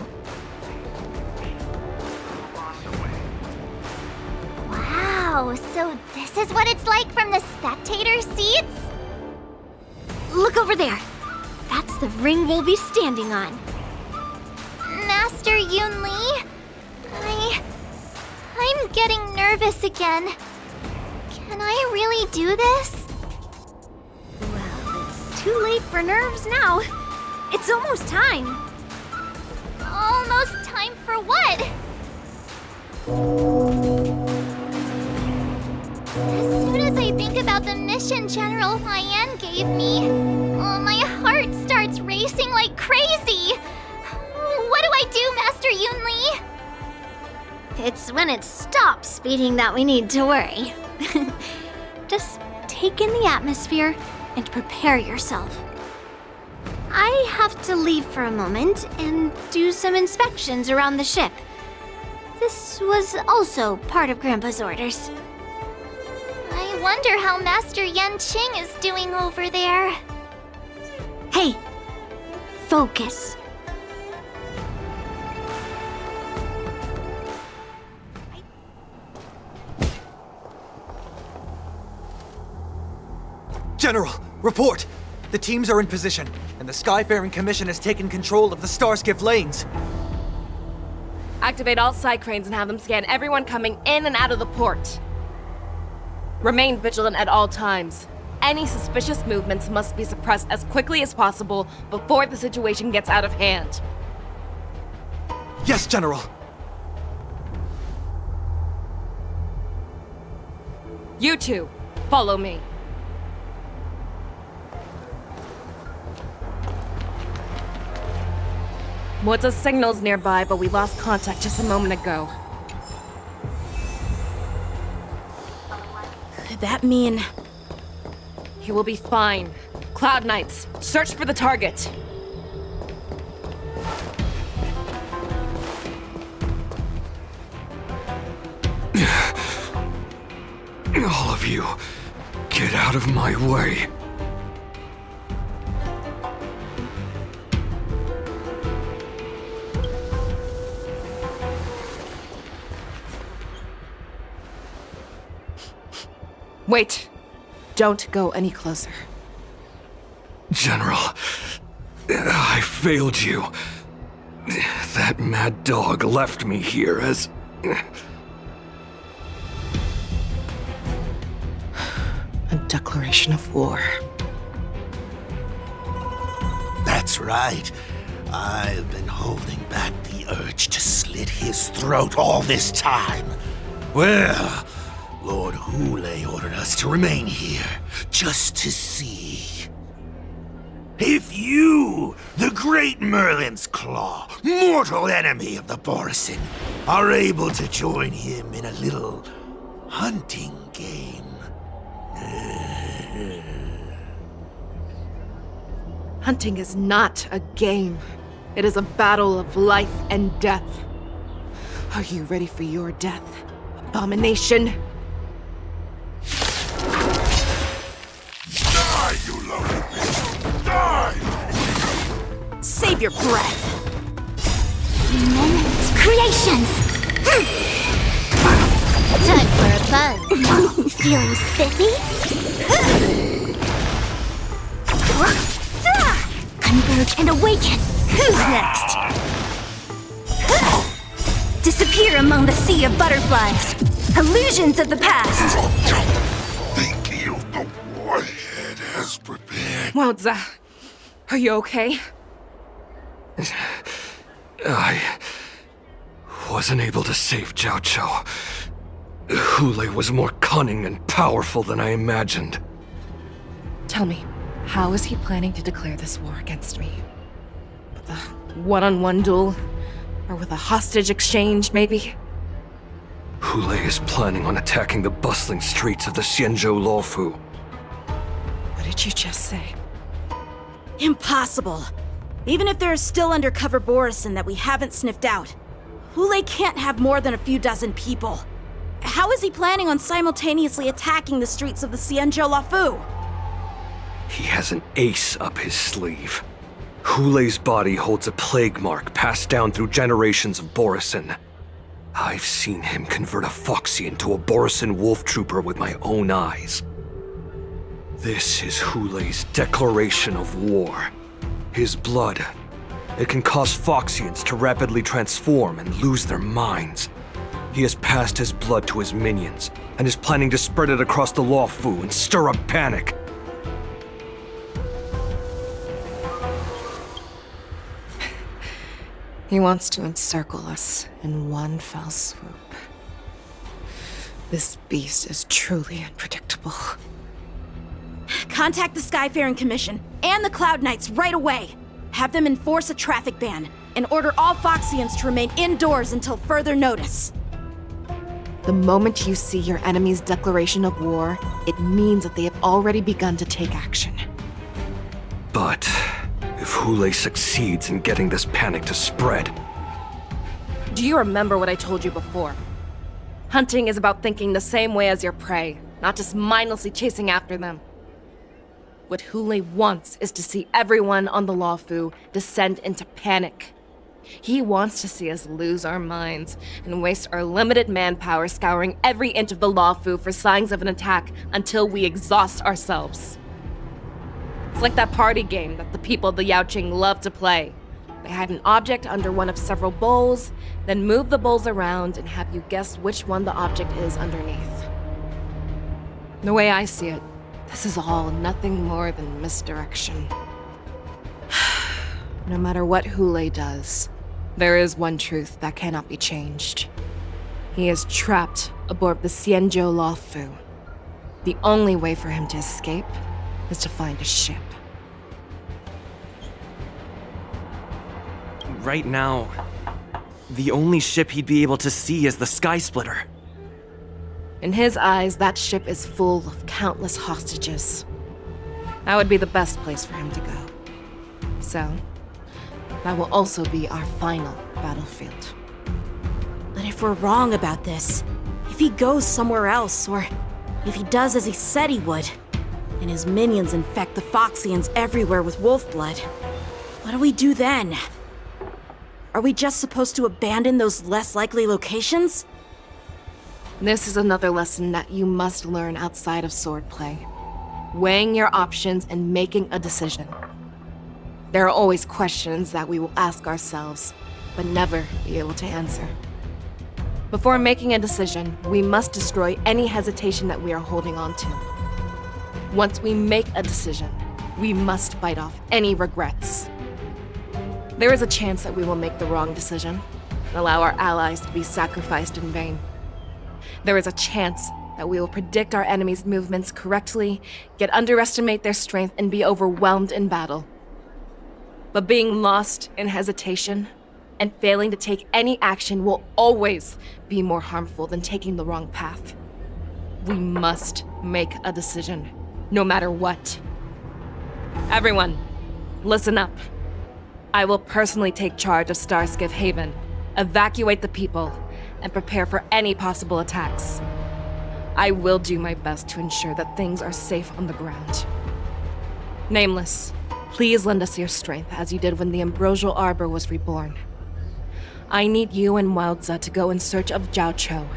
Wow, so this is what it's like from the spectator seats? Look over there. That's the ring we'll be standing on. Master Yun Li? I'm getting nervous again. Can I really do this? Too late for nerves now. It's almost time. Almost time for what? As soon as I think about the mission General Huayan gave me, my heart starts racing like crazy. What do I do, Master Yun Li? It's when it stops beating that we need to worry. Just take in the atmosphere and prepare yourself. I have to leave for a moment and do some inspections around the ship. This was also part of Grandpa's orders. I wonder how Master Yanqing is doing over there. Hey, focus. General, report! The teams are in position, and the Skyfaring Commission has taken control of the Starskiff lanes. Activate all side cranes and have them scan everyone coming in and out of the port. Remain vigilant at all times. Any suspicious movements must be suppressed as quickly as possible before the situation gets out of hand. Yes, General. You two, follow me. Woods' signal's nearby, but we lost contact just a moment ago. Could that mean... He will be fine. Cloud Knights, search for the target. All of you, get out of my way. Wait. Don't go any closer. General, I failed you. That mad dog left me here as... A declaration of war. That's right. I've been holding back the urge to slit his throat all this time. Well, Lord Hule ordered us to remain here, just to see. If you, the great Merlin's Claw, mortal enemy of the Borisin, are able to join him in a little hunting game. Hunting is not a game. It is a battle of life and death. Are you ready for your death, abomination? Die, you low! Die! Save your breath! Creations! Time for a buzz. Feeling spiffy? Converge and awaken! Who's next? Disappear among the sea of butterflies. Illusions of the past. Thinking of the warhead has prepared. Wowza, are you okay? I wasn't able to save Jiao Chou. Hule was more cunning and powerful than I imagined. Tell me, how is he planning to declare this war against me? With a one-on-one duel? Or with a hostage exchange, maybe? Hule is planning on attacking the bustling streets of the Xianzhou Luofu. What did you just say? Impossible. Even if there are still undercover Borisin that we haven't sniffed out, Hule can't have more than a few dozen people. How is he planning on simultaneously attacking the streets of the Xianzhou Luofu? He has an ace up his sleeve. Hule's body holds a plague mark passed down through generations of Borisin. I've seen him convert a Foxy into a Borisin wolf trooper with my own eyes. This is Hule's declaration of war. His blood. It can cause Foxians to rapidly transform and lose their minds. He has passed his blood to his minions, and is planning to spread it across the Luofu and stir up panic. He wants to encircle us in one fell swoop. This beast is truly unpredictable. Contact the Skyfaring Commission and the Cloud Knights right away. Have them enforce a traffic ban and order all Foxians to remain indoors until further notice. The moment you see your enemy's declaration of war, it means that they have already begun to take action. But if Hule succeeds in getting this panic to spread... Do you remember what I told you before? Hunting is about thinking the same way as your prey, not just mindlessly chasing after them. What Hule wants is to see everyone on the Luofu descend into panic. He wants to see us lose our minds and waste our limited manpower scouring every inch of the Luofu for signs of an attack until we exhaust ourselves. It's like that party game that the people of the Yaoqing love to play. They hide an object under one of several bowls, then move the bowls around and have you guess which one the object is underneath. The way I see it, this is all nothing more than misdirection. No matter what Hule does, there is one truth that cannot be changed. He is trapped aboard the Xianzhou Luofu. The only way for him to escape is to find a ship. Right now, the only ship he'd be able to see is the Sky Splitter. In his eyes, that ship is full of countless hostages. That would be the best place for him to go. So, that will also be our final battlefield. But if we're wrong about this, if he goes somewhere else, or if he does as he said he would, and his minions infect the Foxians everywhere with wolf blood, what do we do then? Are we just supposed to abandon those less likely locations? This is another lesson that you must learn outside of swordplay. Weighing your options and making a decision. There are always questions that we will ask ourselves, but never be able to answer. Before making a decision, we must destroy any hesitation that we are holding on to. Once we make a decision, we must fight off any regrets. There is a chance that we will make the wrong decision and allow our allies to be sacrificed in vain. There is a chance that we will predict our enemies' movements correctly, yet underestimate their strength and be overwhelmed in battle. But being lost in hesitation and failing to take any action will always be more harmful than taking the wrong path. We must make a decision, no matter what. Everyone, listen up. I will personally take charge of Starskiff Haven, evacuate the people, and prepare for any possible attacks. I will do my best to ensure that things are safe on the ground. Nameless, please lend us your strength as you did when the Ambrosial Arbor was reborn. I need you and Wildza to go in search of Zhao Cho.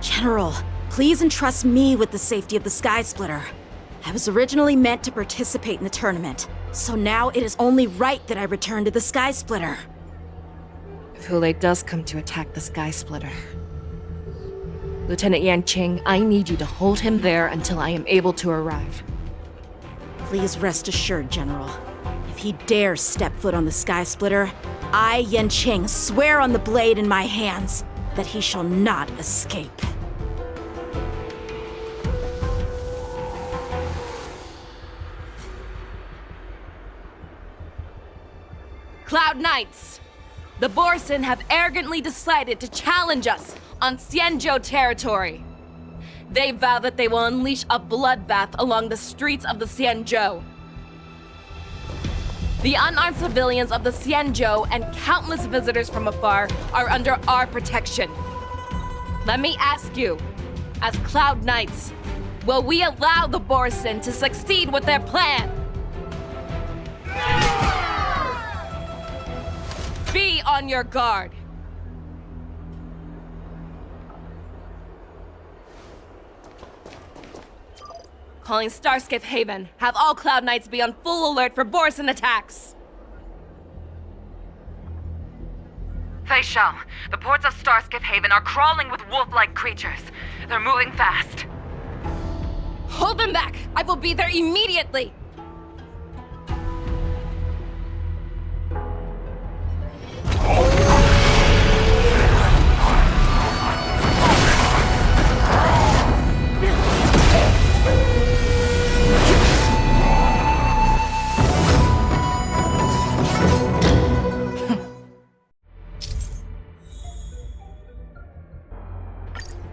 General, please entrust me with the safety of the Sky Splitter. I was originally meant to participate in the tournament, so now it is only right that I return to the Sky Splitter. If Hule does come to attack the Sky Splitter, Lieutenant Yanqing, I need you to hold him there until I am able to arrive. Please rest assured, General. If he dares step foot on the Sky Splitter, I, Yanqing, swear on the blade in my hands that he shall not escape. Cloud Knights! The Borson have arrogantly decided to challenge us on Xianzhou territory. They vow that they will unleash a bloodbath along the streets of the Xianzhou. The unarmed civilians of the Xianzhou and countless visitors from afar are under our protection. Let me ask you, as Cloud Knights, will we allow the Borson to succeed with their plan? Be on your guard. Calling Starskiff Haven. Have all Cloud Knights be on full alert for Borson attacks. Fei Shao, the ports of Starskiff Haven are crawling with wolf-like creatures. They're moving fast. Hold them back! I will be there immediately!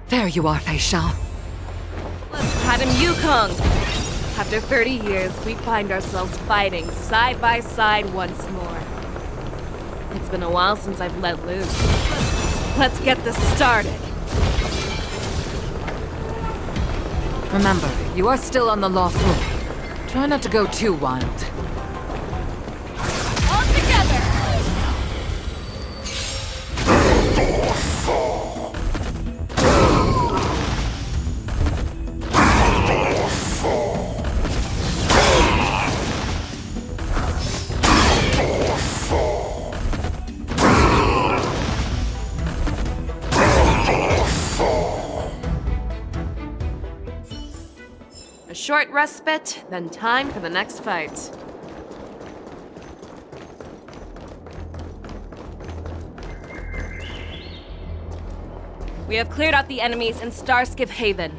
There you are, Fei Shao. Madam Yukong! After 30 years, we find ourselves fighting side by side once more. It's been a while since I've let loose. Let's get this started. Remember, you are still on the Luofu. Try not to go too wild. All together! short respite, then time for the next fight. We have cleared out the enemies in Starskiff Haven.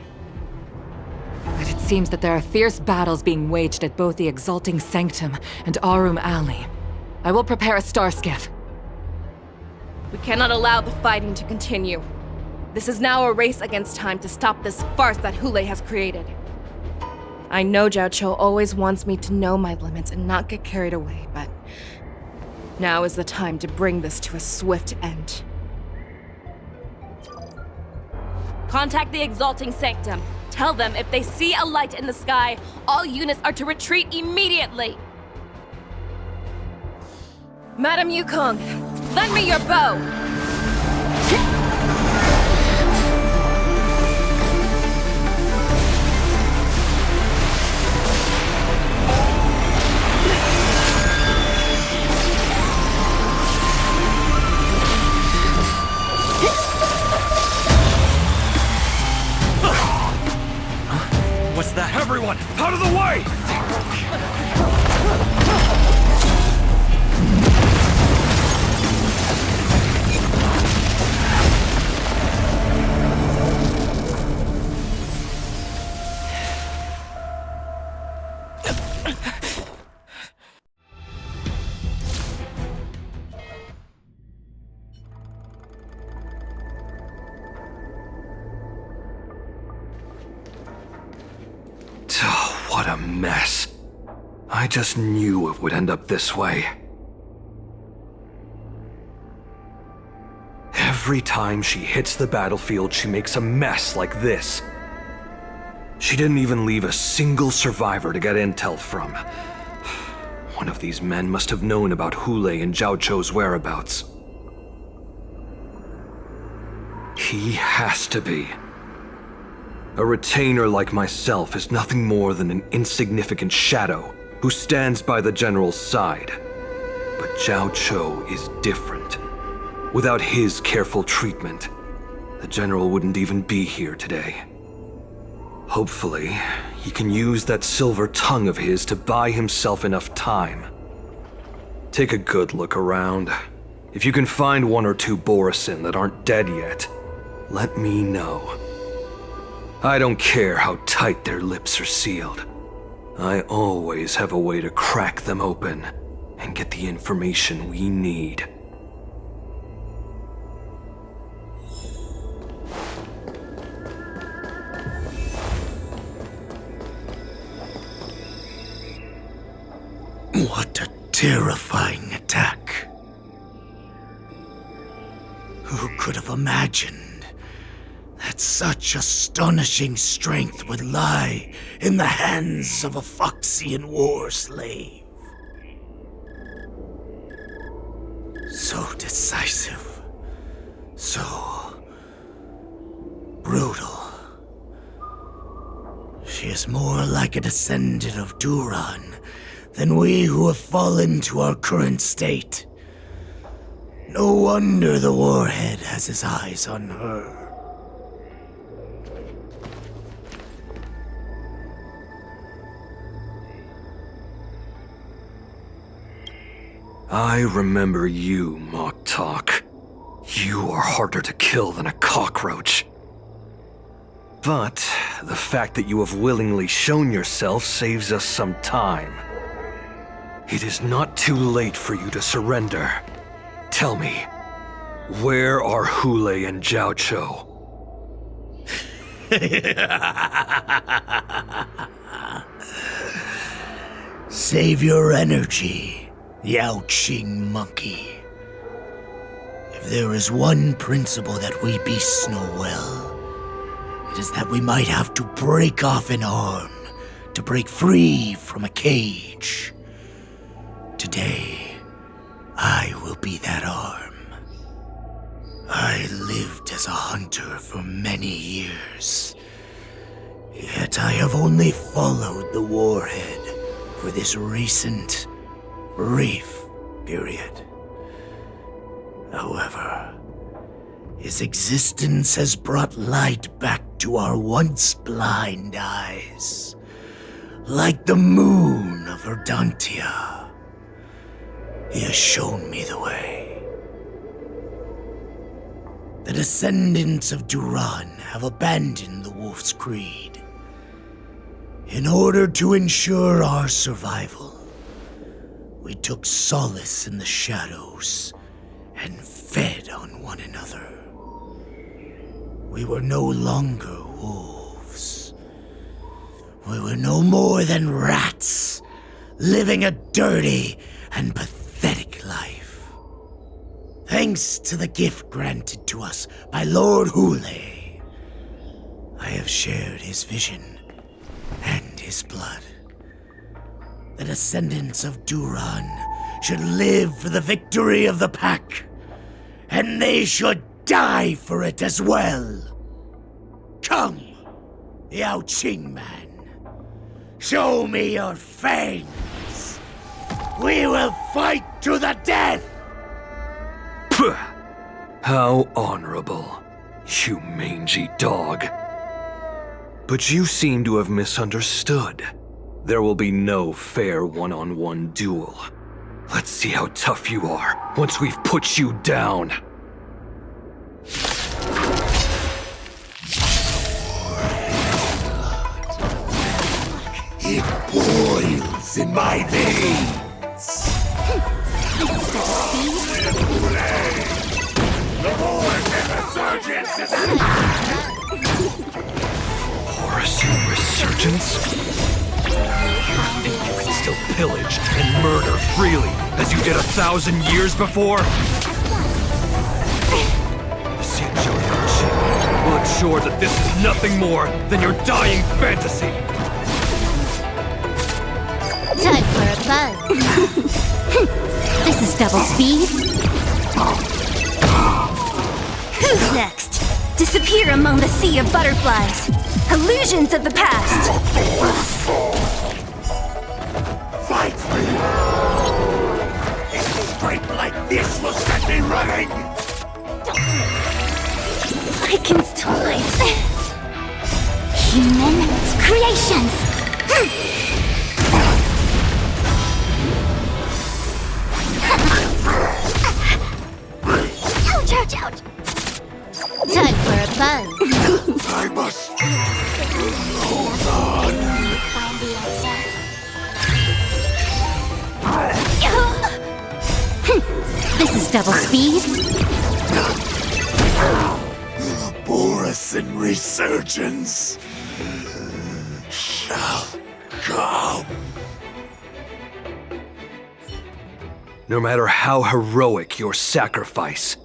But it seems that there are fierce battles being waged at both the Exalting Sanctum and Aurum Alley. I will prepare a Starskiff. We cannot allow the fighting to continue. This is now a race against time to stop this farce that Hule has created. I know Zhao Cho always wants me to know my limits and not get carried away, but now is the time to bring this to a swift end. Contact the Exalting Sanctum. Tell them if they see a light in the sky, all units are to retreat immediately. Madam Yukong, lend me your bow! What's that? Everyone, out of the way! What a mess. I just knew it would end up this way. Every time she hits the battlefield, she makes a mess like this. She didn't even leave a single survivor to get intel from. One of these men must have known about Hule and Zhao Cho's whereabouts. He has to be. A retainer like myself is nothing more than an insignificant shadow who stands by the general's side. But Zhao Cho is different. Without his careful treatment, the general wouldn't even be here today. Hopefully, he can use that silver tongue of his to buy himself enough time. Take a good look around. If you can find one or two Borisin that aren't dead yet, let me know. I don't care how tight their lips are sealed. I always have a way to crack them open and get the information we need. What a terrifying attack. Who could have imagined that such astonishing strength would lie in the hands of a Foxian war slave? So decisive, so brutal. She is more like a descendant of Duran than we who have fallen to our current state. No wonder the Warhead has his eyes on her. I remember you, Mock Talk. You are harder to kill than a cockroach. But the fact that you have willingly shown yourself saves us some time. It is not too late for you to surrender. Tell me, where are Hule and Zhao Cho? Save your energy, Yao Qing monkey. If there is one principle that we beasts know well, it is that we might have to break off an arm to break free from a cage. Today, I will be that arm. I lived as a hunter for many years, yet I have only followed the Warhead for this recent, brief period. However, his existence has brought light back to our once blind eyes. like the moon of Verdantia. He has shown me the way. The descendants of Duran have abandoned the Wolf's Creed. In order to ensure our survival, we took solace in the shadows and fed on one another. We were no longer wolves. We were no more than rats, living a dirty and pathetic life. Thanks to the gift granted to us by Lord Hule, I have shared his vision and his blood. The descendants of Duran should live for the victory of the pack, and they should die for it as well. Come, Yao Qing man. Show me your fangs. We will fight to the death! Puh! How honorable, you mangy dog. But you seem to have misunderstood. There will be no fair one-on-one duel. Let's see how tough you are once we've put you down. It boils in my veins. The Horse and Resurgence is at hand! Horus and Resurgence? You think you can still pillage and murder freely as you did 1,000 years before? The Xianzhou Yanqing will ensure that this is nothing more than your dying fantasy. Time for a buzz. This is double speed. Who's next? Disappear among the sea of butterflies. Illusions of the past. Fight me! A strength like this will set me running! I can still fight. Human creations. Ouch, ouch, ouch. Time for a buzz. I must hold on. This is double speed. Boris and Resurgence shall come. No matter how heroic your sacrifice,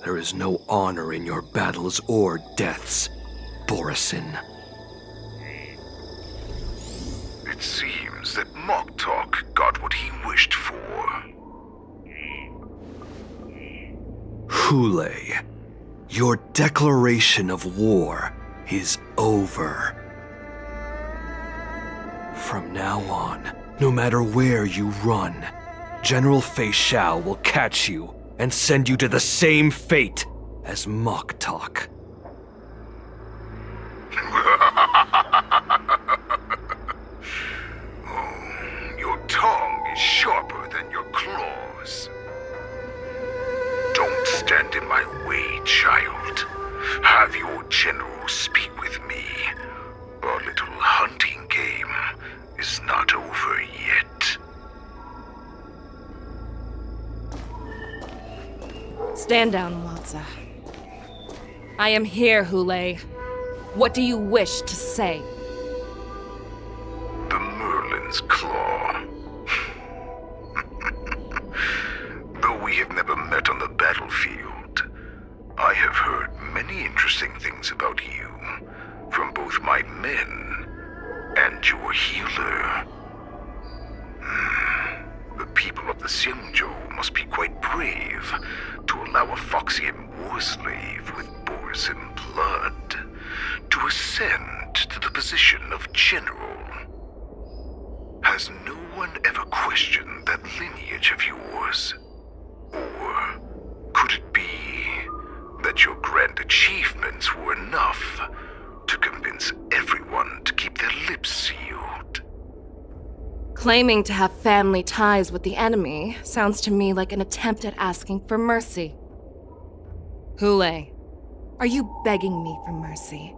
there is no honor in your battles or deaths, Borisin. It seems that Moktok got what he wished for. Hule, your declaration of war is over. From now on, no matter where you run, General Fei Shao will catch you and send you to the same fate as Moktok. Your tongue is sharper than your claws. Don't stand in my way, child. Have your general speak with me. Our little hunting game is not over yet. Stand down, Watsa. I am here, Hule. What do you wish to say? The Merlin's Claw. Though we have never met on the battlefield, I have heard many interesting things about you from both my men and your healer. The people of the Xianzhou must be quite brave to allow a Foxian war slave with Borisin blood to ascend to the position of general. Has no one ever questioned that lineage of yours? Or could it be that your grand achievements were enough to convince everyone to keep their lips sealed? Claiming to have family ties with the enemy sounds to me like an attempt at asking for mercy. Hule, are you begging me for mercy?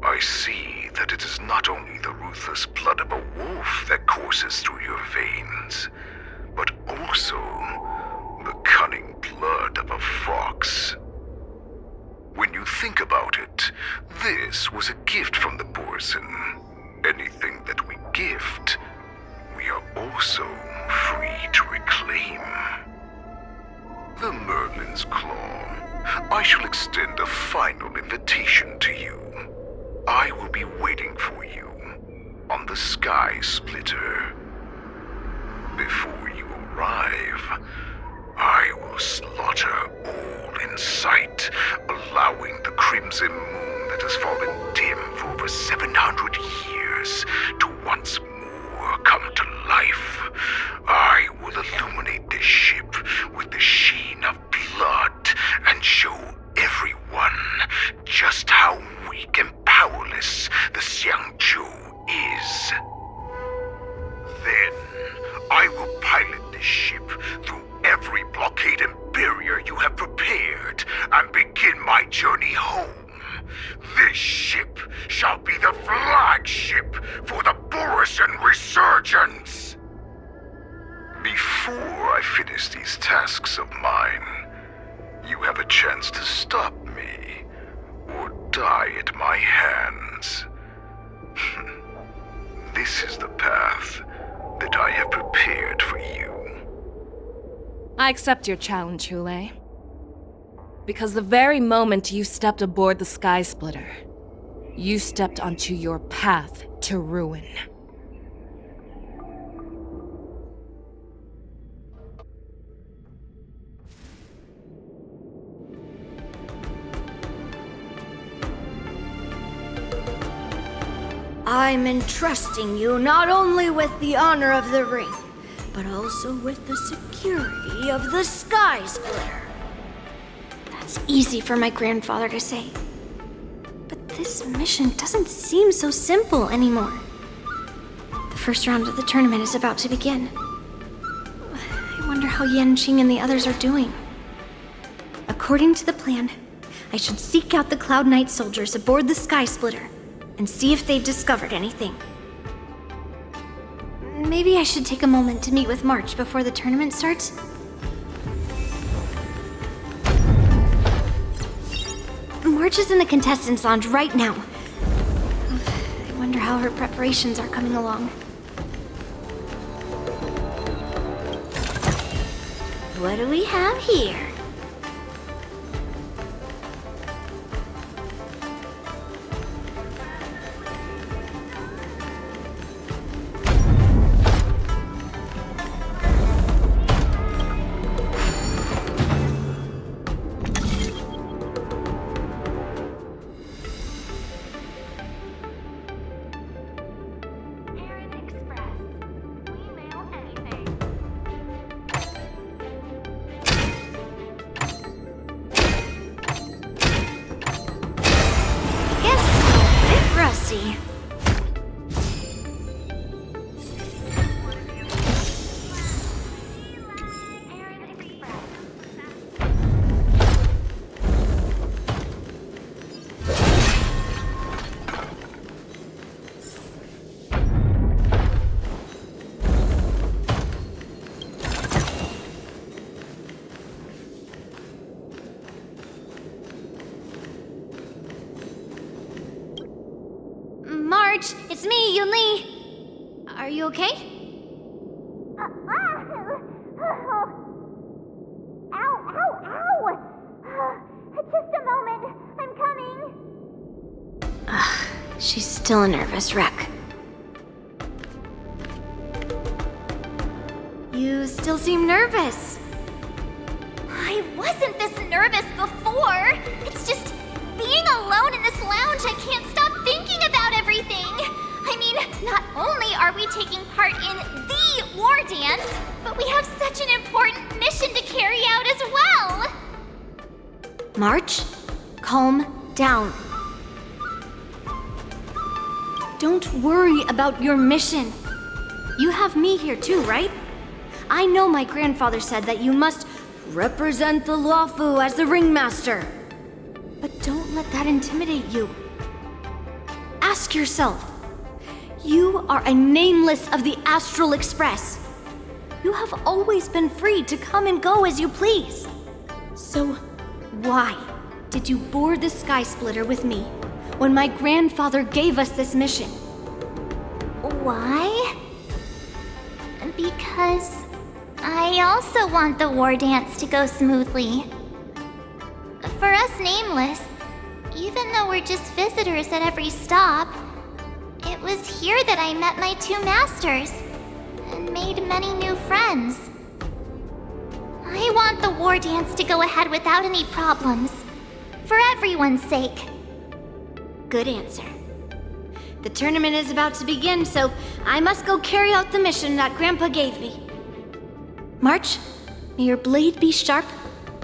I see that it is not only the ruthless blood of a wolf that courses through your veins, but also the cunning blood of a fox. When you think about it, this was a gift from the Borson. Anything that we gift, we are also free to reclaim. The Merlin's Claw. I shall extend a final invitation to you. I will be waiting for you on the Sky Splitter. Before you arrive, I will slaughter all in sight, allowing the crimson moon that has fallen dim for over 700 years to once more come to life. I will illuminate this ship with the sheen of blood and show everyone just how weak and powerless the Xiangzhou is. Then, I will pilot this ship through every blockade and barrier you have prepared and begin my journey home. This ship shall be the flagship for the Borison Resurgence. Before I finish these tasks of mine, you have a chance to stop me or die at my hands. This is the path that I have prepared for you. I accept your challenge, Hule. Because the very moment you stepped aboard the Sky Splitter, you stepped onto your path to ruin. I'm entrusting you not only with the honor of the ring, but also with the security of the Sky Splitter. That's easy for my grandfather to say. But this mission doesn't seem so simple anymore. The first round of the tournament is about to begin. I wonder how Yanqing and the others are doing. According to the plan, I should seek out the Cloud Knight soldiers aboard the Sky Splitter and see if they've discovered anything. Maybe I should take a moment to meet with March before the tournament starts. March is in the contestants' lounge right now. I wonder how her preparations are coming along. What do we have here? Rusty. March, it's me, Yunli. Are you okay? Ow! Just a moment, I'm coming. Ugh, she's still a nervous wreck. You still seem nervous. I wasn't this nervous before. It's just being alone in this lounge, I can't stop thinking about everything. I mean, not only are we taking part in the war dance, but we have such an important mission to carry out as well. March, calm down. Don't worry about your mission. You have me here too, right? I know my grandfather said that you must represent the Luofu as the ringmaster. But don't let that intimidate you. Ask yourself. You are a nameless of the Astral Express. You have always been free to come and go as you please. So, why did you board the Sky Splitter with me when my grandfather gave us this mission? Why? Because I also want the war dance to go smoothly. For us Nameless, even though we're just visitors at every stop, it was here that I met my two masters and made many new friends. I want the war dance to go ahead without any problems, for everyone's sake. Good answer. The tournament is about to begin, so I must go carry out the mission that Grandpa gave me. March, may your blade be sharp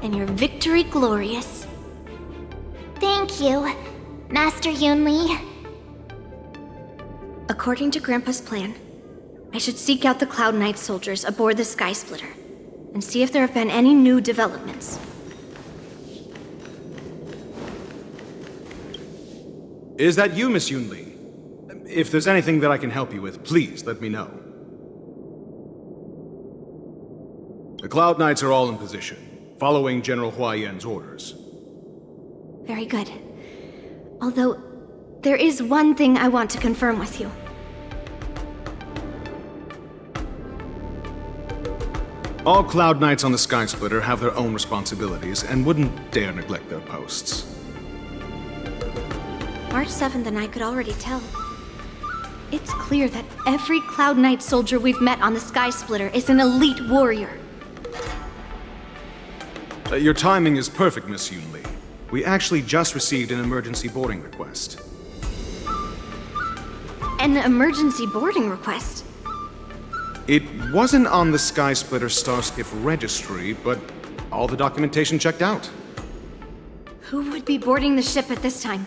and your victory glorious. Thank you, Master Yunli. According to Grandpa's plan, I should seek out the Cloud Knight soldiers aboard the Sky Splitter and see if there have been any new developments. Is that you, Miss Yunli? If there's anything that I can help you with, please let me know. The Cloud Knights are all in position, following General Huayan's orders. Very good. Although, there is one thing I want to confirm with you. All Cloud Knights on the Sky Splitter have their own responsibilities and wouldn't dare neglect their posts. March 7th and I could already tell. It's clear that every Cloud Knight soldier we've met on the Sky Splitter is an elite warrior. Your timing is perfect, Miss Yunli. We actually just received an emergency boarding request. An emergency boarding request? It wasn't on the Sky Splitter Starskiff registry, but all the documentation checked out. Who would be boarding the ship at this time?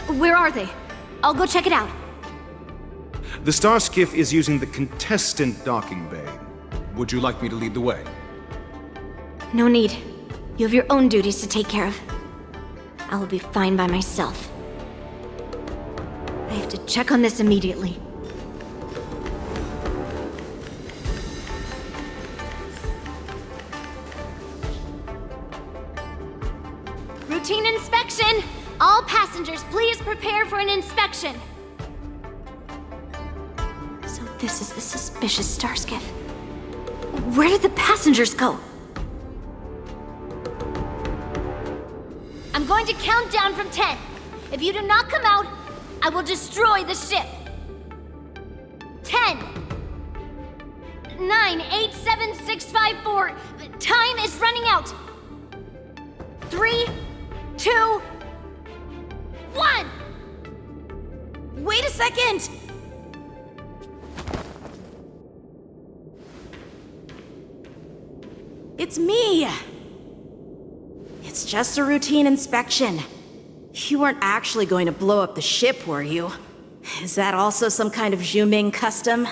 Where are they? I'll go check it out. The Starskiff is using the contestant docking bay. Would you like me to lead the way? No need. You have your own duties to take care of. I will be fine by myself. I have to check on this immediately. Routine inspection! All passengers, please prepare for an inspection! So this is the suspicious Starskiff. Where did the passengers go? I'm going to count down from 10. If you do not come out, I will destroy the ship. 10, 9, 8, 7, 6, 5, 4. Time is running out. 3, 2, 1. Wait a second. It's me! It's just a routine inspection. You weren't actually going to blow up the ship, were you? Is that also some kind of Zhuming custom?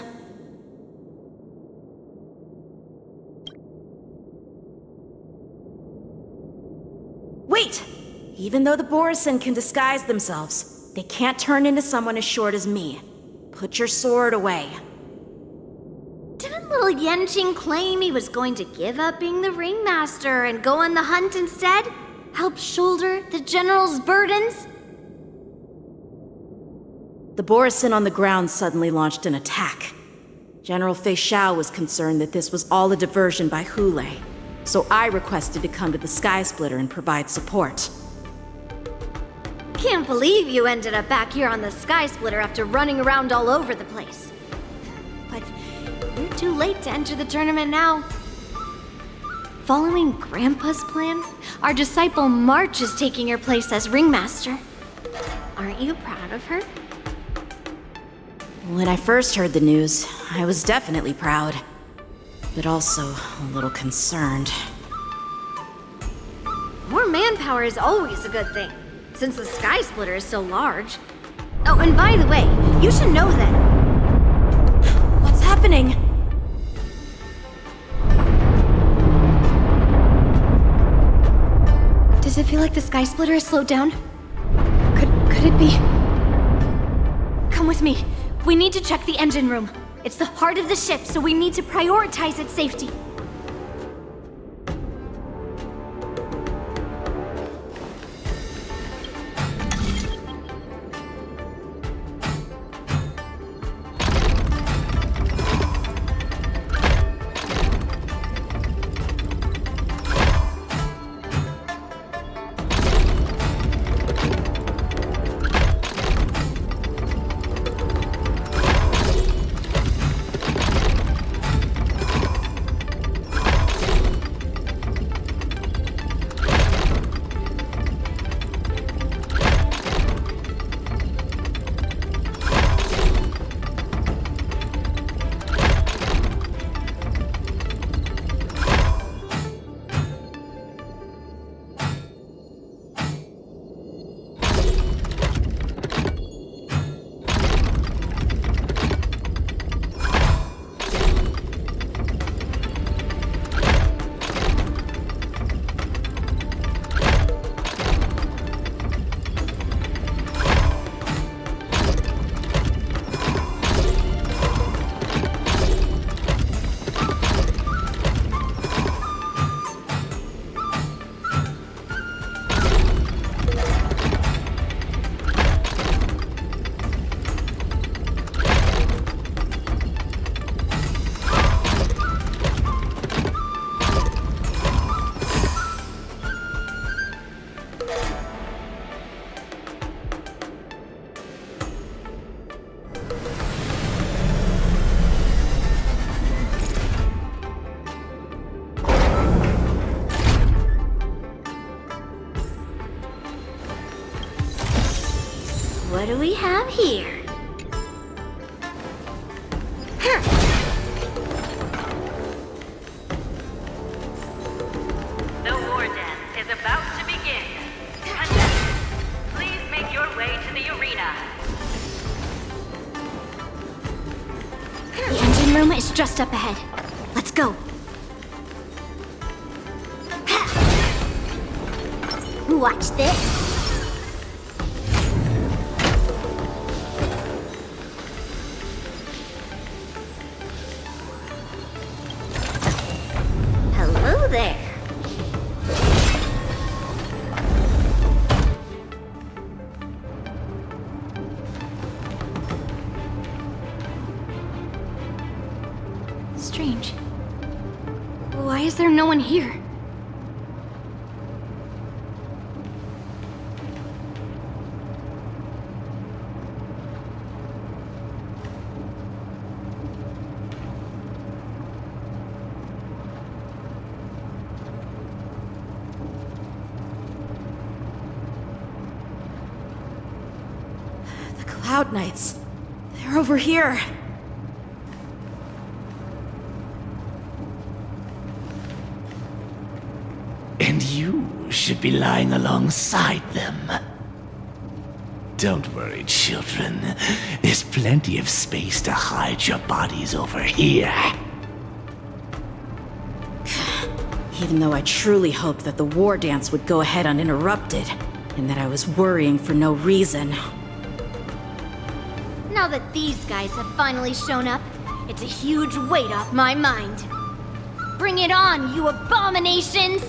Wait! Even though the Borisin can disguise themselves, they can't turn into someone as short as me. Put your sword away. Didn't little Yanqing claim he was going to give up being the ringmaster and go on the hunt instead? Help shoulder the general's burdens? The Borisin on the ground suddenly launched an attack. General Fei Xiao was concerned that this was all a diversion by Hule, so I requested to come to the Sky Splitter and provide support. Can't believe you ended up back here on the Sky Splitter after running around all over the place. But you're too late to enter the tournament now. Following Grandpa's plan, our disciple March is taking your place as ringmaster. Aren't you proud of her? When I first heard the news, I was definitely proud, but also a little concerned. More manpower is always a good thing, since the Sky Splitter is so large. Oh, and by the way, you should know that... happening? Does it feel like the sky splitter has slowed down? Could it be? Come with me. We need to check the engine room. It's the heart of the ship, so we need to prioritize its safety. What do we have here? The war dance is about to begin. Contestants, please make your way to the arena. The engine room is just up ahead. Let's go. Watch this. Hello there. Strange. Why is there no one here? Cloud Knights. They're over here. And you should be lying alongside them. Don't worry, children. There's plenty of space to hide your bodies over here. Even though I truly hoped that the war dance would go ahead uninterrupted, and that I was worrying for no reason. Now that these guys have finally shown up, it's a huge weight off my mind. Bring it on, you abominations!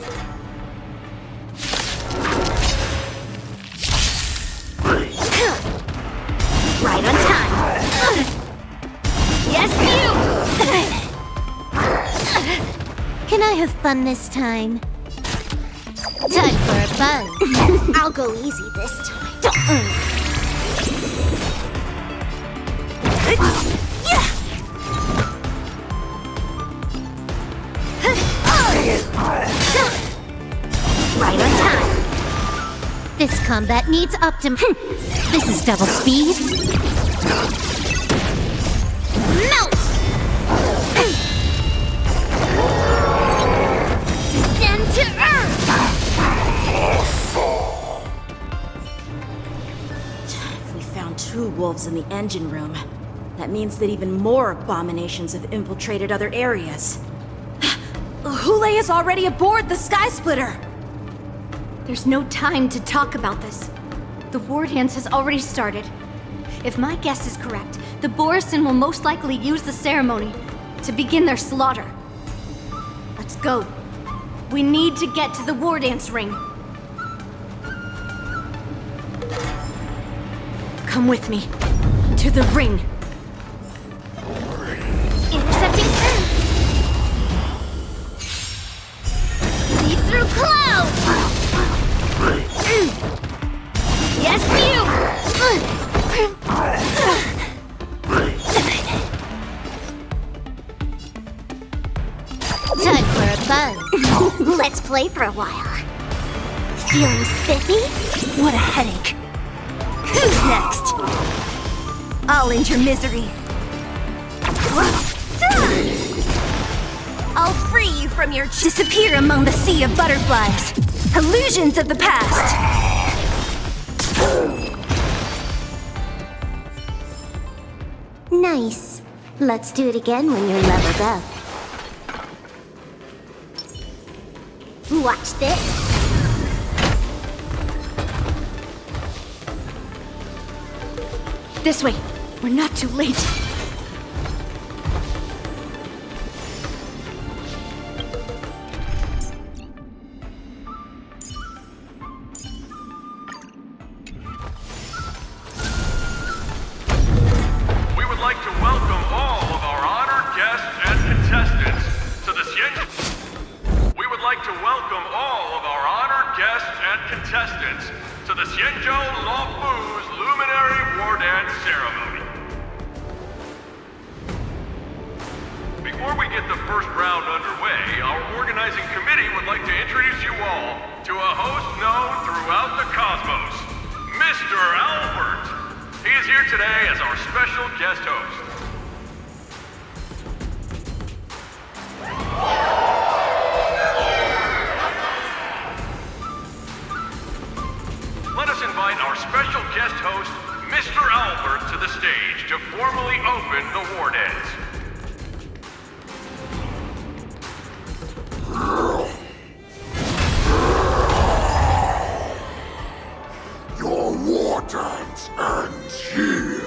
Right on time. Yes, you! Can I have fun this time? Time for a buzz. I'll go easy this time. Right on time. This combat needs This is double speed. Melt! Descend to Earth! If we found two wolves in the engine room, that That means that even more abominations have infiltrated other areas. Hule is already aboard the Sky Splitter! There's no time to talk about this. The war dance has already started. If my guess is correct, the Borisin will most likely use the ceremony to begin their slaughter. Let's go. We need to get to the war dance ring. Come with me. To the ring. Intercepting sun. Leap through cloud. Yes, you. Time for a buzz. Let's play for a while. Feeling spiffy? What a headache. Who's next? I'll end your misery. I'll free you from your disappear among the sea of butterflies. Illusions of the past. Nice. Let's do it again when you're leveled up. Watch this. This way. We're not too late. We would like to welcome all of our honored guests and contestants to the We would like to welcome all of our honored guests and contestants to the Xianzhou Luofu's Luminary War Dance Ceremony. Before we get the first round underway, our organizing committee would like to introduce you all to a host known throughout the cosmos, Mr. Albert. He is here today as our special guest host. Let us invite our special guest host, Mr. Albert, to the stage to formally open the war dance. Your war dance ends here.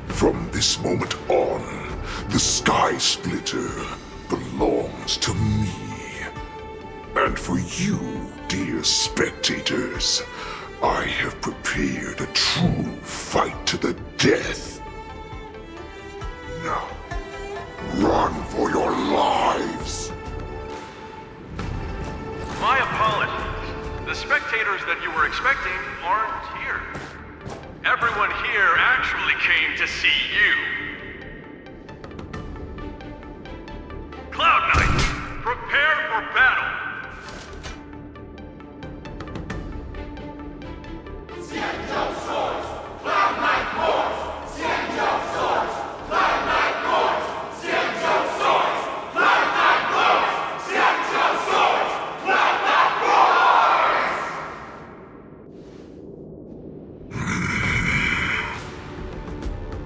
From this moment on, the Sky Splitter belongs to me. And for you, dear spectators, I have prepared a true fight to the death. Now, run for your lives! My apologies. The spectators that you were expecting aren't here. Everyone here actually came to see you. Cloud Knights, prepare for battle! Xianzhou swords, Cloud Knight wars! Xianzhou swords, Cloud Knight wars! Xianzhou swords, Cloud Knight wars! Xianzhou swords, Cloud Knight wars!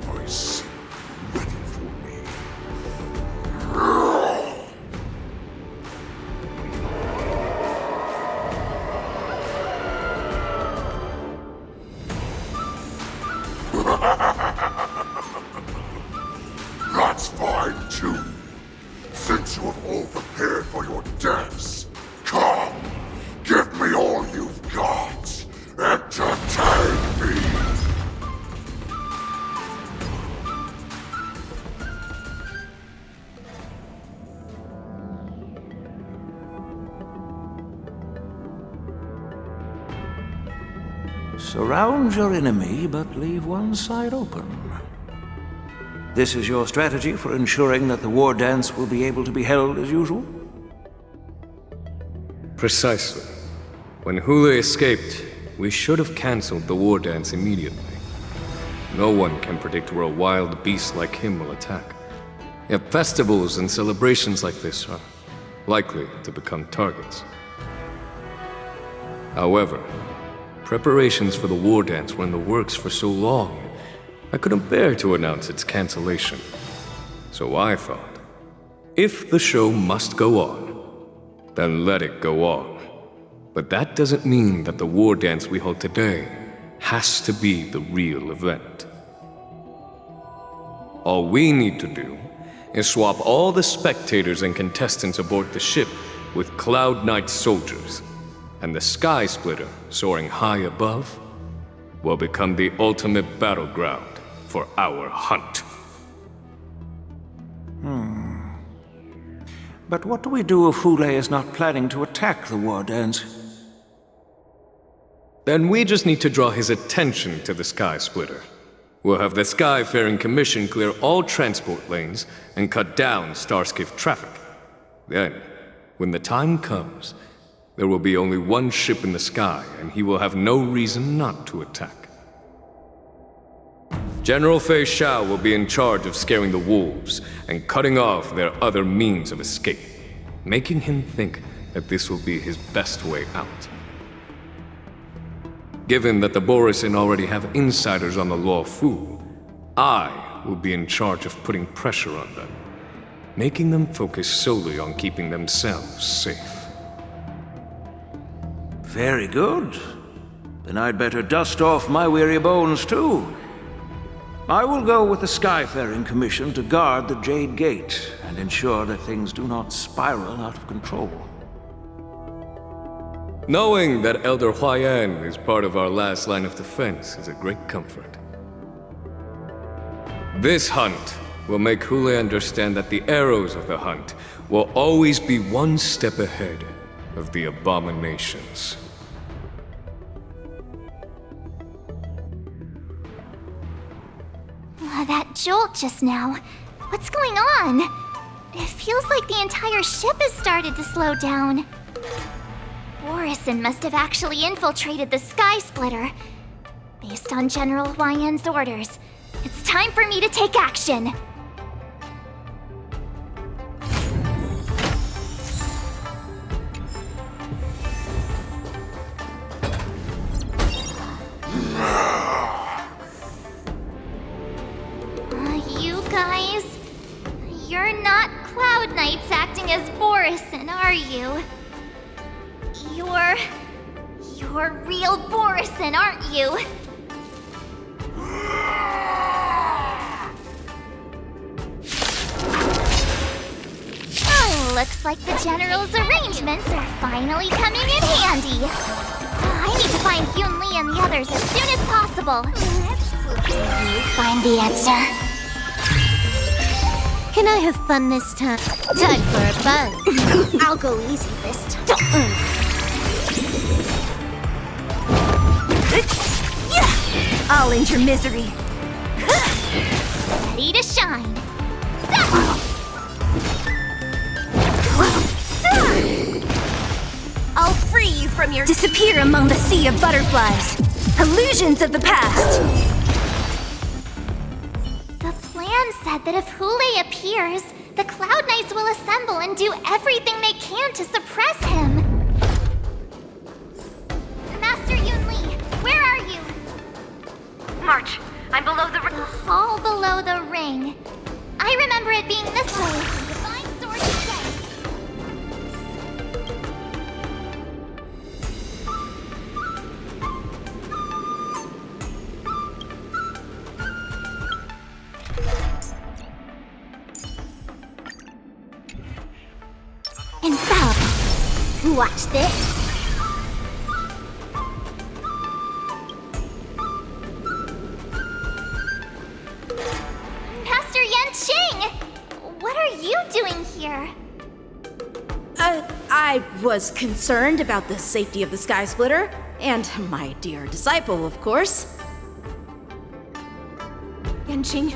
I see you ready for me. That's fine too. Since you have all prepared for your deaths, come, give me all you've got. Entertain me. Surround your enemy, but leave one side open. This is your strategy for ensuring that the war dance will be able to be held as usual? Precisely. When Hule escaped, we should have cancelled the war dance immediately. No one can predict where a wild beast like him will attack. Yet festivals and celebrations like this are likely to become targets. However, preparations for the war dance were in the works for so long, I couldn't bear to announce its cancellation. So I thought, if the show must go on, then let it go on. But that doesn't mean that the war dance we hold today has to be the real event. All we need to do is swap all the spectators and contestants aboard the ship with Cloud Knight soldiers, and the Sky Splitter, soaring high above, will become the ultimate battleground for our hunt. But what do we do if Hule is not planning to attack the war dance? Then we just need to draw his attention to the Sky Splitter. We'll have the Skyfaring Commission clear all transport lanes and cut down Starskiff traffic. Then, when the time comes, there will be only one ship in the sky, and he will have no reason not to attack. General Fei Shao will be in charge of scaring the wolves and cutting off their other means of escape, making him think that this will be his best way out. Given that the Borisin already have insiders on the Luo Fu, I will be in charge of putting pressure on them, making them focus solely on keeping themselves safe. Very good. Then I'd better dust off my weary bones too. I will go with the Skyfaring Commission to guard the Jade Gate and ensure that things do not spiral out of control. Knowing that Elder Huayan is part of our last line of defense is a great comfort. This hunt will make Hule understand that the arrows of the hunt will always be one step ahead of the abominations. That jolt just now. What's going on? It feels like the entire ship has started to slow down. Borisin must have actually infiltrated the Sky Splitter. Based on General Huayan's orders, it's time for me to take action. You guys, you're not Cloud Knights acting as Borisin, are you? You're real Borisin, aren't you? Oh, looks like the General's arrangements are finally coming in handy. I need to find Yunli and the others as soon as possible. You find the answer. Can I have fun this time? Time for a buzz. I'll go easy this time. I'll end your misery. Ready to shine. I'll free you from your disappear among the sea of butterflies. Illusions of the past. The plan said that if Hule appears, the Cloud Knights will assemble and do everything they can to suppress him. Master Yunli, where are you? March, I'm below the hall below the ring. I remember it being this way. Divine sword today. Infallible. Watch this. Master Yanqing! What are you doing here? I was concerned about the safety of the Sky Splitter, and my dear disciple, of course. Yanqing,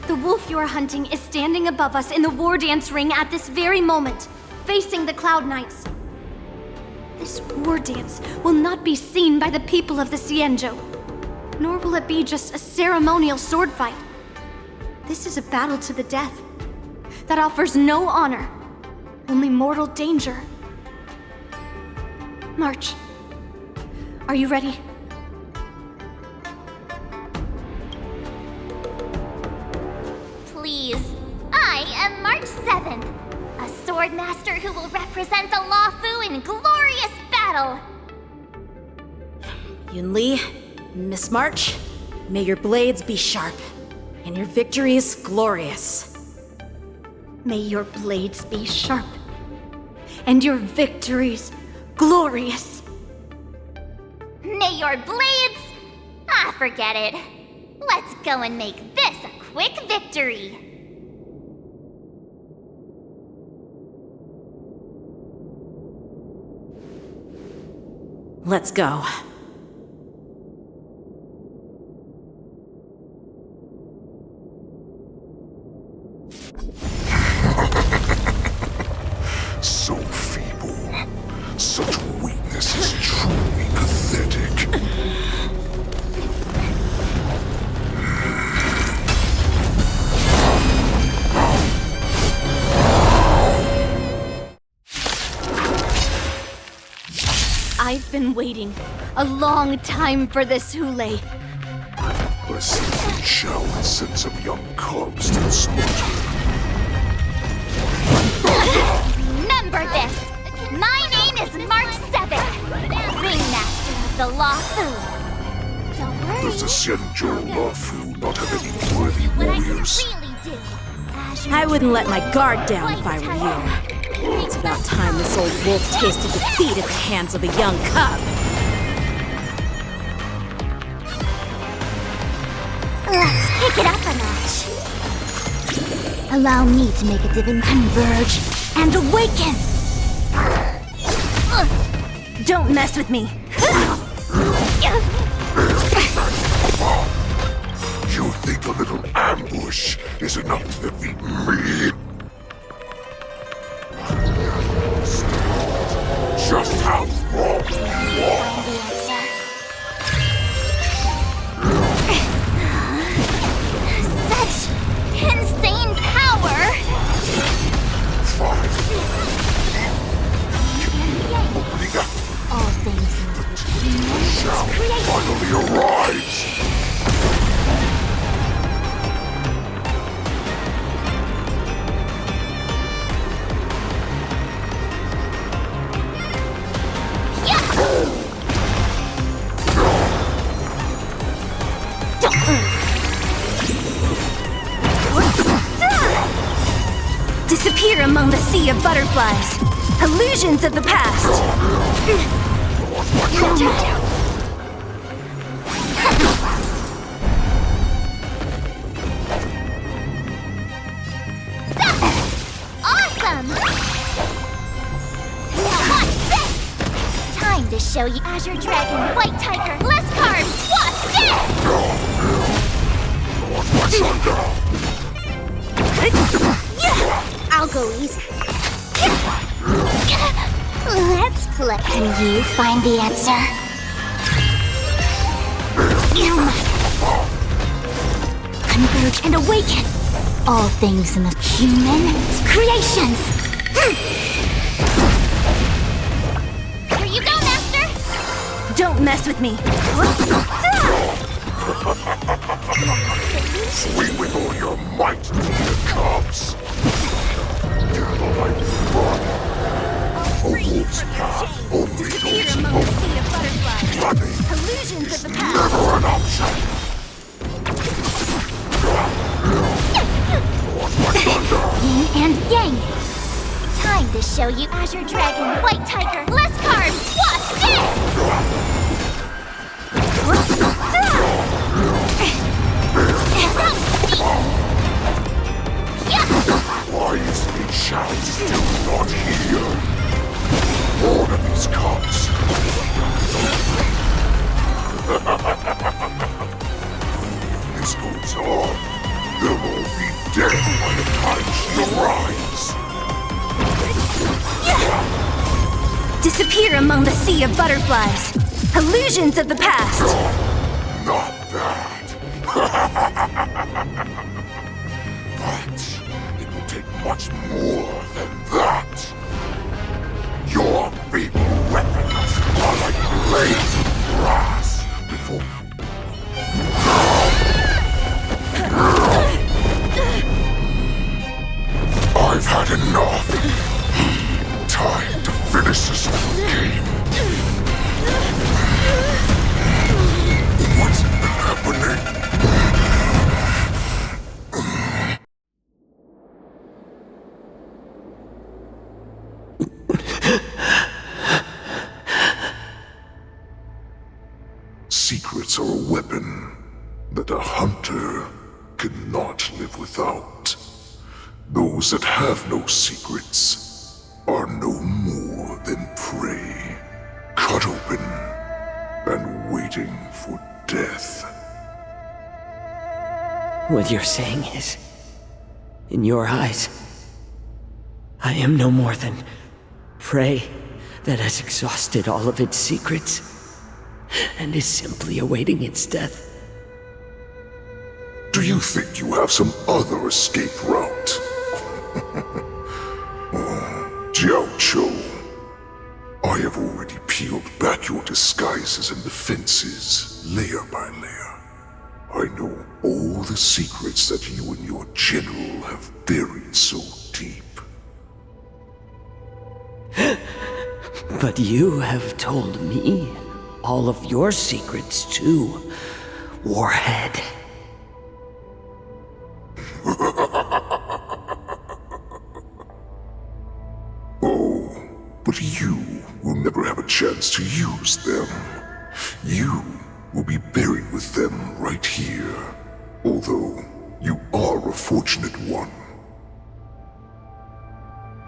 the wolf you are hunting is standing above us in the war dance ring at this very moment, facing the Cloud Knights. This war dance will not be seen by the people of the Xianzhou, nor will it be just a ceremonial sword fight. This is a battle to the death that offers no honor, only mortal danger. March, are you ready? Please, I am March 7th, a sword master who will represent the Lawfu in glorious battle. Yunli, Miss March, may your blades be sharp, and your victories glorious. May your blades be sharp, and your victories glorious. May your blades... Ah, forget it. Let's go and make this a quick victory. Let's go. So feeble. Such weakness is truly pathetic. I've been waiting a long time for this, Hule. I simply shall send some young cubs to the slaughter. Remember this! My name is March 7th, Ringmaster of the Lawfu. Don't worry. Does the Xianzhou Lawfu not have any worthy warriors? I wouldn't let my guard down if I were you. It's about time this old wolf tasted defeat at the hands of a young cub. Let's kick it up a notch. Allow me to make a divine converge and awaken. Don't mess with me. You think a little ambush is enough to defeat me? Just how wrong you are. Such insane power! Fine. All things Shall finally arise. Disappear among the sea of butterflies. Illusions of the past. Awesome! Now watch this! Time to show you Azure Dragon, White Tiger, less cards! Watch this! I'll go easy. Let's play. Can you find the answer? Converge and awaken! All things in the human creations! Here you go, Master! Don't mess with me. Swing with all your might, dear cubs. Dare the light run. A wolf's path only goes alone. Running Illusions is never an option. Yin and Yang! Time to show you Azure Dragon, White Tiger, less cards! Watch this! Why is the child still not here? All of these cubs. This goes on. They'll all be dead by the time she arrives. Disappear among the sea of butterflies. Illusions of the past. Not bad. But it will take much more than that. Order cannot live without. Those that have no secrets are no more than prey, cut open and waiting for death. What you're saying is, in your eyes, I am no more than prey that has exhausted all of its secrets and is simply awaiting its death. Do you think you have some other escape route? Jiao Cho, I have already peeled back your disguises and defenses, layer by layer. I know all the secrets that you and your general have buried so deep. But you have told me all of your secrets too, Warhead. Oh, but you will never have a chance to use them. You will be buried with them right here, although you are a fortunate one.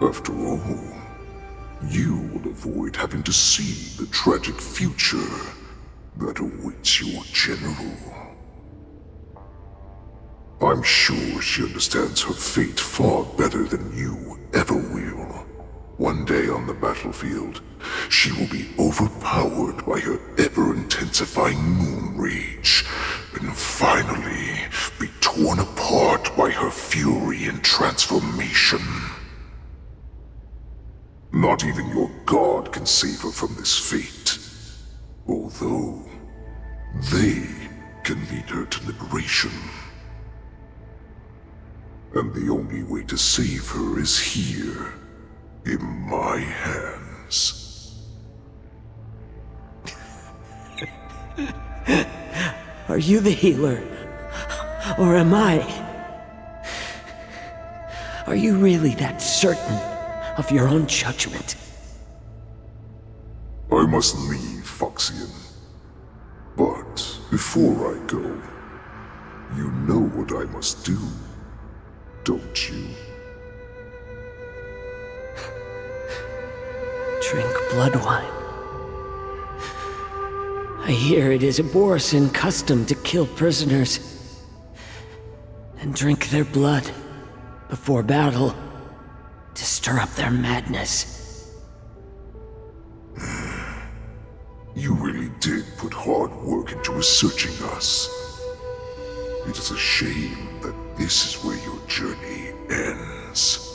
After all, you will avoid having to see the tragic future that awaits your general. I'm sure she understands her fate far better than you ever will. One day on the battlefield, she will be overpowered by her ever-intensifying moon rage, and finally be torn apart by her fury and transformation. Not even your god can save her from this fate, although they can lead her to liberation. And the only way to save her is here, in my hands. Are you the healer? Or am I? Are you really that certain of your own judgment? I must leave, Foxian. But before I go, you know what I must do, don't you? Drink blood wine. I hear it is a Borisan custom to kill prisoners and drink their blood before battle to stir up their madness. You really did put hard work into researching us. It is a shame that this is where your journey ends.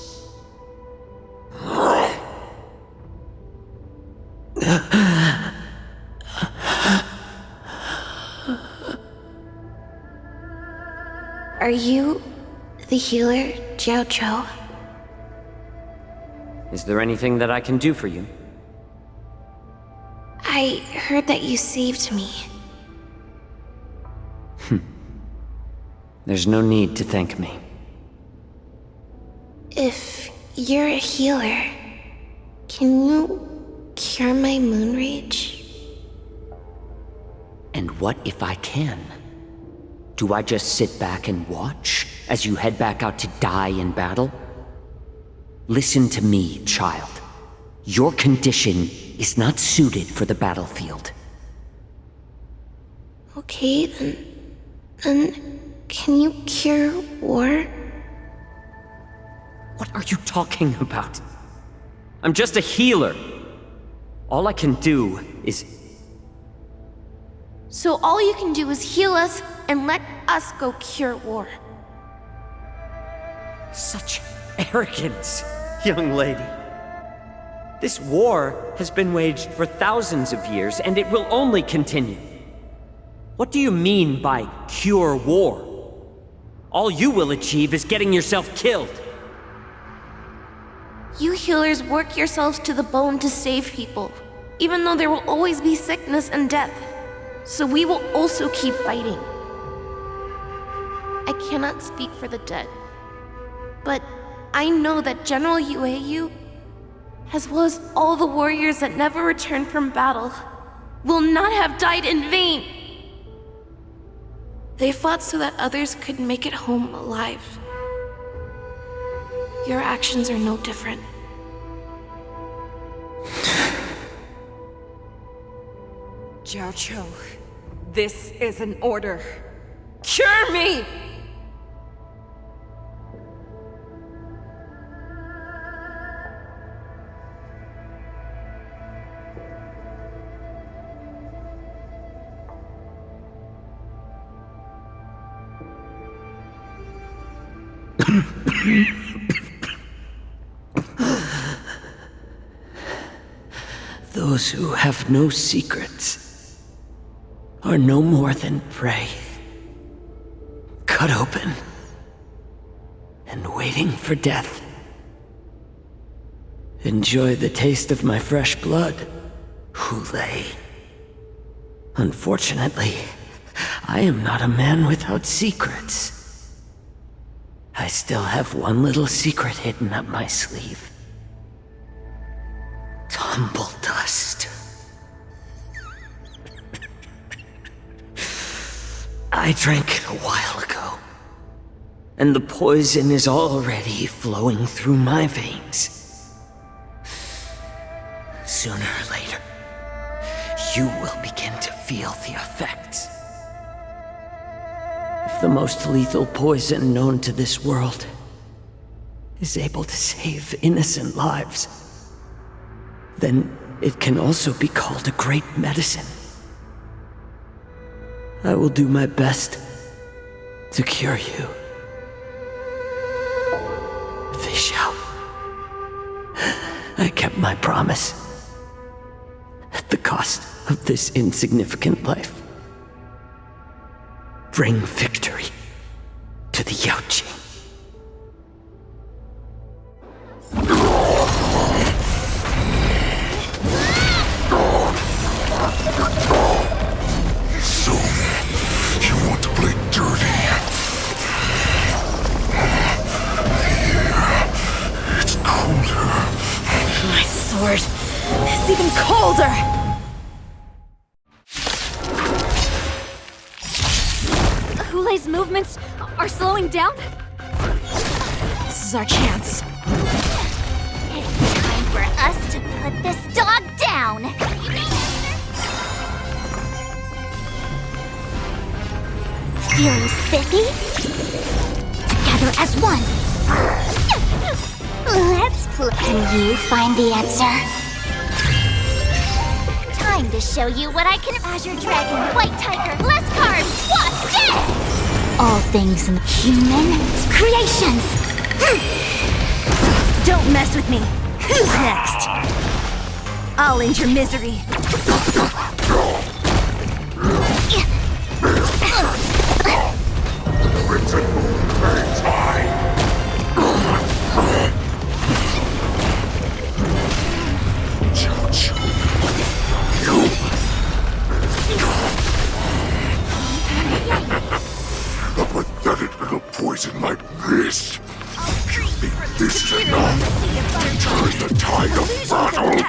Are you the healer, Jiao Cho? Is there anything that I can do for you? I heard that you saved me. There's no need to thank me. If you're a healer, can you cure my moon rage? And what if I can? Do I just sit back and watch as you head back out to die in battle? Listen to me, child. Your condition is not suited for the battlefield. Okay, then can you cure war? What are you talking about? I'm just a healer. All I can do is... So all you can do is heal us and let us go cure war. Such arrogance, young lady. This war has been waged for thousands of years, and it will only continue. What do you mean by cure war? All you will achieve is getting yourself killed. You healers work yourselves to the bone to save people, even though there will always be sickness and death. So we will also keep fighting. I cannot speak for the dead, but I know that General Yueyu, as well as all the warriors that never returned from battle, will not have died in vain. They fought so that others could make it home alive. Your actions are no different. Jiaoqiu, this is an order. Cure me! Those who have no secrets are no more than prey, cut open and waiting for death. Enjoy the taste of my fresh blood, Hulei. Unfortunately, I am not a man without secrets. I still have one little secret hidden up my sleeve. Tumble dust. I drank it a while ago, and the poison is already flowing through my veins. Sooner or later, you will begin to feel the effects. If the most lethal poison known to this world is able to save innocent lives, then it can also be called a great medicine. I will do my best to cure you. Fish out. I kept my promise. At the cost of this insignificant life. Bring victory to the Yaoqing. So, you want to play dirty? Yeah, it's colder. My sword is even colder! Hulei's movements are slowing down? This is our chance. It's time for us to put this dog down! Feeling spiffy? Together as one! Let's play. Can you find the answer? Time to show you what I can. Azure Dragon, White Tiger, less carbs, what's this? All things in human creations! Don't mess with me. Who's next? I'll end your misery. A pathetic little poison like this. You think this is enough to turn the tide of battle?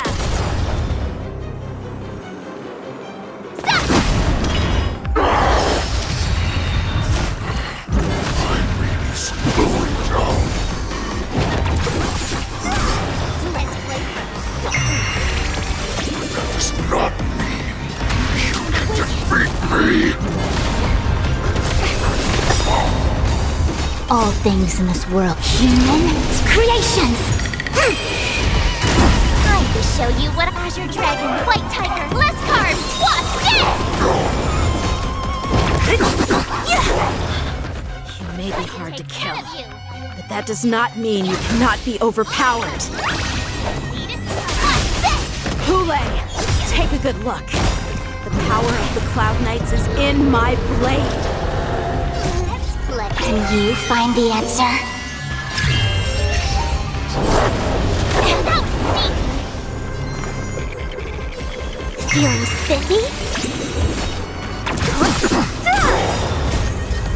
I'm really slowing down. That does not mean you can defeat me. All things in this world, human creations! Time to show you what Azure Dragon, White Tiger, less carbs, what's this? You may be hard to kill, but that does not mean you cannot be overpowered. Hulei, take a good look. The power of the Cloud Knights is in my blade. Can you find the answer? Feeling spiffy?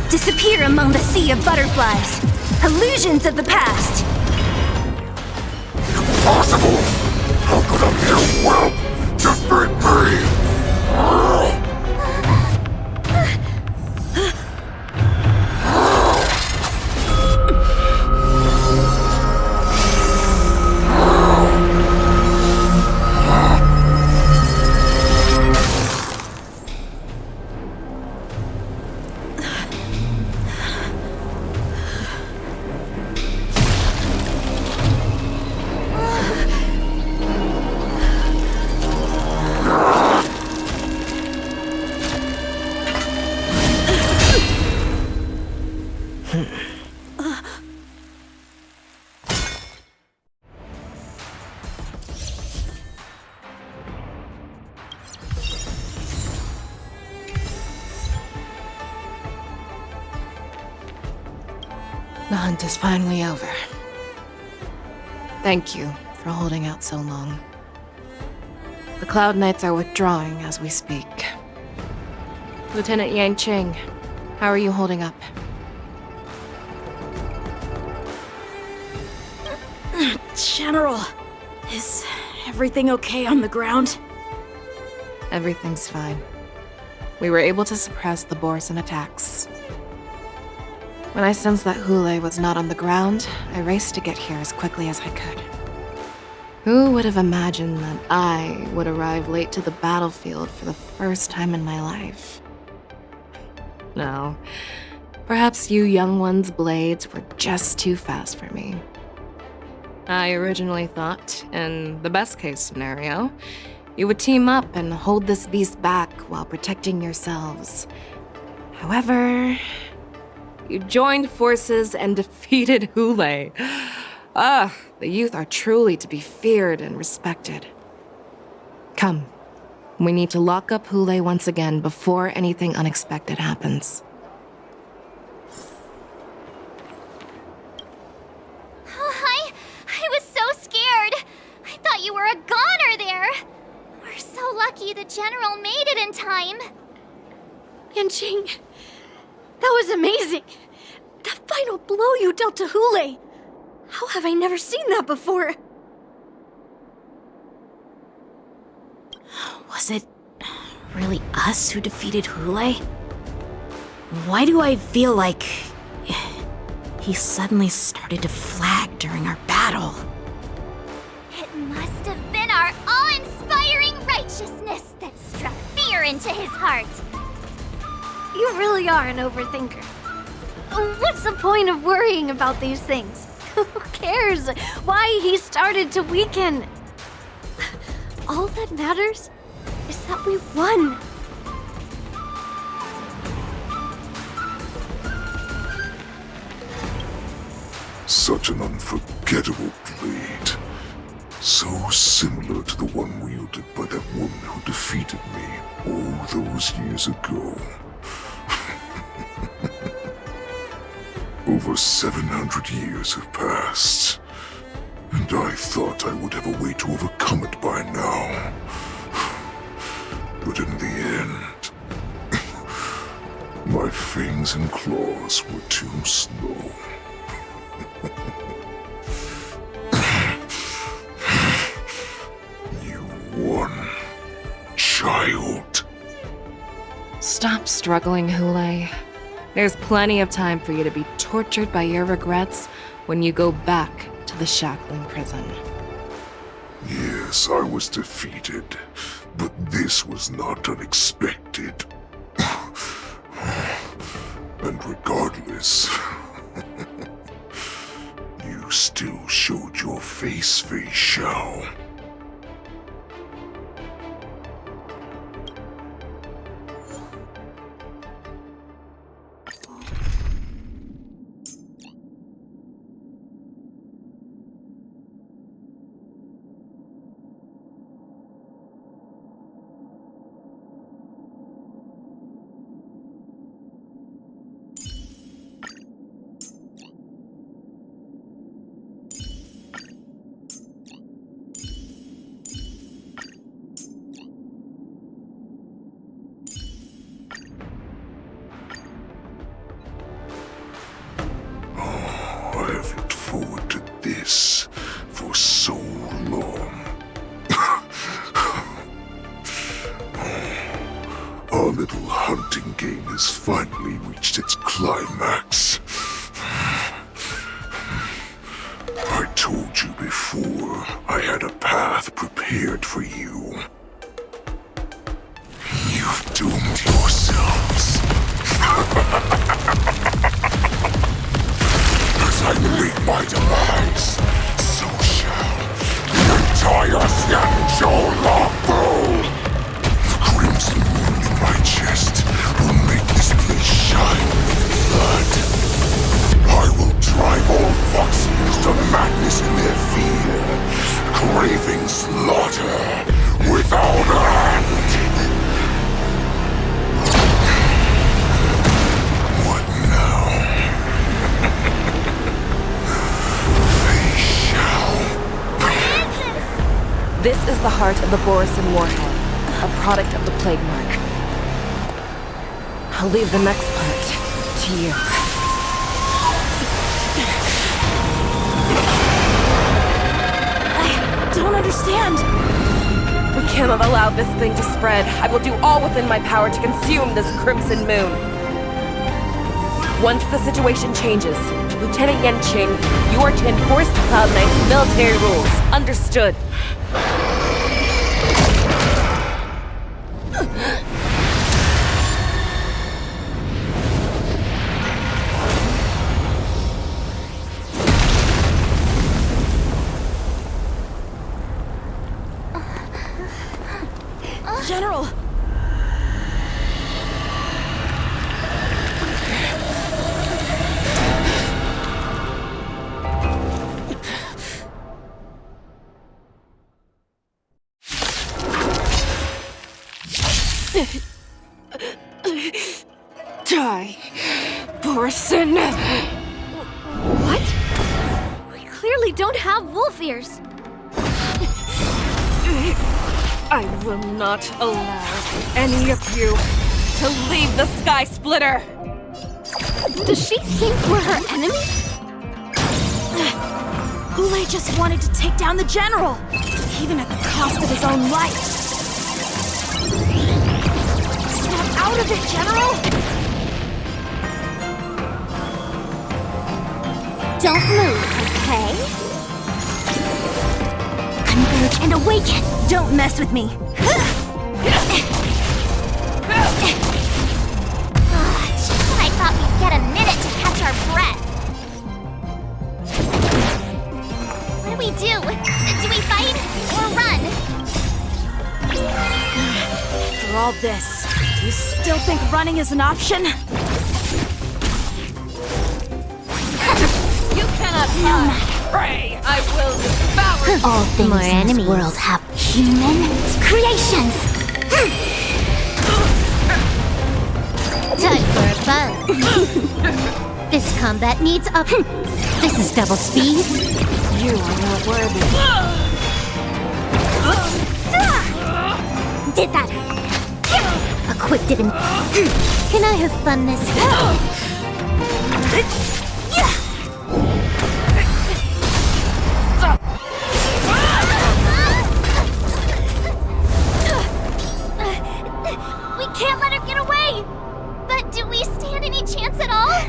Disappear among the sea of butterflies. Illusions of the past. Impossible! How could a mere whelp defeat me? The hunt is finally over. Thank you for holding out so long. The Cloud Knights are withdrawing as we speak. Lieutenant Yang Cheng, how are you holding up? General, is everything okay on the ground? Everything's fine. We were able to suppress the Borson attacks. When I sensed that Hule was not on the ground, I raced to get here as quickly as I could. Who would have imagined that I would arrive late to the battlefield for the first time in my life? No, perhaps you young ones' blades were just too fast for me. I originally thought, in the best-case scenario, you would team up and hold this beast back while protecting yourselves. However, you joined forces and defeated Hule. The youth are truly to be feared and respected. Come, we need to lock up Hule once again before anything unexpected happens. I was so scared. I thought you were a goner there. We're so lucky the General made it in time. Yanqing, that was amazing. The final blow you dealt to Hule. How have I never seen that before? Was it really us who defeated Hule? Why do I feel like he suddenly started to flag during our battle? It must have been our awe-inspiring righteousness that struck fear into his heart. You really are an overthinker. What's the point of worrying about these things? Who cares why he started to weaken? All that matters is that we won. Such an unforgettable blade. So similar to the one wielded by that woman who defeated me all those years ago. Over 700 years have passed, and I thought I would have a way to overcome it by now. But in the end, my fangs and claws were too slow. You won, child. Stop struggling, Hule. There's plenty of time for you to be tortured by your regrets when you go back to the shackling prison. Yes, I was defeated, but this was not unexpected. And regardless, you still showed your face, Fei Xiao. I have looked forward to this for so long. Our little hunting game has finally reached its climax. I told you before, I had a path prepared for you. You've doomed yourselves. As I meet my demise, so shall the entire Xianzhou Lafu. The crimson wound in my chest will make this place shine with blood. I will drive all Foxians to madness in their fear, craving slaughter without end. What now? This is the heart of the Borisin warhead, a product of the plague mark. I'll leave the next part to you. I don't understand. We cannot allow this thing to spread. I will do all within my power to consume this crimson moon. Once the situation changes, Lieutenant Yanqing, you are to enforce the Cloud Knight's military rules. Understood. General! Die, Borisin! What? We clearly don't have wolf ears. I will not allow any of you to leave the Sky Splitter! Does she think we're her enemies? Hule just wanted to take down the general, even at the cost of his own life. Snap out of it, General! Don't move, okay? Converge and awaken! Don't mess with me. I thought we'd get a minute to catch our breath. What do we do? Do we fight or run? After all this, do you still think running is an option? You cannot pray! I will devour All things in this world have human creations. Time for a buzz. This combat needs up. This is double speed. You are not worthy. Did that? A quick didn't. Can I have fun this time? We can't let her get away! But do we stand any chance at all?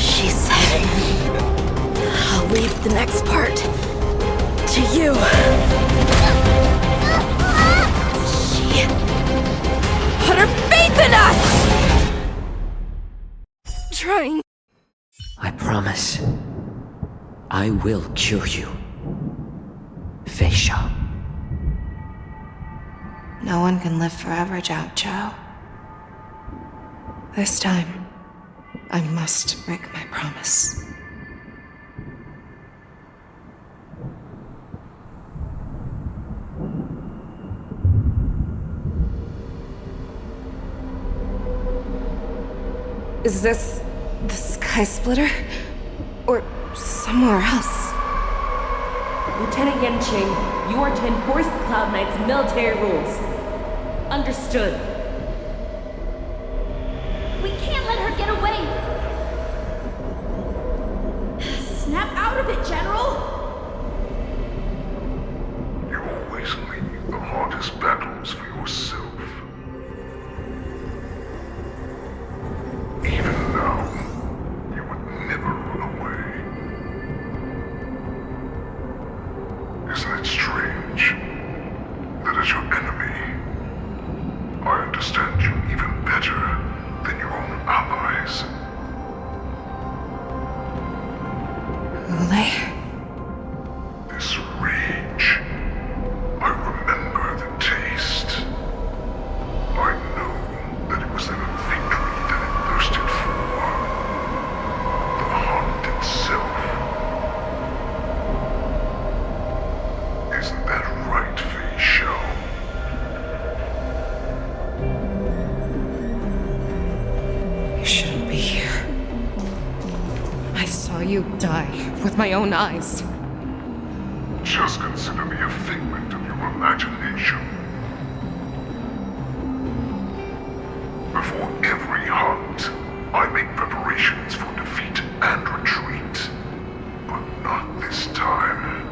She said, I'll leave the next part to you. She put her faith in us! Trying. I promise. I will cure you. Feisha. No one can live forever, Zhao Zhao. This time, I must break my promise. Is this the Sky Splitter? Or somewhere else? Lieutenant Yanqing, you are to enforce the Cloud Knight's military rules. Understood. We can't let her get away! Snap out of it, General! You always leave the hardest battles for yourself. Even now, you would never run away. Isn't it strange that as your enemy, I understand you even better than your own allies? Hule? This rage, I remember the taste. I know that it was never victory that it thirsted for. The hunt itself. Isn't that right, Fei Shao? with my own eyes. Just consider me a figment of your imagination. Before every hunt, I make preparations for defeat and retreat. But not this time.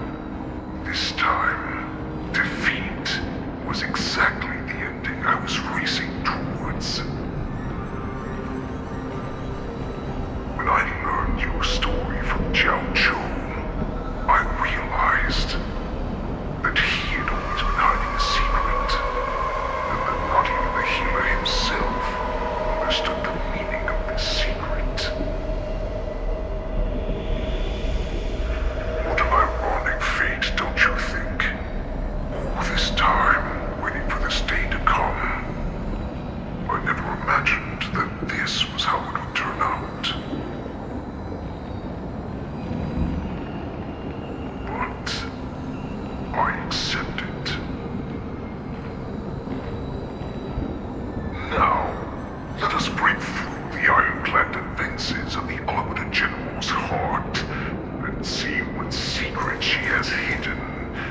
This time, defeat was exactly the ending I was racing towards. When I learned your story from Jiao Chu, I realized that he had always been hiding a secret, and that not even the healer himself understood the meaning of this secret. What an ironic fate, don't you think? All this time, waiting for this day to come. I never imagined that this was how it would turn out. I accept it. Now, let us break through the ironclad defenses of the Arbiter General's heart and see what secret she has hidden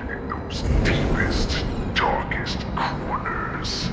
in those deepest, darkest corners.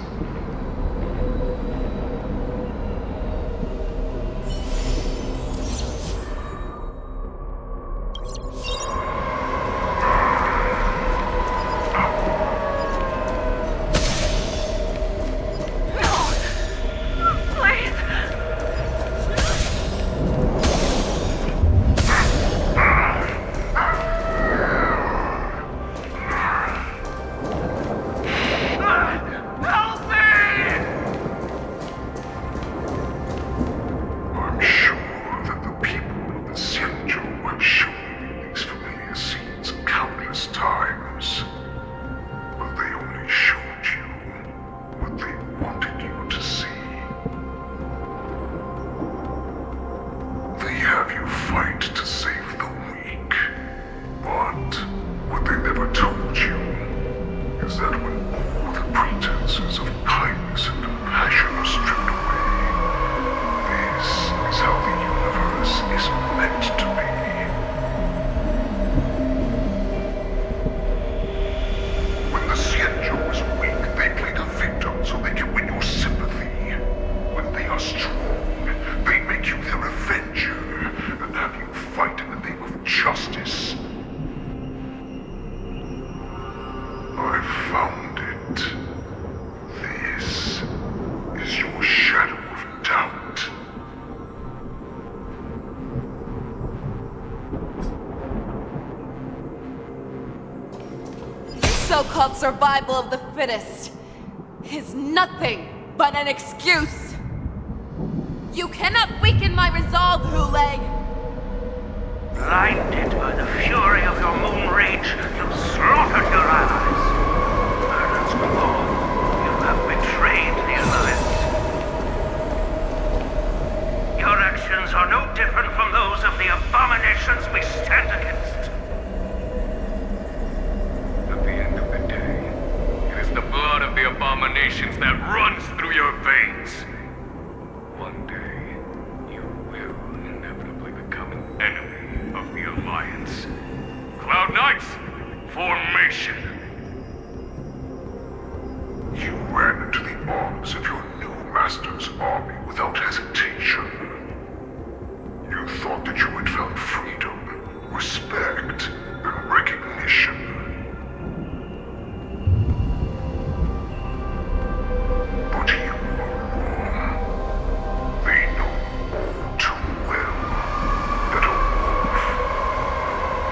So-called survival of the fittest is nothing but an excuse. You cannot weaken my resolve, Hule. Blinded by the fury of your moon rage, you slaughtered your allies. Murder's galore, you have betrayed the Alliance. Your actions are no different from those of the abominations we stand against. Blood of the abominations that runs through your veins. One day, you will inevitably become an enemy of the Alliance. Cloud Knights, formation! You ran into the arms of your new master's army without hesitation. You thought that you had found freedom, respect, and recognition. But you were wrong. They know all too well that a wolf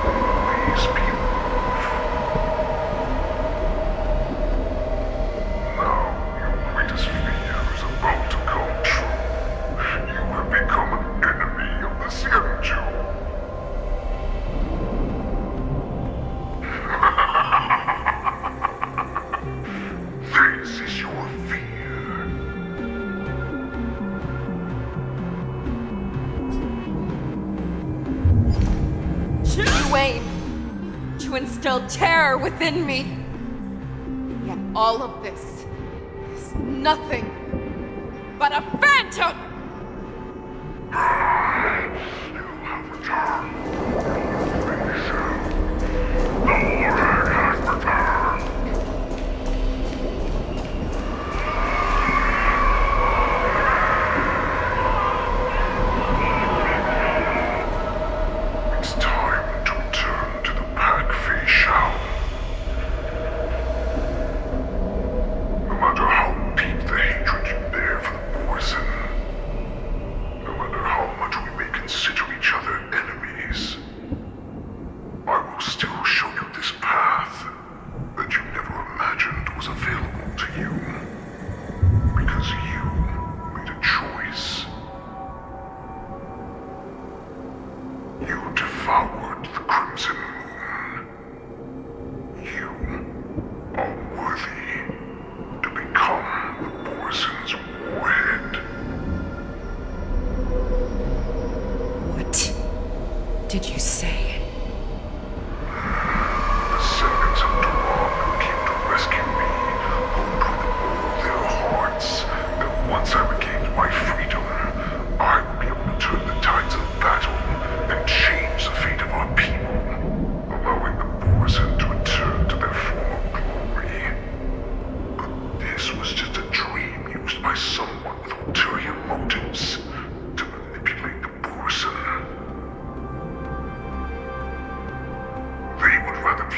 will always be a wolf. Now your greatest fear is about to come true. You have become an enemy of the Xianzhou. This is your fear. You aim to instill terror within me. Yet all of this is nothing but a phantom! You have returned.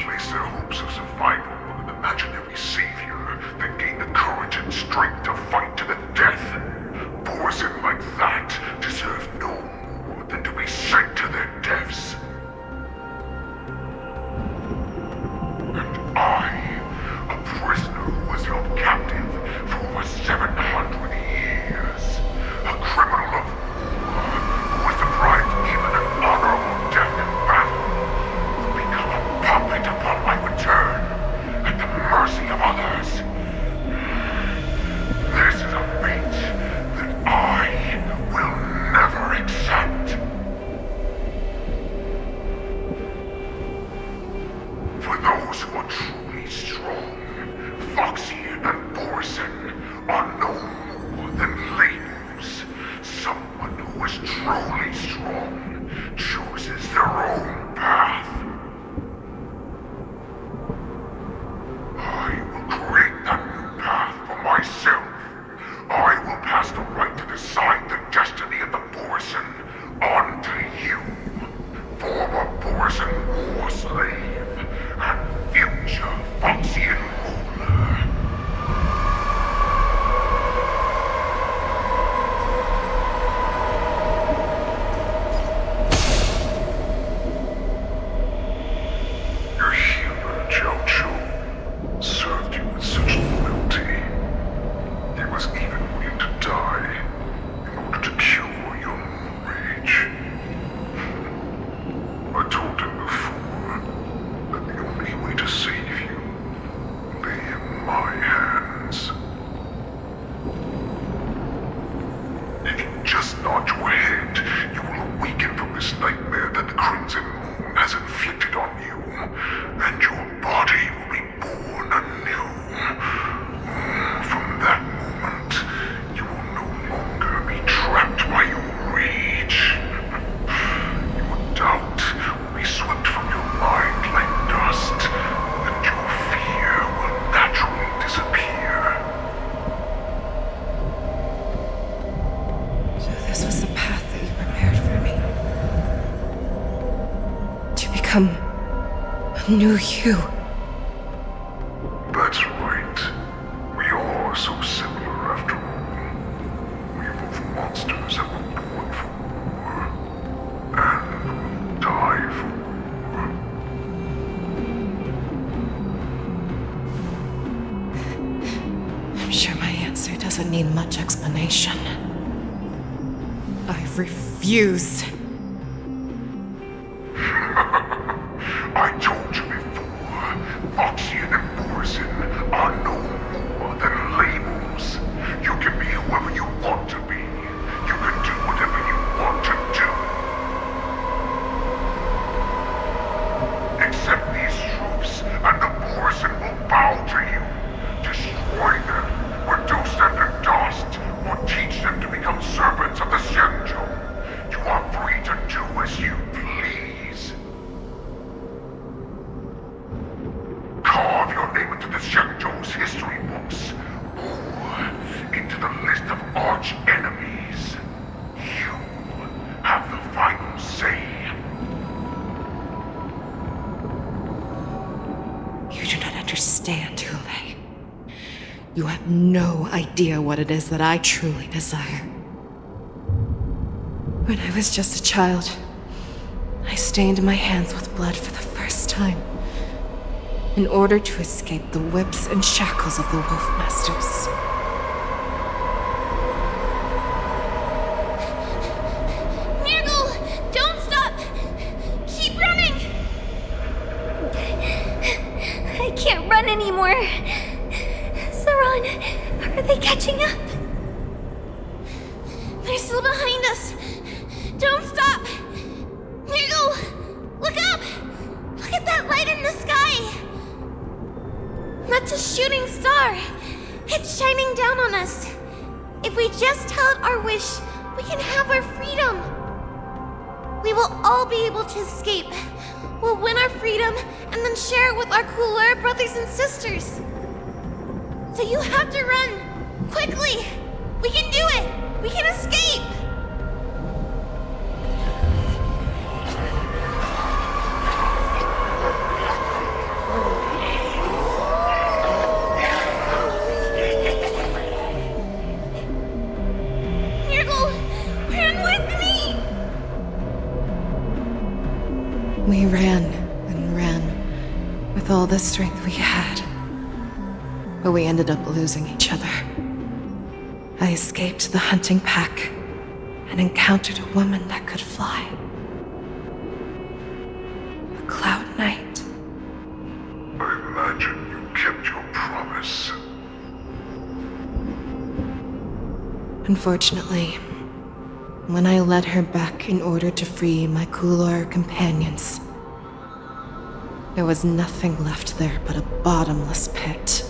place their hopes of survival on an imaginary savior, then gain the courage and strength to fight to the death. Poison like that deserve no more than to be sent to their deaths. And I, a prisoner who was held captive for over 700 years, a criminal of war who was deprived even an honorable death in battle, will become a puppet upon my return, at the mercy of others. This is a fate that I will never accept. For those who are truly strong, Foxy and Borson are no more than labels. Someone who is truly strong chooses their own path. I will create that new path for myself. I will pass the right to decide the destiny of the Borson on to you, former Borson war slave and future Foxian ruler. Your healer, Jiao Chu, served you with such loyalty. He was even willing to die in order to cure your moon rage. I told him before that the only way to save you lay in my hands. If you just nod your head, you will awaken from this nightmare that the Crimson Moon has inflicted on you, and your body will be born anew. From that moment, you will no longer be trapped by your rage. Your doubt will be swept from your mind like dust, and your fear will naturally disappear. So this was the path that you prepared for me. To become a new you. That's right. We all are so similar after all. We are both monsters that were born for war, and will die for war. I'm sure my answer doesn't need much explanation. I refuse. I told you before, Foxian and Borson are no more than labels. You can be whoever you want to be. You can do whatever you want to do. Accept these truths, and the Borson will bow to you. Destroy them, reduce them to dust, or teach them to become servants of the Xianzhou. You are free to do as you please. Carve your name into the Xianzhou's history books, or into the list of arch enemies. You have the final say. You do not understand, Hule. You have no idea what it is that I truly desire. When I was just a child, I stained my hands with blood for the first time, in order to escape the whips and shackles of the Wolf Masters. Niggle! Don't stop! Keep running! I can't run anymore. Saran, are they catching up? They're still behind us! Don't stop! Niggle! Look up! Look at that light in the sky! That's a shooting star! It's shining down on us! If we just tell it our wish, we can have our freedom! We will all be able to escape. We'll win our freedom and then share it with our cooler brothers and sisters. So you have to run! Quickly! We can do it! We can escape! with all the strength we had. But we ended up losing each other. I escaped the hunting pack and encountered a woman that could fly. A Cloud Knight. I imagine you kept your promise. Unfortunately, when I led her back in order to free my Kulor companions, there was nothing left there but a bottomless pit.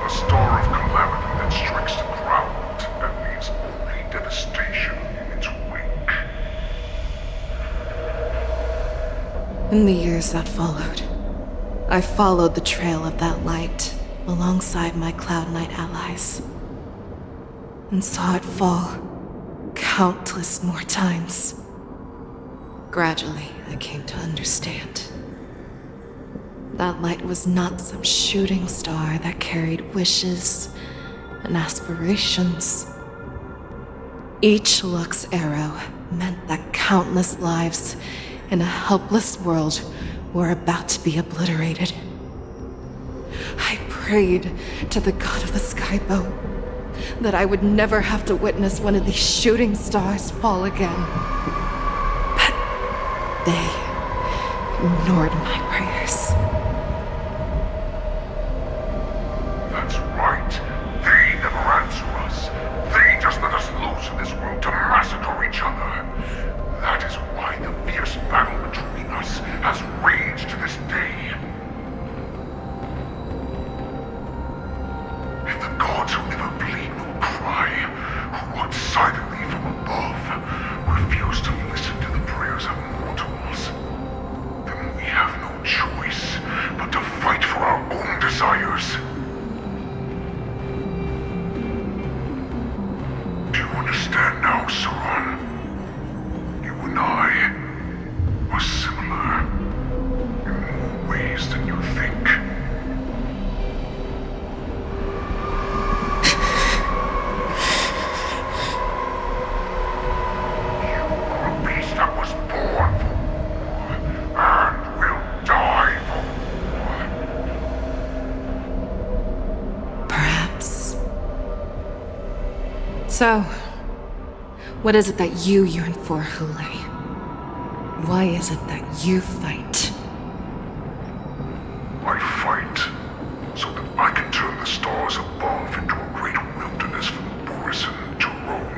A star of calamity that strikes the ground and leaves only devastation in its wake. In the years that followed, I followed the trail of that light alongside my Cloud Knight allies, and saw it fall countless more times. Gradually, I came to understand. That light was not some shooting star that carried wishes and aspirations. Each Lux arrow meant that countless lives in a helpless world were about to be obliterated. I prayed to the god of the skyboat that I would never have to witness one of these shooting stars fall again. But they ignored my prayers. That's right. They never answer us. They just let us loose in this world to massacre each other. That is why the fierce battle between us has raged to this day. If the gods who never bleed nor cry, who watch silently from above, refuse to listen to the prayers of mortals, then we have no choice but to fight for our own desires. Do you understand now, Saran? You and I are similar in more ways than you think. That was born for war, and will die for war. Perhaps. So, what is it that you yearn for, Hule? Why is it that you fight? I fight so that I can turn the stars above into a great wilderness from Borison to Rome.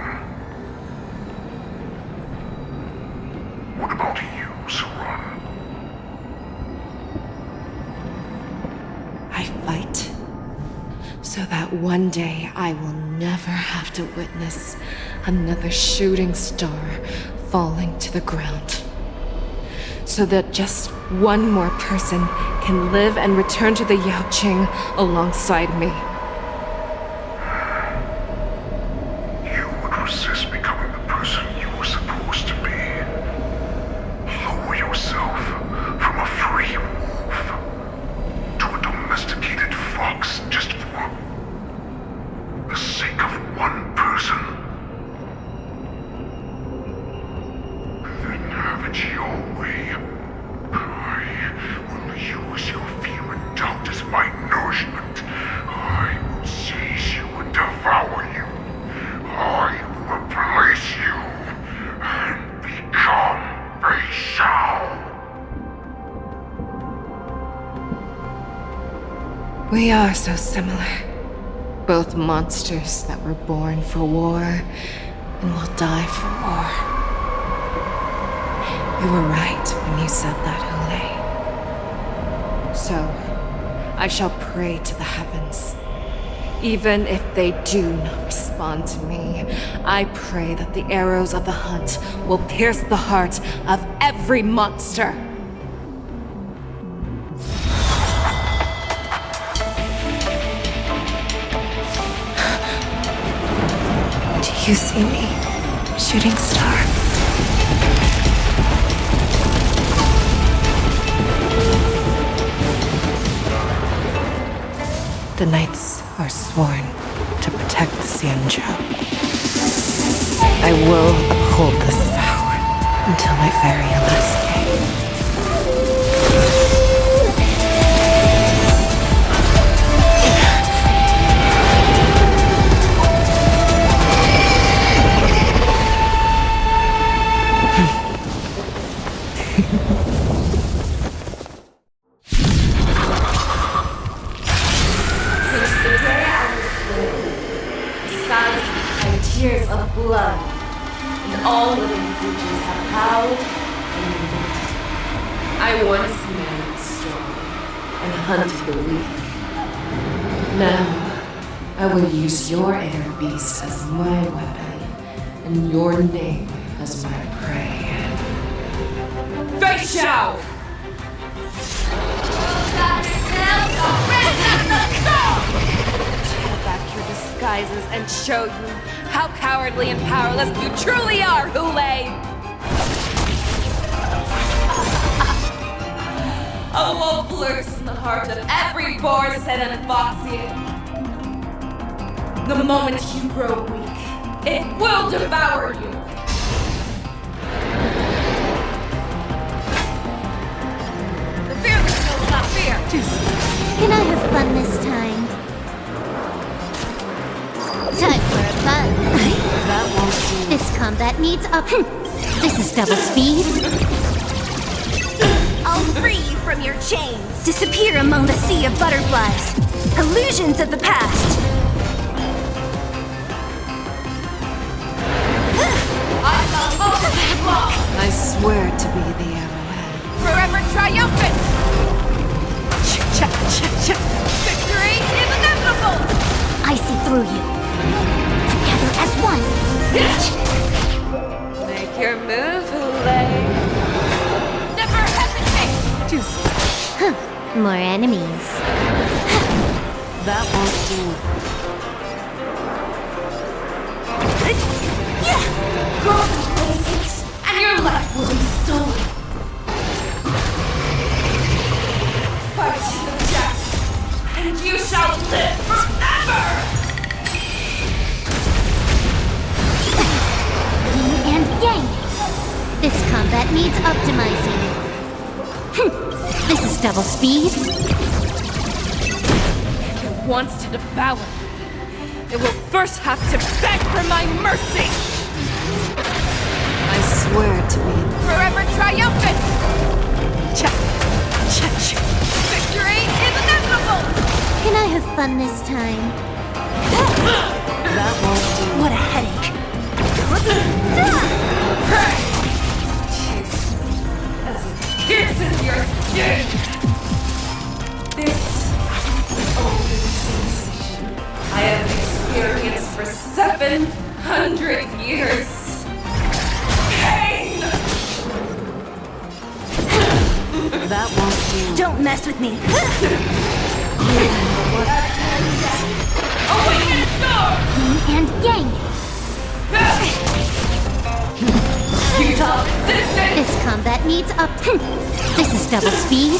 What about you, Saran? I fight so that one day I will never have to witness another shooting star falling to the ground. So that just one more person can live and return to the Yaoqing alongside me. You would resist becoming the person you were supposed to be. Lower yourself from a free wolf to a domesticated fox just for the sake of one person. Then have it your way. I will use your fear and doubt as my nourishment. I will seize you and devour you. I will replace you and become a Shao. We are so similar. Both monsters that were born for war and will die for war. You were right when you said that, Hule. So, I shall pray to the heavens. Even if they do not respond to me, I pray that the arrows of the hunt will pierce the heart of every monster. Do you see me, shooting star? The knights are sworn to protect the Xianzhou. I will uphold this vow until my very last day. Since the day I was slain, the skies have cried tears of blood, and all living creatures have howled and lamented. I once made the strong and hunted the weak. Now, I will use your air beast as my weapon, and your name as my prey. Fei Xiao! Tear back your disguises and show you how cowardly and powerless you truly are, Hule! A wolf lurks in the heart of every Borset and Foxian. The moment you grow weak, it will devour you. The fearless will not fear! Can I have fun this time? Time for a fun. That won't do. This combat needs up. This is double speed. I'll free you from your chains. Disappear among the sea of butterflies. Illusions of the past. I swear to be the arrowhead. Forever triumphant! Victory is inevitable! I see through you. Together as one. Make your move, Hule. Never hesitate! More enemies. That won't do. Go to places, and your life will be stolen. Fight to the death, and you shall live forever! Yin and yang. This combat needs optimizing. This is double speed. If it wants to devour me, it will first have to beg for my mercy! I swear to be Forever triumphant! Victory is inevitable! Can I have fun this time? that won't do. What a headache. As it pierces your skin! This only sensation I have experienced for 700 years. Pain! That won't do. Don't mess with me. Awaken its door! Yin and yang. Futile resistance! This combat needs up. This is double speed.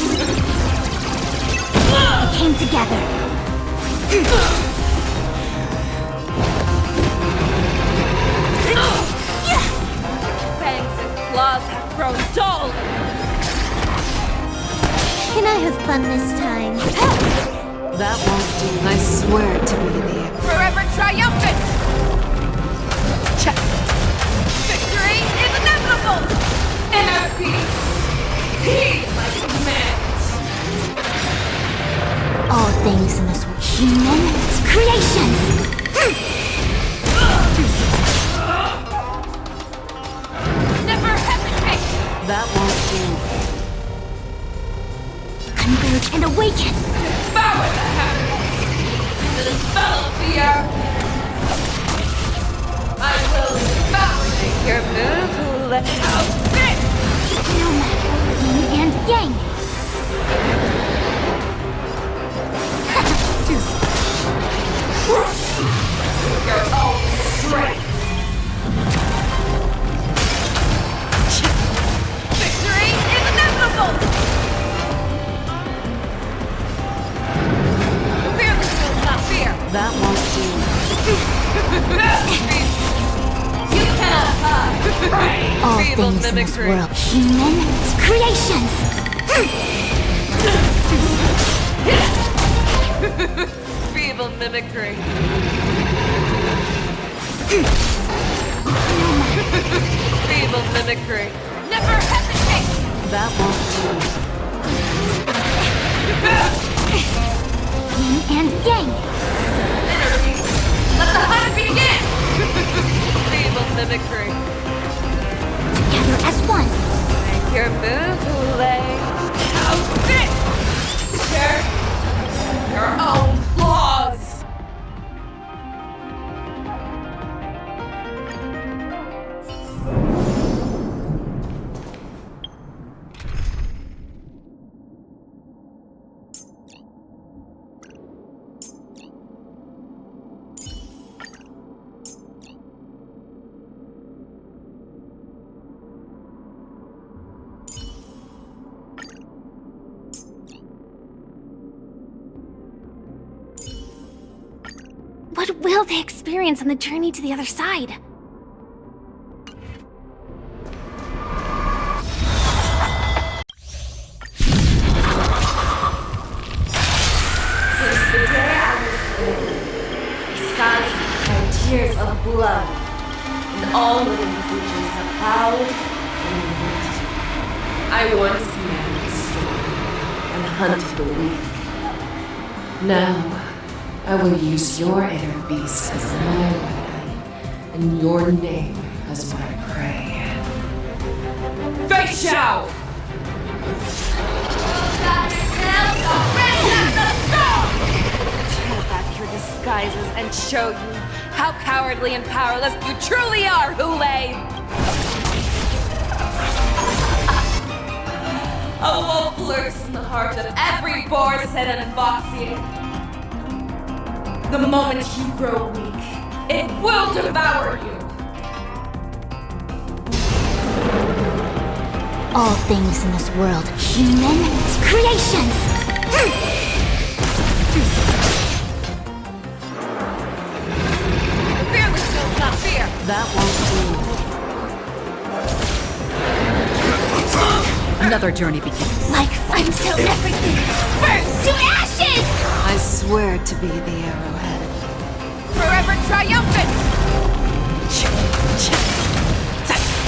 We came together. Fangs and claws have grown dull! Can I have fun this time? That won't do. I swear to be the Forever triumphant! Victory is inevitable! Inner peace! Heed my command! All things in this world. Human creations. Never hesitate! That won't do. Converge and awaken. Devour the heavens! And envelop the earth! I will devour Your move, Hule. this! No matter. Yin and yang. Your own strength! Victory is inevitable! Fearless will not fear! That won't do. You cannot things in this world. Human creations! Feeble mimicry. Feeble mimicry. Never hesitate! That won't do. Yin and yang! Let the hunt begin! Feeble mimicry. Together as one! Make your move, Hule. Outfit! Share your own flaws! What will they experience on the journey to the other side? Since the day I was born, besides my tears of blood, and all living creatures have howled and wept. I once man the sword and hunted the weak. Now, I will use your inner beast as my weapon, and your name as my prey. Fei Xiao! Tear back your disguises and show you how cowardly and powerless you truly are, Hule! A wolf lurks in the heart of every Boarset and Foxy. The moment you grow weak, it will devour you! All things in this world, human creations! Fearless will not fear! That won't do. Another journey begins. Like until everything burns to ashes! I swear to be the arrowhead. Forever triumphant!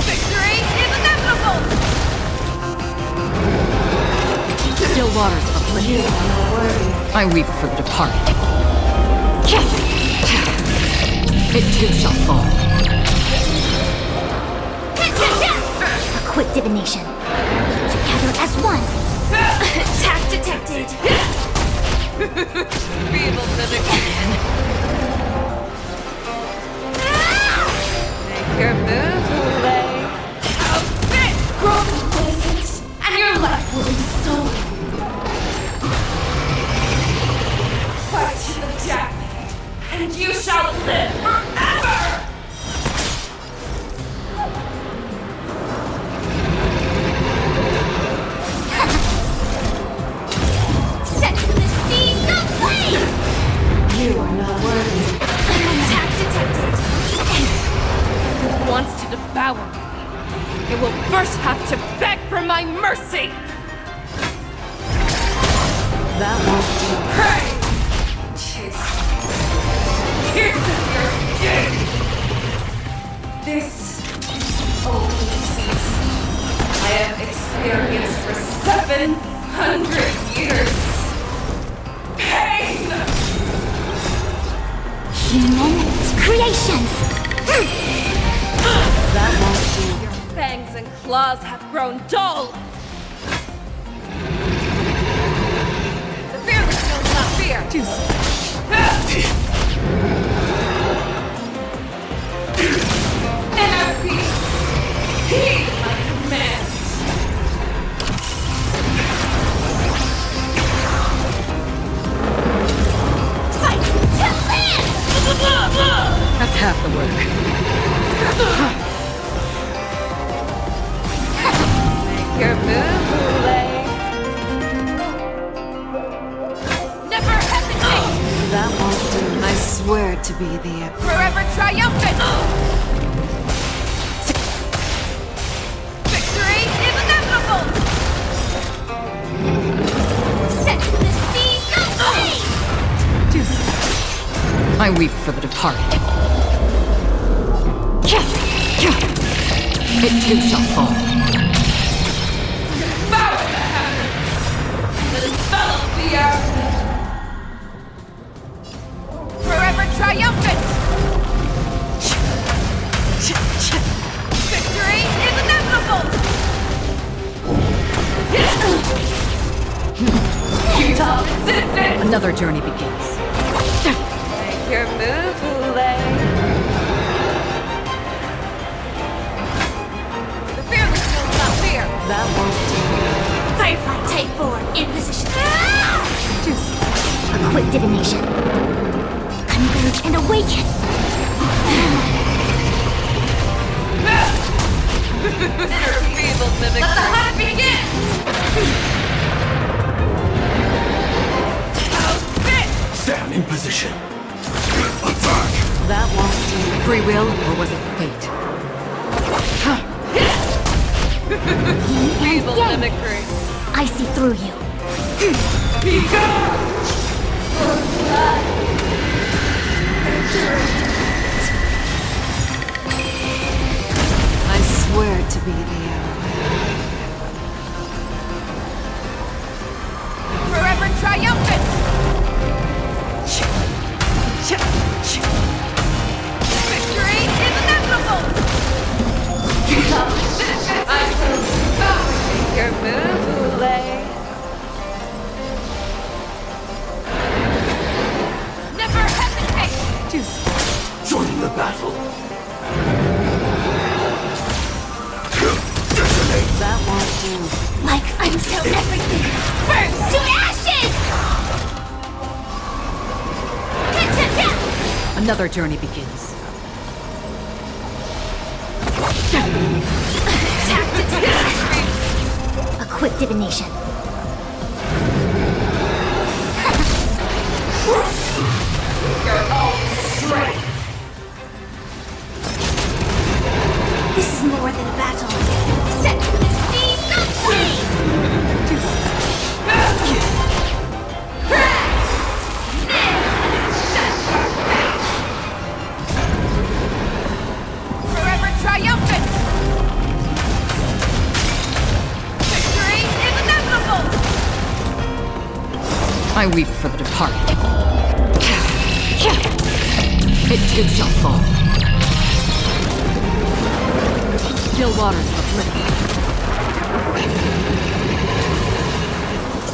Victory is inevitable! Still waters of affliction. I weep for the departed. It too shall fall. A quick divination. Together as one. Attack detected. Feeble mimicry. Make your move, Hule. Outfit! Grow complacent, and your life will be stolen. Fight to the death, and you shall live forever! Set to the seas of flame! You are not worthy. Attack detected. Who wants to devour me? It will first have to beg for my mercy! That won't do. Pray! Chase. Here's your skin! This oasis I have experienced for 700 years. Pain! Human creations! That won't do. Your fangs and claws have grown dull! The fearless will not fear! Inner peace! Heed my commands! Fight to land! That's half the work. Make your move, Hule! Never hesitate! That won't do. I swear to be the Forever triumphant! I weep for the departed. It too shall fall. Devour the heavens! Let it envelop the earth! Forever triumphant! Victory is inevitable! Futile resistance! Another journey begins. Make your move, Hule. The fearless will not fear! That won't do. Firefly Type 4 in position. A quick divination. Converge and awaken. Your feeble mimic. Let the hunt begin! Stand in position. Attack! That won't do. Free will, or was it fate? Feeble mimicry. I see through you. Be gone! I swear to be the arrow. Forever triumphant! Victory is inevitable! I will devour your move, Hule. Never hesitate! Join the battle. That won't do. Like until everything burns to ashes! Another journey begins. A quick divination. Your own strength! This is more than a battle. Set for the seas of Forever triumphant! Victory is inevitable! I weep for the departed. It too shall fall. Still waters of oblivion.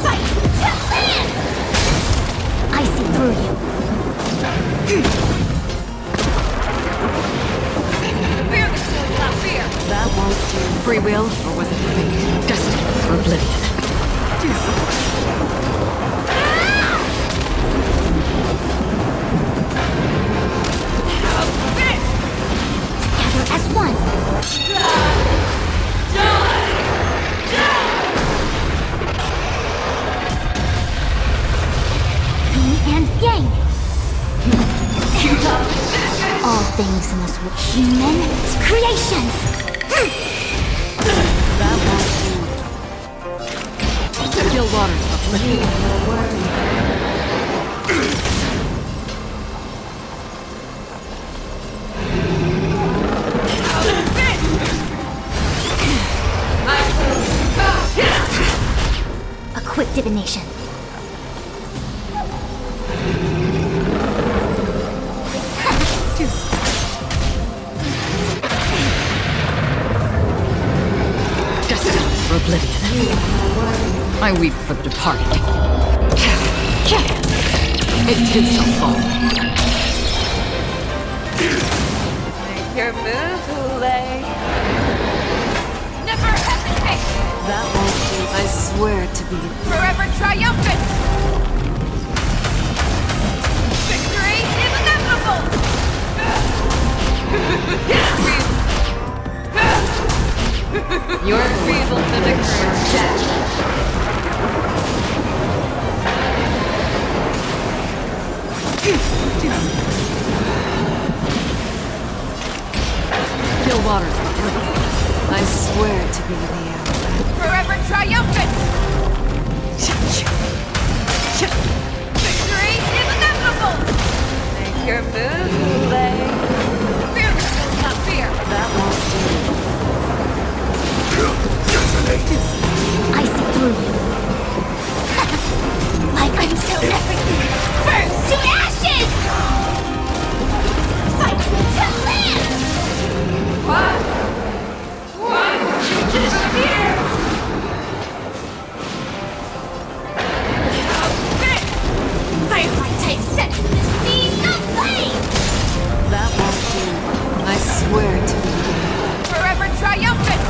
fight to land! I see through you. Fearless will not fear! That won't do. Free will, or was it fate? Destined for oblivion. Together as one. Yin and yang. All things in this world. Human creations. That won't do. Still waters of oblivion. A quick divination. Destined for oblivion. I weep for the departed. It too shall fall. Make your move, Hule. Never hesitate! That won't do. I swear to be Forever triumphant! Victory is inevitable! your Feeble mimicry. Still waters of oblivion. I swear to be the arrow. Forever triumphant! Victory is inevitable! Make your move, Lay. Fearlessness, not fear. That won't I see through you. Like until everything burns to ashes! Fight to live! What? Why won't you disappear? Firefly type set to the seas of flame! That won't do. I swear to you. Forever triumphant!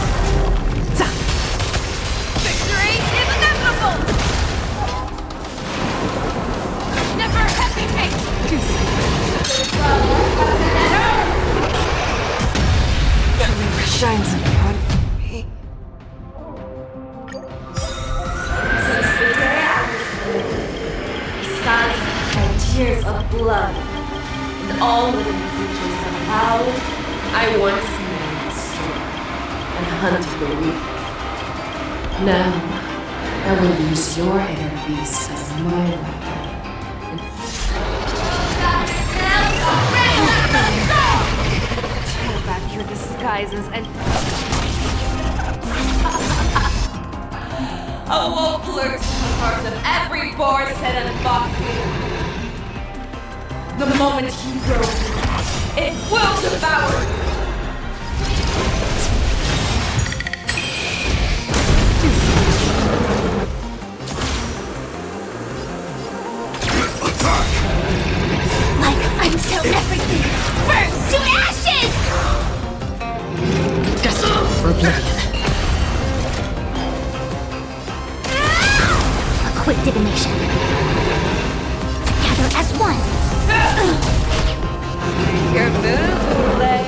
Victory is inevitable! Never hesitate! That never shines upon me. Since the day I was born, the suns and tears of blood, and all living creatures have howled, I once made sword and hunted the weak. Now, I will use your air beasts as my weapon. Tear back your disguises and a wolf lurks in the heart of every boar set and boxing. The moment he grows, it will devour. Until everything burns to ashes! Destined for oblivion. A quick divination. Together as one. Your move, Lay.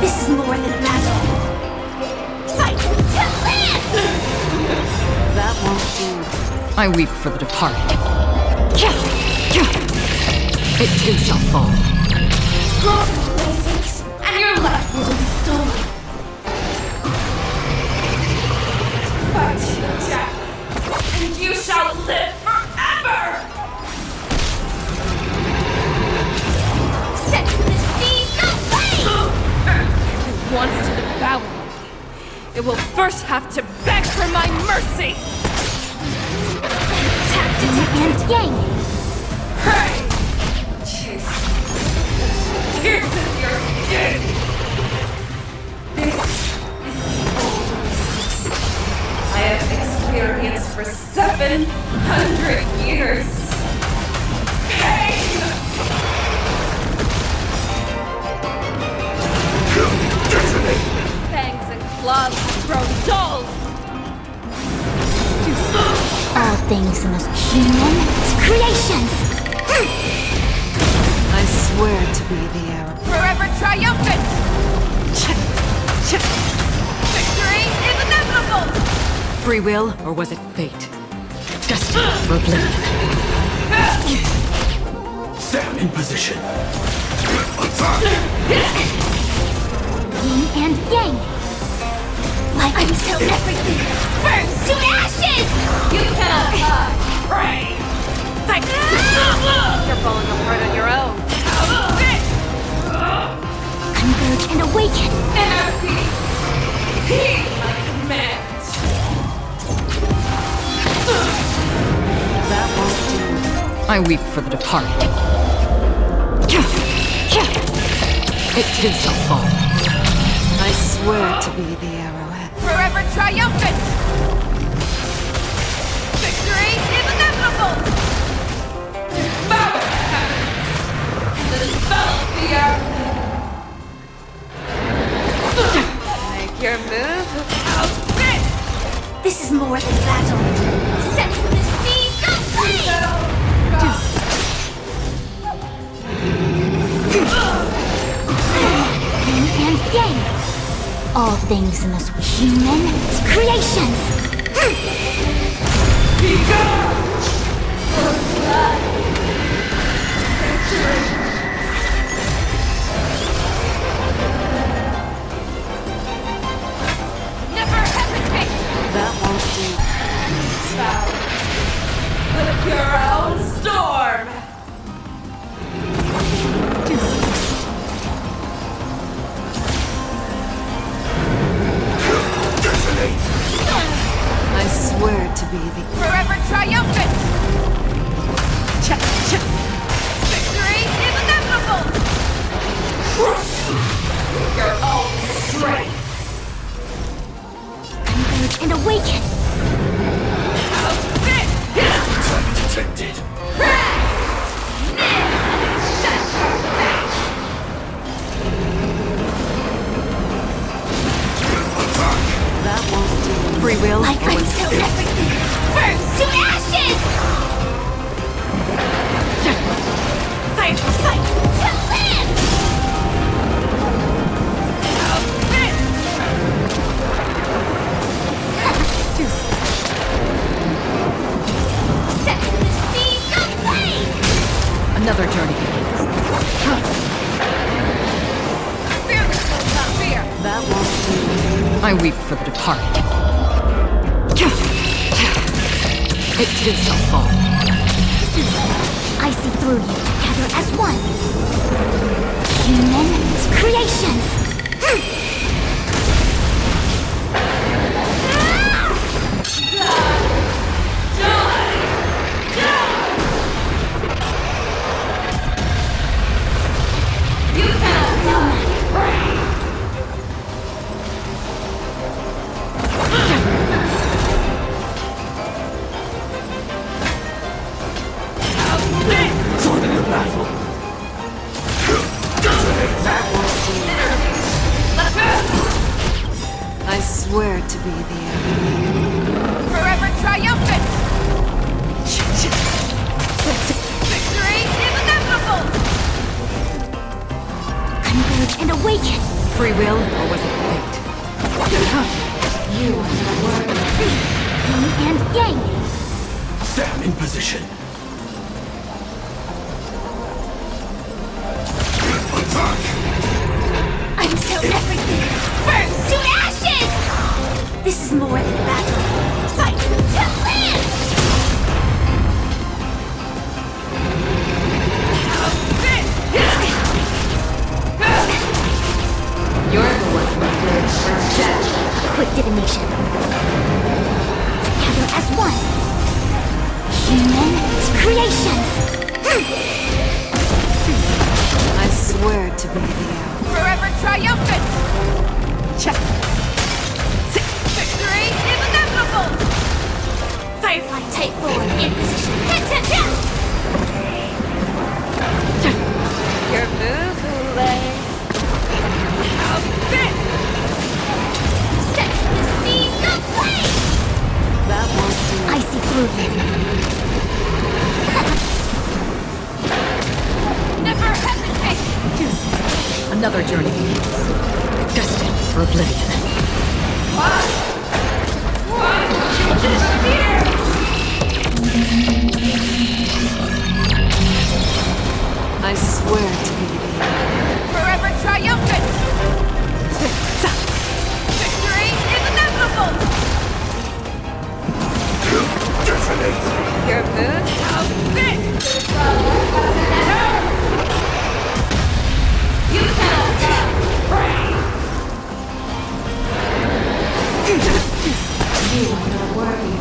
This is more than a battle. Fight to live! That won't do. I weep for the departed. It too shall fall. And your life will be stolen. Fight to the death, and you shall live forever! Set to the seas of flame! If it wants to devour me, it will first have to beg for my mercy! And yang! Hey! Chase! Tears in your skin! This is the oldest I have experienced for 700 years! Pain! Fangs and claws have grown dull! All things in this human creations! I swear to be the arrow. Forever triumphant! Victory is inevitable! Free will, or was it fate? Destined for oblivion. Sam in position. Yin and yang! Like until everything burns to ashes! You cannot hide! Pray! Fight! You're falling apart on your own! Converge and awaken! Inner peace! Heed my command! That won't do. I weep for the departed. It too shall fall. I swear to be the arrowhead. Forever triumphant! Victory is inevitable! Devour the heavens! And envelop the earth! Make your move! This is more than battle! Set to the seas of flame! Yin and yang! All things in this human creations! Be gone! Victory! Never hesitate! That won't do. Victory is inevitable! Your own strength! Converge and awaken! Attack detected. That won't do. Free will? Like until everything burns to ashes! Fight to live! Set the seas ablaze! Another journey. Fear will not fear! That won't do. I weep for the departed. It too shall fall. I see through you together as one. Human creations. You cannot Join the battle. I swear to be the end. Forever triumphant! Victory is inevitable! Converge and awaken! Free will, or was it fate? You are the word. Yin and yang. Stand in position. Attack! Until everything burns to ashes! This is more than a battle. Fight to live! You're the one who lives for death. Quick divination. Together as one. Human creations. I swear to be the end. Forever triumphant! Victory is inevitable! Firefly type forward in position. Your move, Lay. Set the seas ablaze! That won't do. I see through you. Never hesitate! Another journey begins. Destined for oblivion. Why would you disappear? I swear to be the end. Forever triumphant! Victory is inevitable! Your move? You cannot You are not worthy.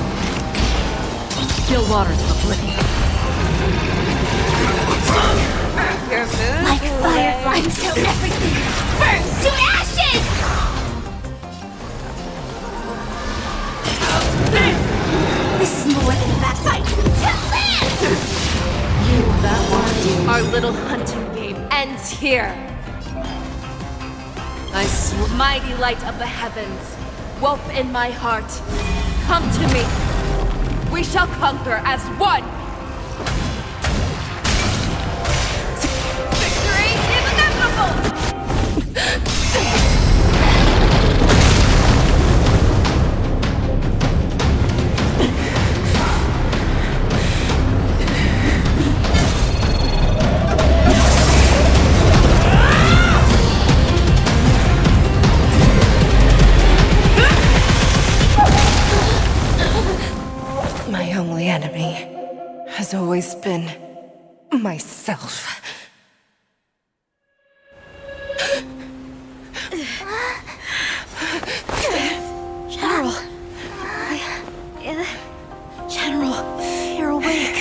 Still waters of oblivion. Your move? Like firefly until everything burns to ashes! This is more than that fight to live! that Our little hunting game ends here. Mighty light of the heavens, wolf in my heart, come to me. We shall conquer as one. Victory is inevitable! My only enemy has always been myself. General. General, you're awake.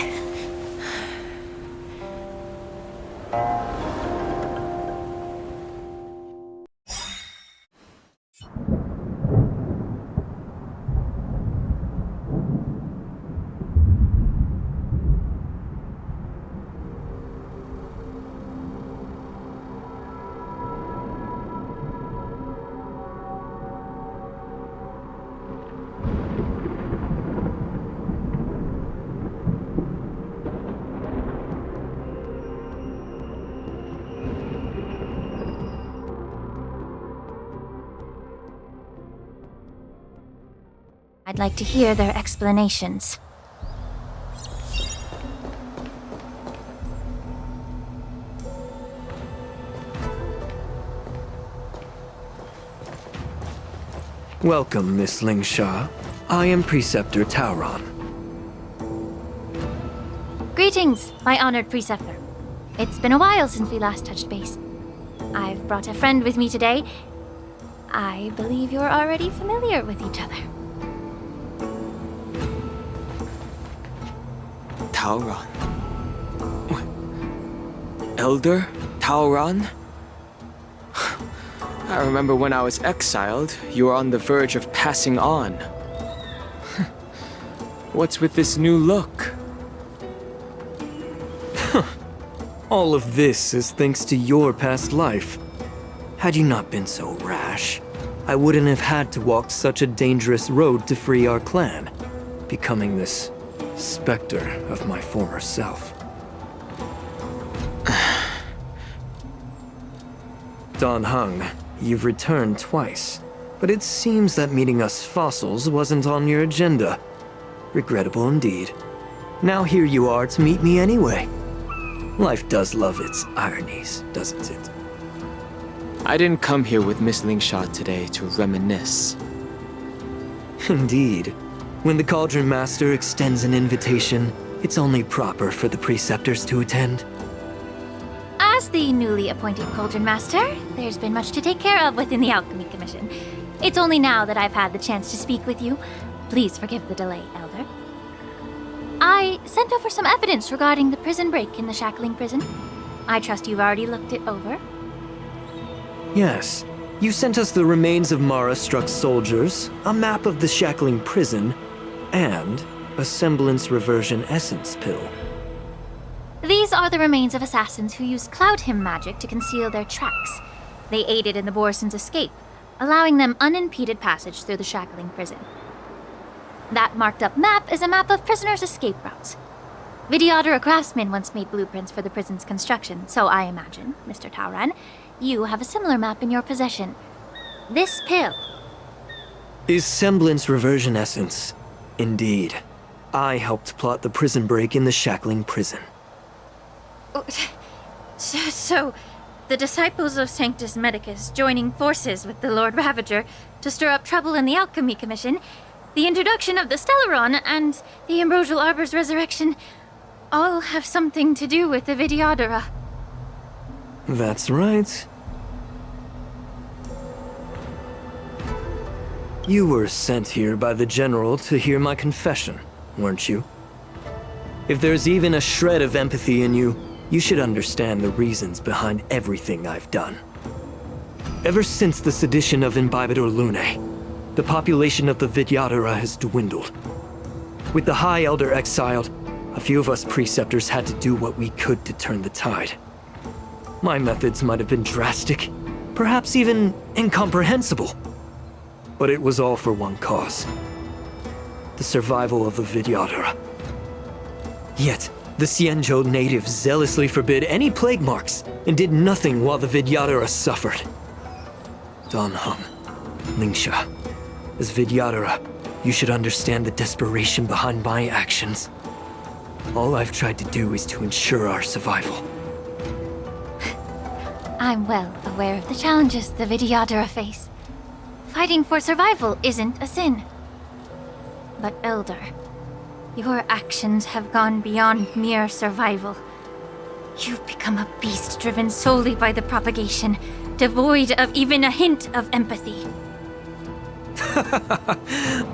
I'd like to hear their explanations. Welcome, Miss Lingsha. I am Preceptor Tauron. Greetings, my honored preceptor. It's been a while since we last touched base. I've brought a friend with me today. I believe you're already familiar with each other. Tauron. Elder Tauron? I remember when I was exiled, you were on the verge of passing on. What's with this new look? All of this is thanks to your past life. Had you not been so rash, I wouldn't have had to walk such a dangerous road to free our clan, becoming this specter of my former self. Dan Heng, you've returned twice, but it seems that meeting us fossils wasn't on your agenda. Regrettable indeed. Now here you are to meet me anyway. Life does love its ironies, doesn't it? I didn't come here with Miss Lingsha today to reminisce. Indeed. When the Cauldron Master extends an invitation, it's only proper for the Preceptors to attend. As the newly appointed Cauldron Master, there's been much to take care of within the Alchemy Commission. It's only now that I've had the chance to speak with you. Please forgive the delay, Elder. I sent over some evidence regarding the prison break in the Shackling Prison. I trust you've already looked it over. Yes. You sent us the remains of Mara-struck soldiers, a map of the Shackling Prison, and a semblance reversion essence pill. These are the remains of assassins who used Cloud Hymn magic to conceal their tracks. They aided in the Borson's escape, allowing them unimpeded passage through the Shackling Prison. That marked-up map is a map of prisoners' escape routes. Vidyadhara craftsmen once made blueprints for the prison's construction, so I imagine, Mr. Tauron, you have a similar map in your possession. This pill is semblance reversion essence. Indeed. I helped plot the prison break in the Shackling Prison. So, the disciples of Sanctus Medicus joining forces with the Lord Ravager to stir up trouble in the Alchemy Commission, the introduction of the Stellaron, and the Ambrosial Arbor's resurrection all have something to do with the Vidyadhara. That's right. You were sent here by the General to hear my confession, weren't you? If there's even a shred of empathy in you, you should understand the reasons behind everything I've done. Ever since the sedition of Imbibidor Lune, the population of the Vidyadhara has dwindled. With the High Elder exiled, a few of us Preceptors had to do what we could to turn the tide. My methods might have been drastic, perhaps even incomprehensible. But it was all for one cause. The survival of the Vidyadhara. Yet, the Xianzhou natives zealously forbid any plague marks and did nothing while the Vidyadhara suffered. Dan Heng, Lingsha, as Vidyadhara, you should understand the desperation behind my actions. All I've tried to do is to ensure our survival. I'm well aware of the challenges the Vidyadhara face. Fighting for survival isn't a sin. But Elder, your actions have gone beyond mere survival. You've become a beast driven solely by the propagation, devoid of even a hint of empathy.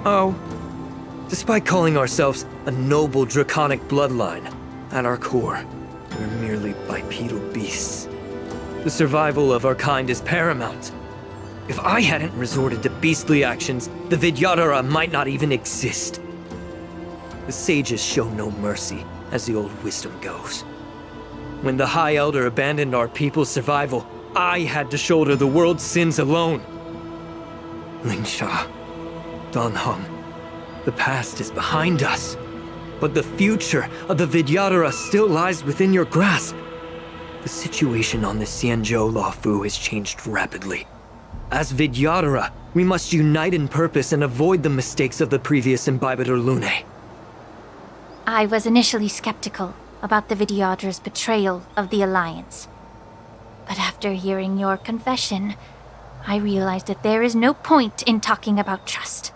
Oh. Despite calling ourselves a noble draconic bloodline, at our core, We're merely bipedal beasts. The survival of our kind is paramount. If I hadn't resorted to beastly actions, the Vidyadhara might not even exist. The sages show no mercy, as the old wisdom goes. When the High Elder abandoned our people's survival, I had to shoulder the world's sins alone. Lingsha, Danheng, the past is behind us, but the future of the Vidyadhara still lies within your grasp. The situation on the Xianzhou Luofu has changed rapidly. As Vidyadhara, we must unite in purpose and avoid the mistakes of the previous Imbibitor Lunae. I was initially skeptical about the Vidyadhara's betrayal of the Alliance. But after hearing your confession, I realized that there is no point in talking about trust.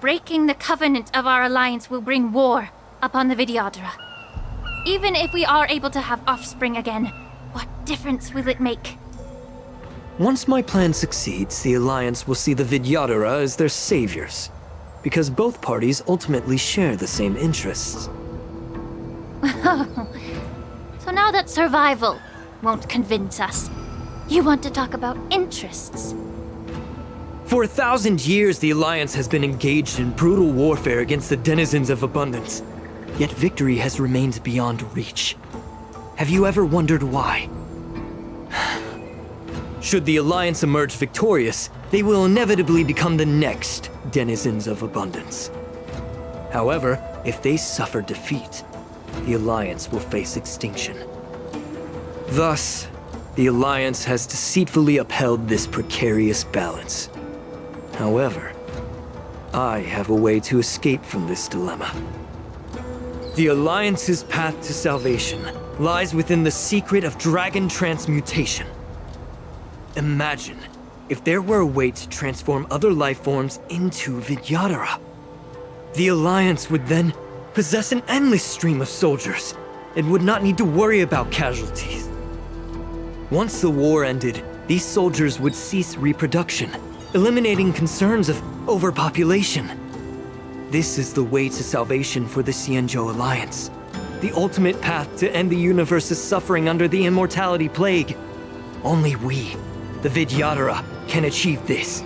Breaking the covenant of our alliance will bring war upon the Vidyadhara. Even if we are able to have offspring again, what difference will it make? Once my plan succeeds, the Alliance will see the Vidyadhara as their saviors, because both parties ultimately share the same interests. So now that survival won't convince us, you want to talk about interests? For 1,000 years, the Alliance has been engaged in brutal warfare against the denizens of abundance. Yet victory has remained beyond reach. Have you ever wondered why? Should the Alliance emerge victorious, they will inevitably become the next denizens of abundance. However, if they suffer defeat, the Alliance will face extinction. Thus, the Alliance has deceitfully upheld this precarious balance. However, I have a way to escape from this dilemma. The Alliance's path to salvation lies within the secret of dragon transmutation. Imagine if there were a way to transform other life forms into Vidyadhara. The Alliance would then possess an endless stream of soldiers and would not need to worry about casualties. Once the war ended, these soldiers would cease reproduction, eliminating concerns of overpopulation. This is the way to salvation for the Xianzhou Alliance. The ultimate path to end the universe's suffering under the immortality plague. Only we, the Vidyadhara, can achieve this.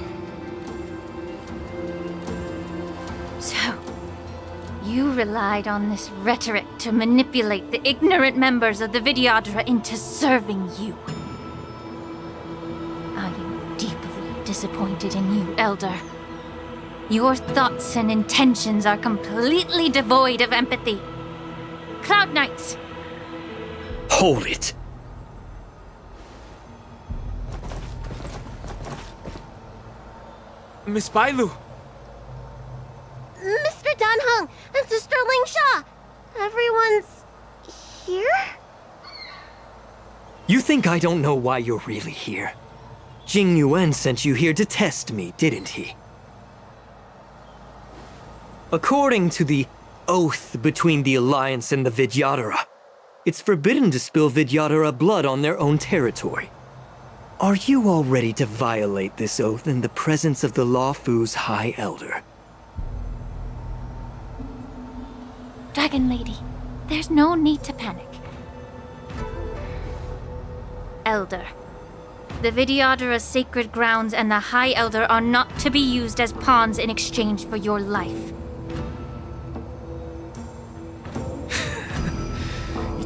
So, you relied on this rhetoric to manipulate the ignorant members of the Vidyadhara into serving you. I am deeply disappointed in you, Elder. Your thoughts and intentions are completely devoid of empathy. Cloud Knights! Hold it! Miss Bailu! Mr. Danheng and Sister Lingsha! Everyone's here? You think I don't know why you're really here? Jing Yuan sent you here to test me, didn't he? According to the oath between the Alliance and the Vidyadhara, it's forbidden to spill Vidyadhara blood on their own territory. Are you all ready to violate this oath in the presence of the Luofu's High Elder? Dragon Lady, there's no need to panic. Elder, the Vidyadhara's sacred grounds and the High Elder are not to be used as pawns in exchange for your life.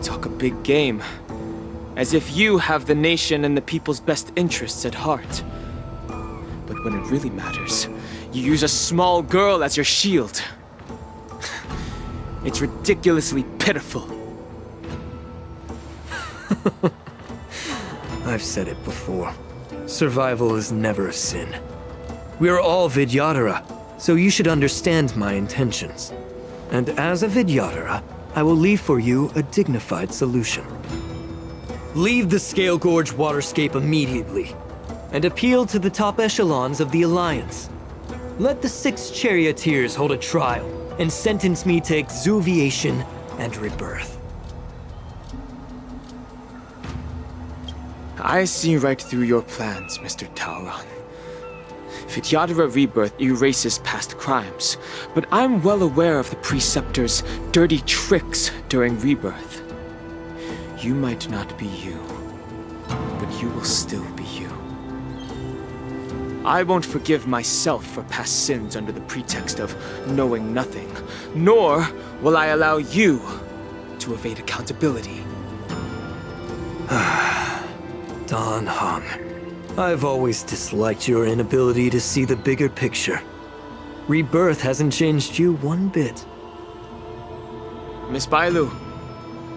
Talk a big game. As if you have the nation and the people's best interests at heart. But when it really matters, you use a small girl as your shield. It's ridiculously pitiful. I've said it before. Survival is never a sin. We are all Vidyadhara, so you should understand my intentions. And as a Vidyadhara, I will leave for you a dignified solution. Leave the Scale Gorge waterscape immediately, and appeal to the top echelons of the Alliance. Let the 6 charioteers hold a trial, and sentence me to exuviation and rebirth. I see right through your plans, Mr. Talron. Vidyadhara rebirth erases past crimes, but I'm well aware of the Preceptor's dirty tricks during rebirth. You might not be you, but you will still be you. I won't forgive myself for past sins under the pretext of knowing nothing, nor will I allow you to evade accountability. Dan Heng, I've always disliked your inability to see the bigger picture. Rebirth hasn't changed you one bit. Miss Bailu,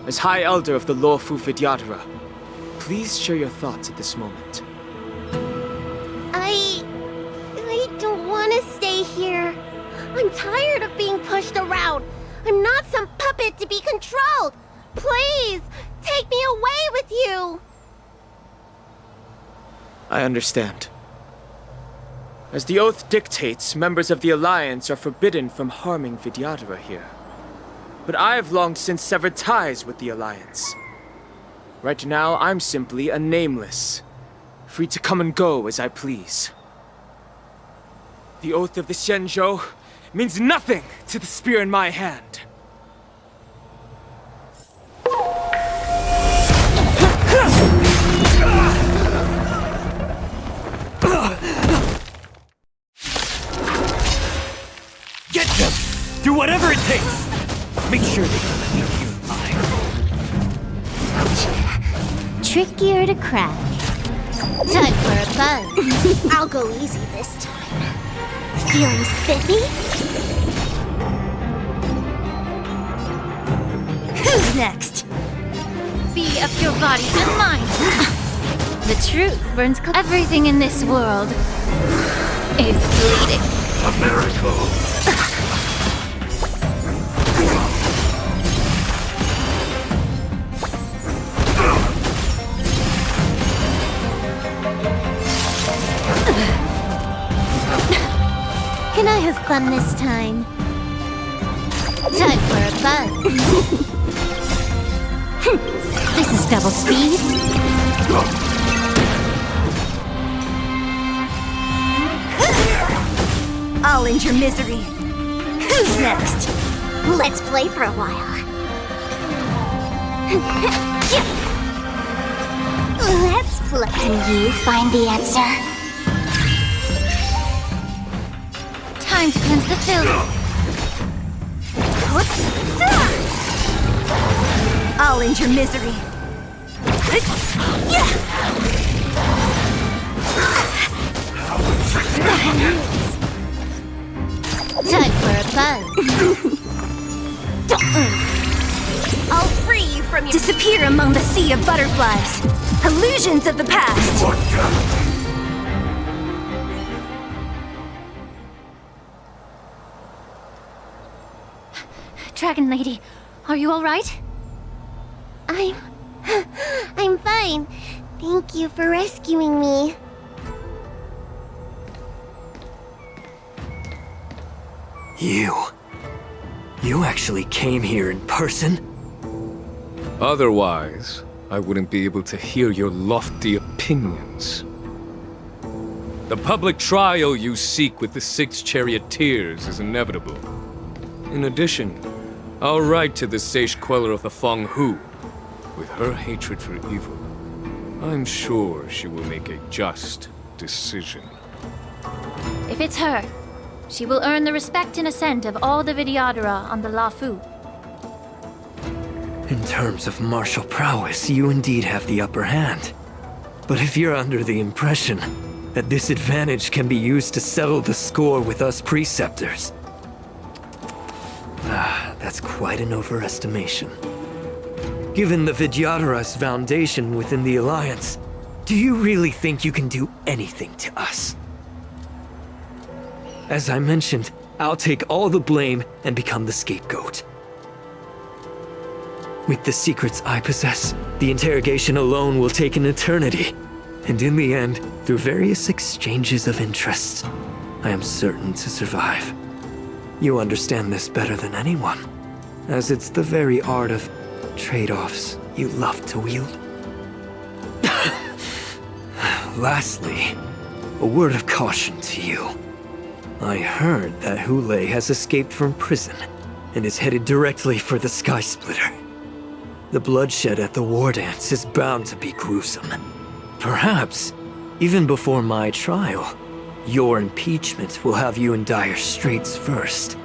as High Elder of the Lawfu Vidyadhara, please share your thoughts at this moment. I don't want to stay here. I'm tired of being pushed around. I'm not some puppet to be controlled. Please, take me away with you. I understand. As the oath dictates, members of the Alliance are forbidden from harming Vidyadhara here. But I've long since severed ties with the Alliance. Right now, I'm simply a nameless, free to come and go as I please. The oath of the Xianzhou means nothing to the spear in my hand. Get them! Do whatever it takes! Make sure they come after you alive. Trickier to crack. Time for a buzz. I'll go easy this time. Feeling spiffy? Who's next? Be of your body and mind. The truth burns everything in this world is bleeding. A miracle. Can I have fun this time? Time for a buzz. This is double speed. I'll end your misery. Who's next? Let's play for a while. Let's play. Can you find the answer? Time to cleanse the filth. I'll end your misery. Time for a buzz. I'll free you from your... Disappear among the sea of butterflies. Illusions of the past. Dragon Lady, are you all right? I'm fine. Thank you for rescuing me. You actually came here in person? Otherwise, I wouldn't be able to hear your lofty opinions. The public trial you seek with the 6 charioteers is inevitable. In addition, I'll write to the sage queller of the Feng Hu. With her hatred for evil, I'm sure she will make a just decision. If it's her, she will earn the respect and assent of all the Vidyadhara on the Lawfu. In terms of martial prowess, you indeed have the upper hand. But if you're under the impression that this advantage can be used to settle the score with us preceptors, that's quite an overestimation. Given the Vidyadhara's foundation within the Alliance, do you really think you can do anything to us? As I mentioned, I'll take all the blame and become the scapegoat. With the secrets I possess, the interrogation alone will take an eternity. And in the end, through various exchanges of interest, I am certain to survive. You understand this better than anyone, as it's the very art of trade-offs you love to wield. Lastly, a word of caution to you. I heard that Hule has escaped from prison and is headed directly for the Sky Splitter. The bloodshed at the war dance is bound to be gruesome. Perhaps, even before my trial, your impeachment will have you in dire straits first.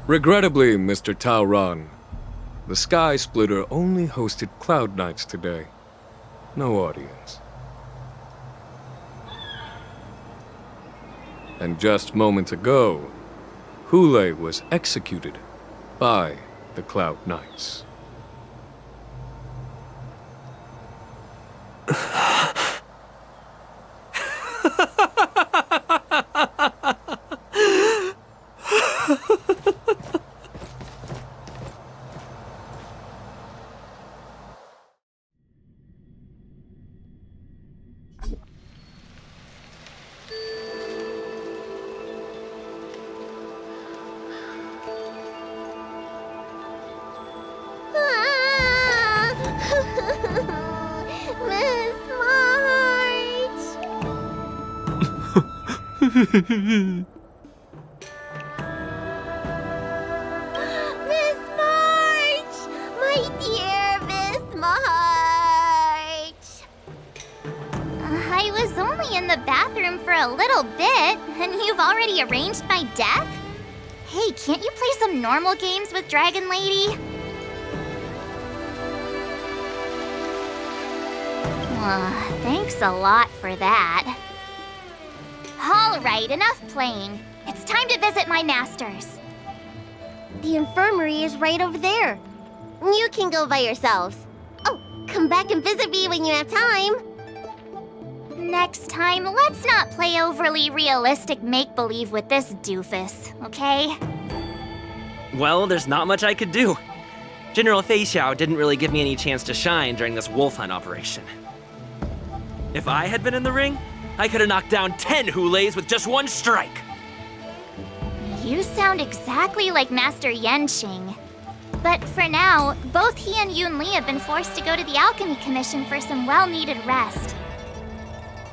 Regrettably, Mr. Talron, the Sky Splitter only hosted Cloud Knights today. No audience. And just moments ago, Hule was executed by the Cloud Knights. Miss March! Miss March! My dear Miss March! I was only in the bathroom for a little bit, and you've already arranged my death? Hey, can't you play some normal games with Dragon Lady? Thanks a lot for that. Alright, enough playing. It's time to visit my masters. The infirmary is right over there. You can go by yourselves. Oh, come back and visit me when you have time. Next time, let's not play overly realistic make-believe with this doofus, okay? Well, there's not much I could do. General Fei Xiao didn't really give me any chance to shine during this wolf hunt operation. If I had been in the ring, I could have knocked down 10 Huleis with just one strike. You sound exactly like Master Yenqing. But for now, both he and Yun Li have been forced to go to the Alchemy Commission for some well-needed rest.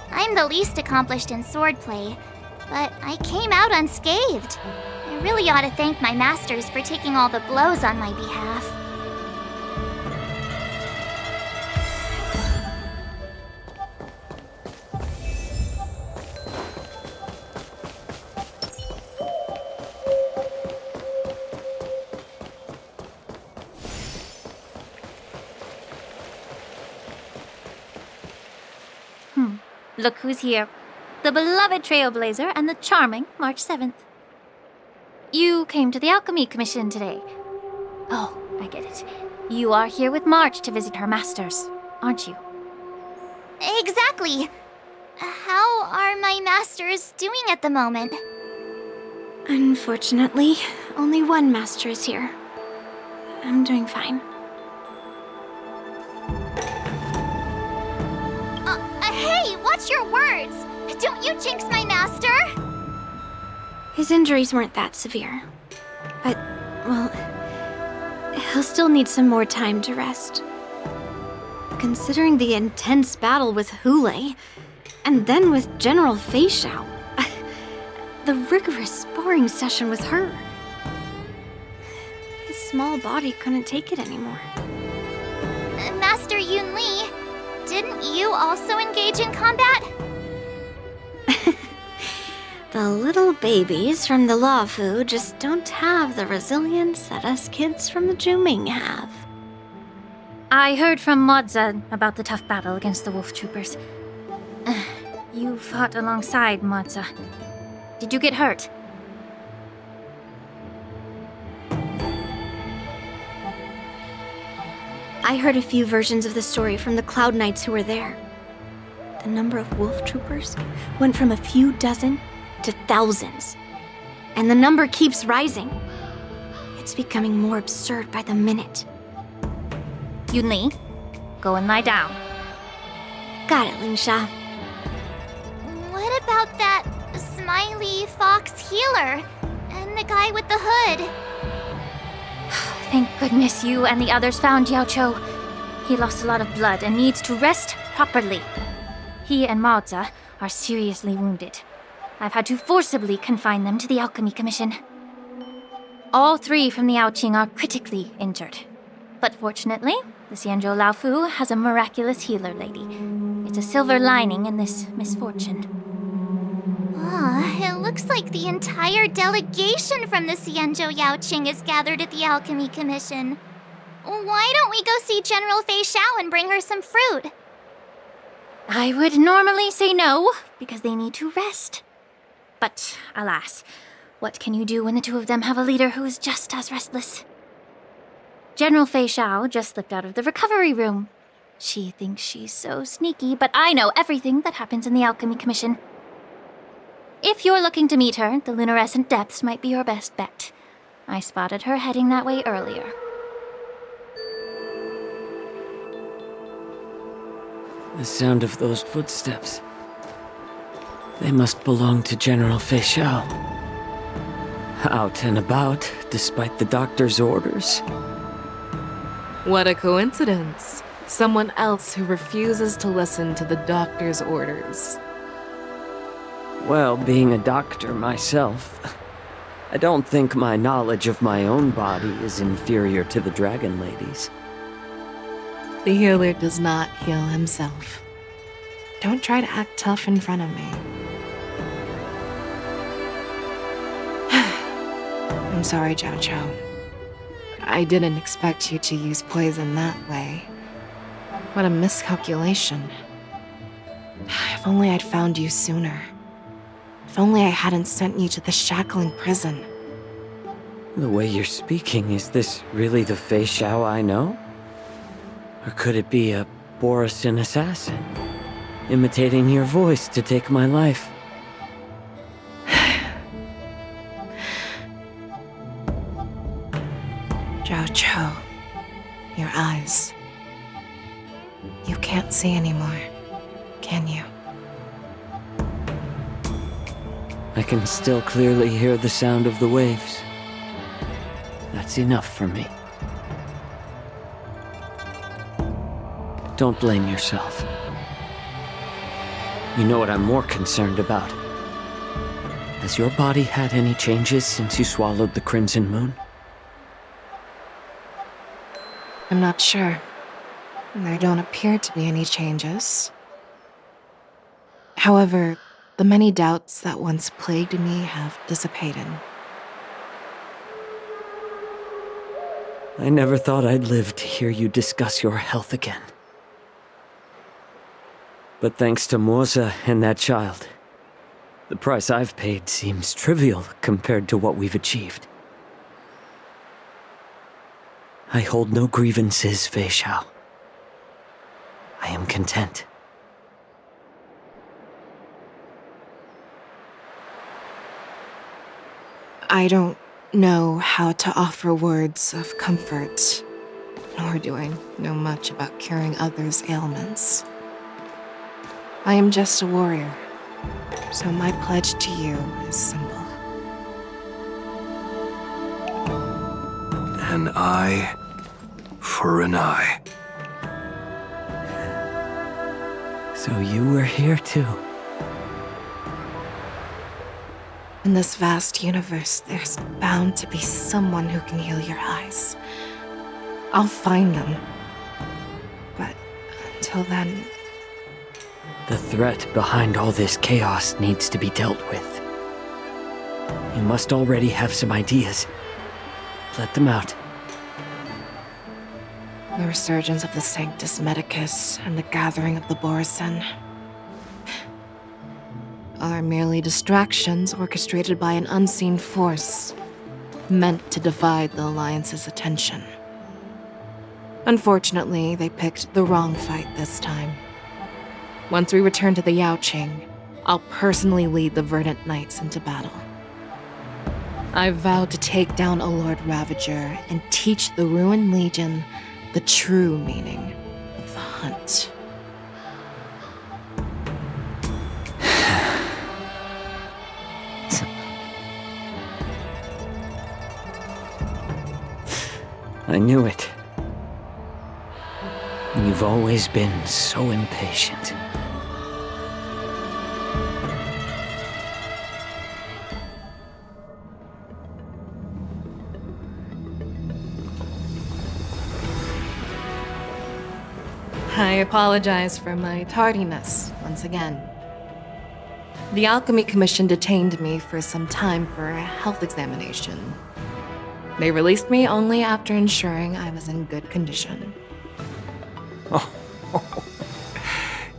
I'm the least accomplished in swordplay, but I came out unscathed. I really ought to thank my masters for taking all the blows on my behalf. Look who's here. The beloved Trailblazer and the charming March 7th. You came to the Alchemy Commission today. Oh, I get it. You are here with March to visit her masters, aren't you? Exactly. How are my masters doing at the moment? Unfortunately, only one master is here. I'm doing fine. Hey, watch your words! Don't you jinx my master! His injuries weren't that severe. But, well, he'll still need some more time to rest. Considering the intense battle with Hule, and then with General Fei Xiao, the rigorous sparring session with her. His small body couldn't take it anymore. Master Yun Li, didn't you also engage in combat? The little babies from the Luofu just don't have the resilience that us kids from the Zhuming have. I heard from Moza about the tough battle against the wolf troopers. You fought alongside Moza. Did you get hurt? I heard a few versions of the story from the Cloud Knights who were there. The number of wolf troopers went from a few dozen to thousands. And the number keeps rising. It's becoming more absurd by the minute. Yun Li, go and lie down. Got it, Lingsha. What about that smiley fox healer and the guy with the hood? Thank goodness you and the others found Yao Cho. He lost a lot of blood and needs to rest properly. He and Maoza are seriously wounded. I've had to forcibly confine them to the Alchemy Commission. All 3 from the Yaoqing are critically injured. But fortunately, the Xianzhou Laofu has a miraculous healer lady. It's a silver lining in this misfortune. It looks like the entire delegation from the Xianzhou Yaoqing is gathered at the Alchemy Commission. Why don't we go see General Fei Xiao and bring her some fruit? I would normally say no, because they need to rest. But alas, what can you do when the 2 of them have a leader who is just as restless? General Fei Xiao just slipped out of the recovery room. She thinks she's so sneaky, but I know everything that happens in the Alchemy Commission. If you're looking to meet her, the luminescent depths might be your best bet. I spotted her heading that way earlier. The sound of those footsteps. They must belong to General Fei Xiao. Out and about, despite the doctor's orders. What a coincidence. Someone else who refuses to listen to the doctor's orders. Well, being a doctor myself, I don't think my knowledge of my own body is inferior to the Dragon Lady's. The healer does not heal himself. Don't try to act tough in front of me. I'm sorry, Zhao Chou. I didn't expect you to use poison that way. What a miscalculation. If only I'd found you sooner. If only I hadn't sent you to the shackling prison. The way you're speaking, is this really the Fei Xiao I know? Or could it be a Borisin assassin, imitating your voice to take my life? Zhao Chou, your eyes. You can't see anymore, can you? I can still clearly hear the sound of the waves. That's enough for me. Don't blame yourself. You know what I'm more concerned about? Has your body had any changes since you swallowed the Crimson Moon? I'm not sure. There don't appear to be any changes. However, the many doubts that once plagued me have dissipated. I never thought I'd live to hear you discuss your health again. But thanks to Moza and that child, the price I've paid seems trivial compared to what we've achieved. I hold no grievances, Fei Xiao. I am content. I don't know how to offer words of comfort, nor do I know much about curing others' ailments. I am just a warrior, so my pledge to you is simple. An eye for an eye. So you were here too. In this vast universe, there's bound to be someone who can heal your eyes. I'll find them. But until then... The threat behind all this chaos needs to be dealt with. You must already have some ideas. Let them out. The resurgence of the Sanctus Medicus and the gathering of the Borisin are merely distractions orchestrated by an unseen force, meant to divide the Alliance's attention. Unfortunately, they picked the wrong fight this time. Once we return to the Yaoqing, I'll personally lead the Verdant Knights into battle. I vowed to take down a Lord Ravager and teach the Ruined Legion the true meaning of the hunt. I knew it. You've always been so impatient. I apologize for my tardiness once again. The Alchemy Commission detained me for some time for a health examination. They released me only after ensuring I was in good condition.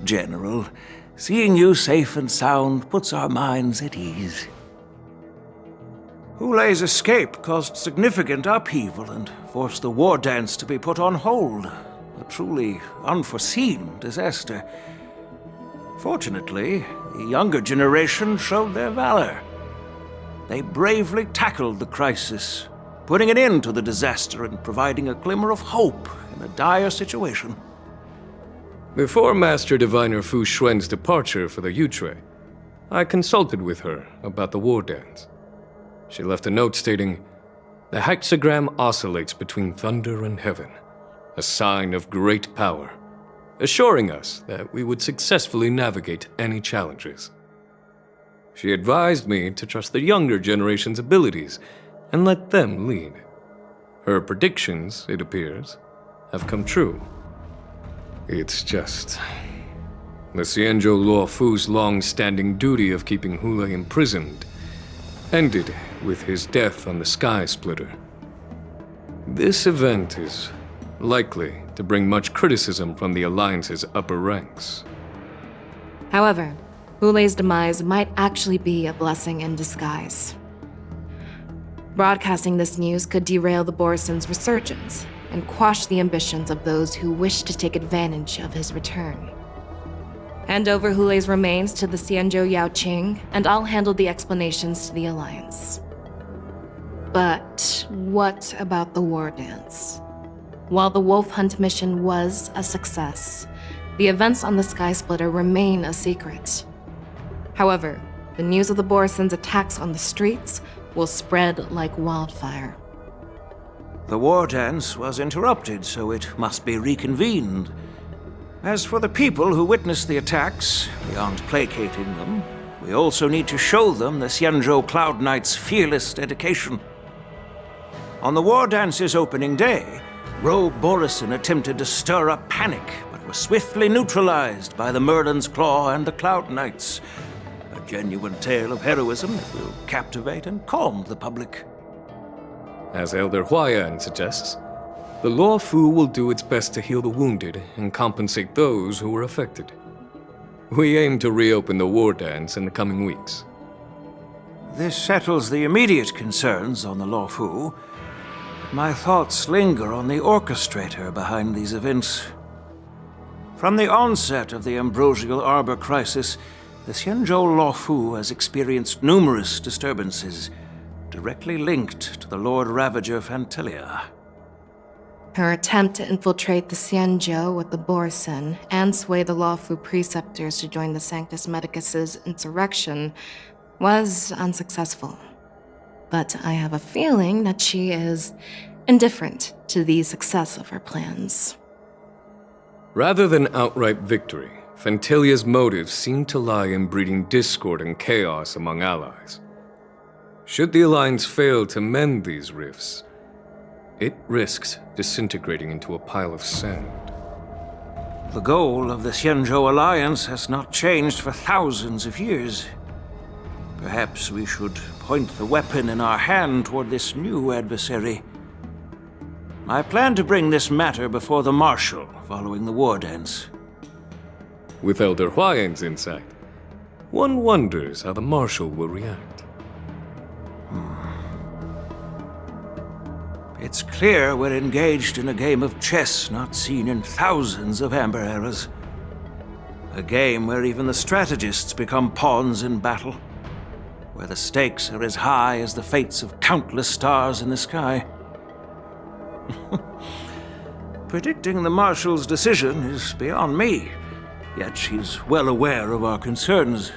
General, seeing you safe and sound puts our minds at ease. Hulei's escape caused significant upheaval and forced the war dance to be put on hold. A truly unforeseen disaster. Fortunately, the younger generation showed their valor. They bravely tackled the crisis, putting an end to the disaster and providing a glimmer of hope in a dire situation. Before Master Diviner Fu Xuan's departure for the Yutue, I consulted with her about the war dance. She left a note stating, "The hexagram oscillates between thunder and heaven, a sign of great power," assuring us that we would successfully navigate any challenges. She advised me to trust the younger generation's abilities and let them lead. Her predictions, it appears, have come true. It's just... the Xianzhou Luofu's long-standing duty of keeping Hulei imprisoned ended with his death on the Sky Splitter. This event is likely to bring much criticism from the Alliance's upper ranks. However, Hulei's demise might actually be a blessing in disguise. Broadcasting this news could derail the Borison's resurgence and quash the ambitions of those who wish to take advantage of his return. Hand over Hulei's remains to the Xianzhou Yaoqing, and I'll handle the explanations to the Alliance. But what about the war dance? While the Wolf Hunt mission was a success, the events on the Sky Splitter remain a secret. However, the news of the Borison's attacks on the streets will spread like wildfire. The war dance was interrupted, so it must be reconvened. As for the people who witnessed the attacks, beyond placating them, we also need to show them the Xianzhou Cloud Knight's fearless dedication. On the war dance's opening day, Rogue Borison attempted to stir up panic, but was swiftly neutralized by the Merlin's Claw and the Cloud Knights. A genuine tale of heroism that will captivate and calm the public. As Elder Huayan suggests, the Luofu will do its best to heal the wounded and compensate those who were affected. We aim to reopen the war dance in the coming weeks. This settles the immediate concerns on the Luofu. My thoughts linger on the orchestrator behind these events. From the onset of the Ambrosial Arbor crisis, the Xianzhou Luofu has experienced numerous disturbances, directly linked to the Lord Ravager Fantilia. Her attempt to infiltrate the Xianzhou with the Borison and sway the Luofu preceptors to join the Sanctus Medicus's insurrection was unsuccessful. But I have a feeling that she is indifferent to the success of her plans. Rather than outright victory, Fantilia's motives seem to lie in breeding discord and chaos among allies. Should the Alliance fail to mend these rifts, it risks disintegrating into a pile of sand. The goal of the Xianzhou Alliance has not changed for thousands of years. Perhaps we should point the weapon in our hand toward this new adversary. I plan to bring this matter before the Marshal following the war dance. With Elder Huayan's insight, one wonders how the Marshal will react. It's clear we're engaged in a game of chess not seen in thousands of Amber eras. A game where even the strategists become pawns in battle, where the stakes are as high as the fates of countless stars in the sky. Predicting the Marshal's decision is beyond me, yet she's well aware of our concerns.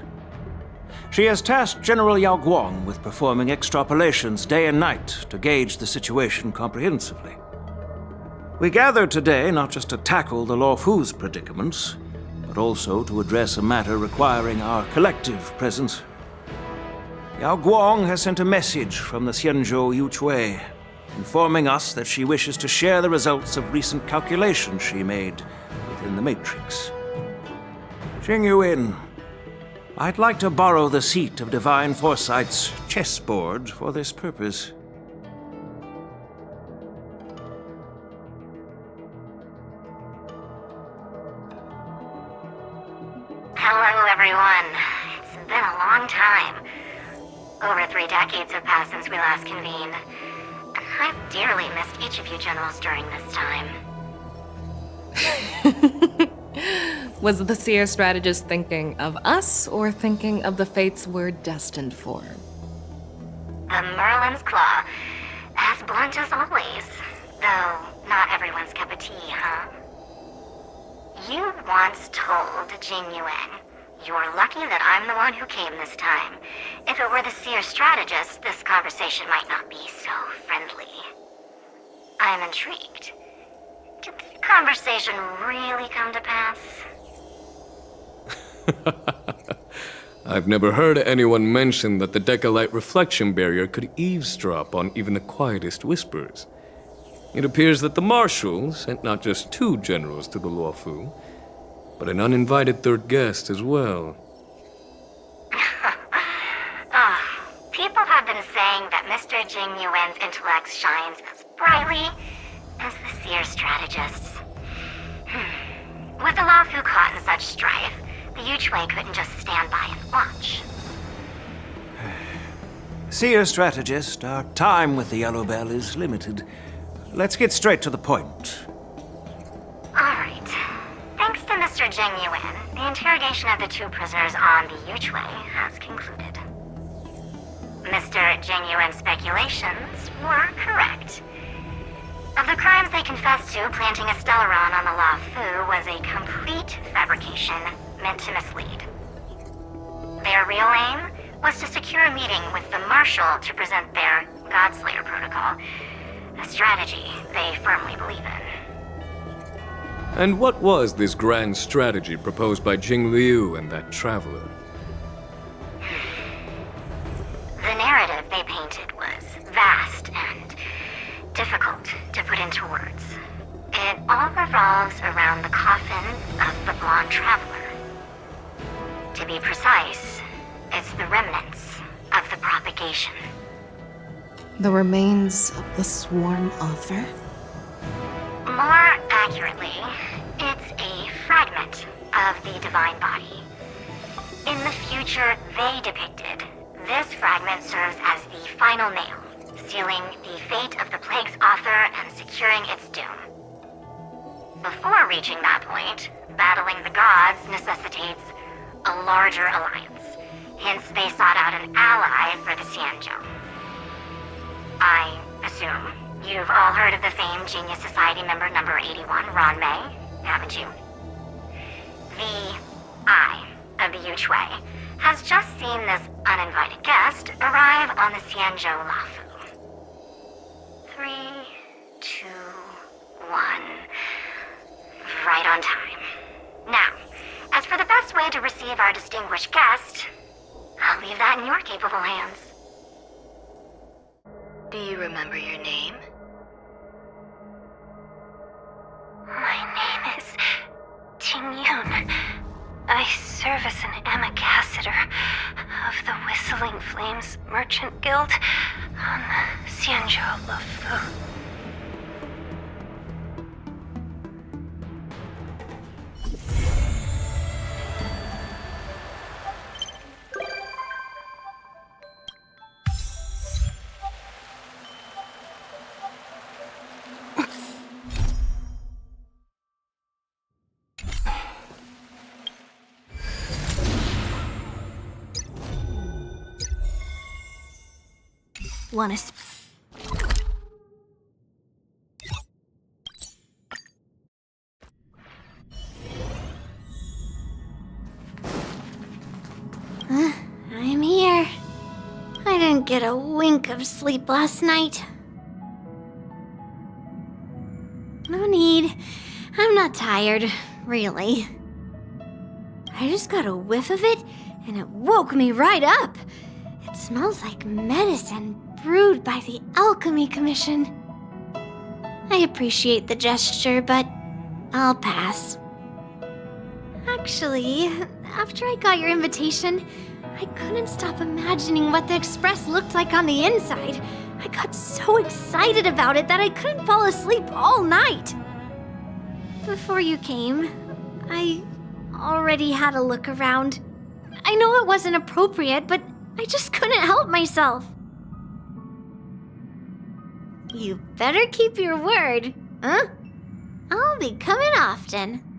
She has tasked General Yao Guang with performing extrapolations day and night to gauge the situation comprehensively. We gathered today not just to tackle the Luofu's predicaments, but also to address a matter requiring our collective presence. Yao Guang has sent a message from the Xianzhou Yutue, informing us that she wishes to share the results of recent calculations she made with within the Matrix. Jingyuin, I'd like to borrow the seat of Divine Foresight's chessboard for this purpose. Hello, everyone. It's been a long time. Over 3 decades have passed since we last convened. I've dearly missed each of you generals during this time. Was the seer strategist thinking of us or thinking of the fates we're destined for? The Merlin's Claw. As blunt as always. Though not everyone's cup of tea, huh? You once told Jingyuin, "You're lucky that I'm the one who came this time. If it were the seer strategist, this conversation might not be so friendly." I'm intrigued. Did the conversation really come to pass? I've never heard anyone mention that the Decalite reflection barrier could eavesdrop on even the quietest whispers. It appears that the Marshal sent not just 2 generals to the Luofu, but an uninvited 3rd guest as well. People have been saying that Mr. Jingyuin's intellect shines as brightly as the seer strategist's. With the Luofu caught in such strife, the Yuchui couldn't just stand by and watch. Seer strategist, our time with the Yellow Bell is limited. Let's get straight to the point. Alright. Thanks to Mr. Jingyuin, the interrogation of the 2 prisoners on the Yuchui has concluded. Mr. Jingyuin's speculations were correct. Of the crimes they confessed to, planting a Stellaron on the Luofu was a complete fabrication meant to mislead. Their real aim was to secure a meeting with the Marshal to present their Godslayer protocol, a strategy they firmly believe in. And what was this grand strategy proposed by Jing Liu and that traveler? The narrative they painted was vast and difficult to put into words. It all revolves around the coffin of the blonde traveler. To be precise, it's the remnants of the propagation. The remains of the swarm author? More accurately, it's a fragment of the divine body. In the future they depicted, this fragment serves as the final nail, sealing the fate of the plague's author and securing its doom. Before reaching that point, battling the gods necessitates a larger alliance. Hence, they sought out an ally for the Xianzhou. I assume you've all heard of the famed Genius Society member number 81, Ron Mei, haven't you? The Eye of the Yuchui has just seen this uninvited guest arrive on the Xianzhou Luofu. 3, 2, 1. Right on time. Now, as for the best way to receive our distinguished guest, I'll leave that in your capable hands. Do you remember your name? My name is Tingyun. I serve as an ambassador of the Whistling Flames Merchant Guild on the Xianzhou Luofu. Wanna I'm here. I didn't get a wink of sleep last night. No need. I'm not tired, really. I just got a whiff of it, and it woke me right up. It smells like medicine brewed by the Alchemy Commission. I appreciate the gesture, but I'll pass. Actually, after I got your invitation, I couldn't stop imagining what the Express looked like on the inside. I got so excited about it that I couldn't fall asleep all night. Before you came, I already had a look around. I know it wasn't appropriate, but I just couldn't help myself. You better keep your word, huh? I'll be coming often.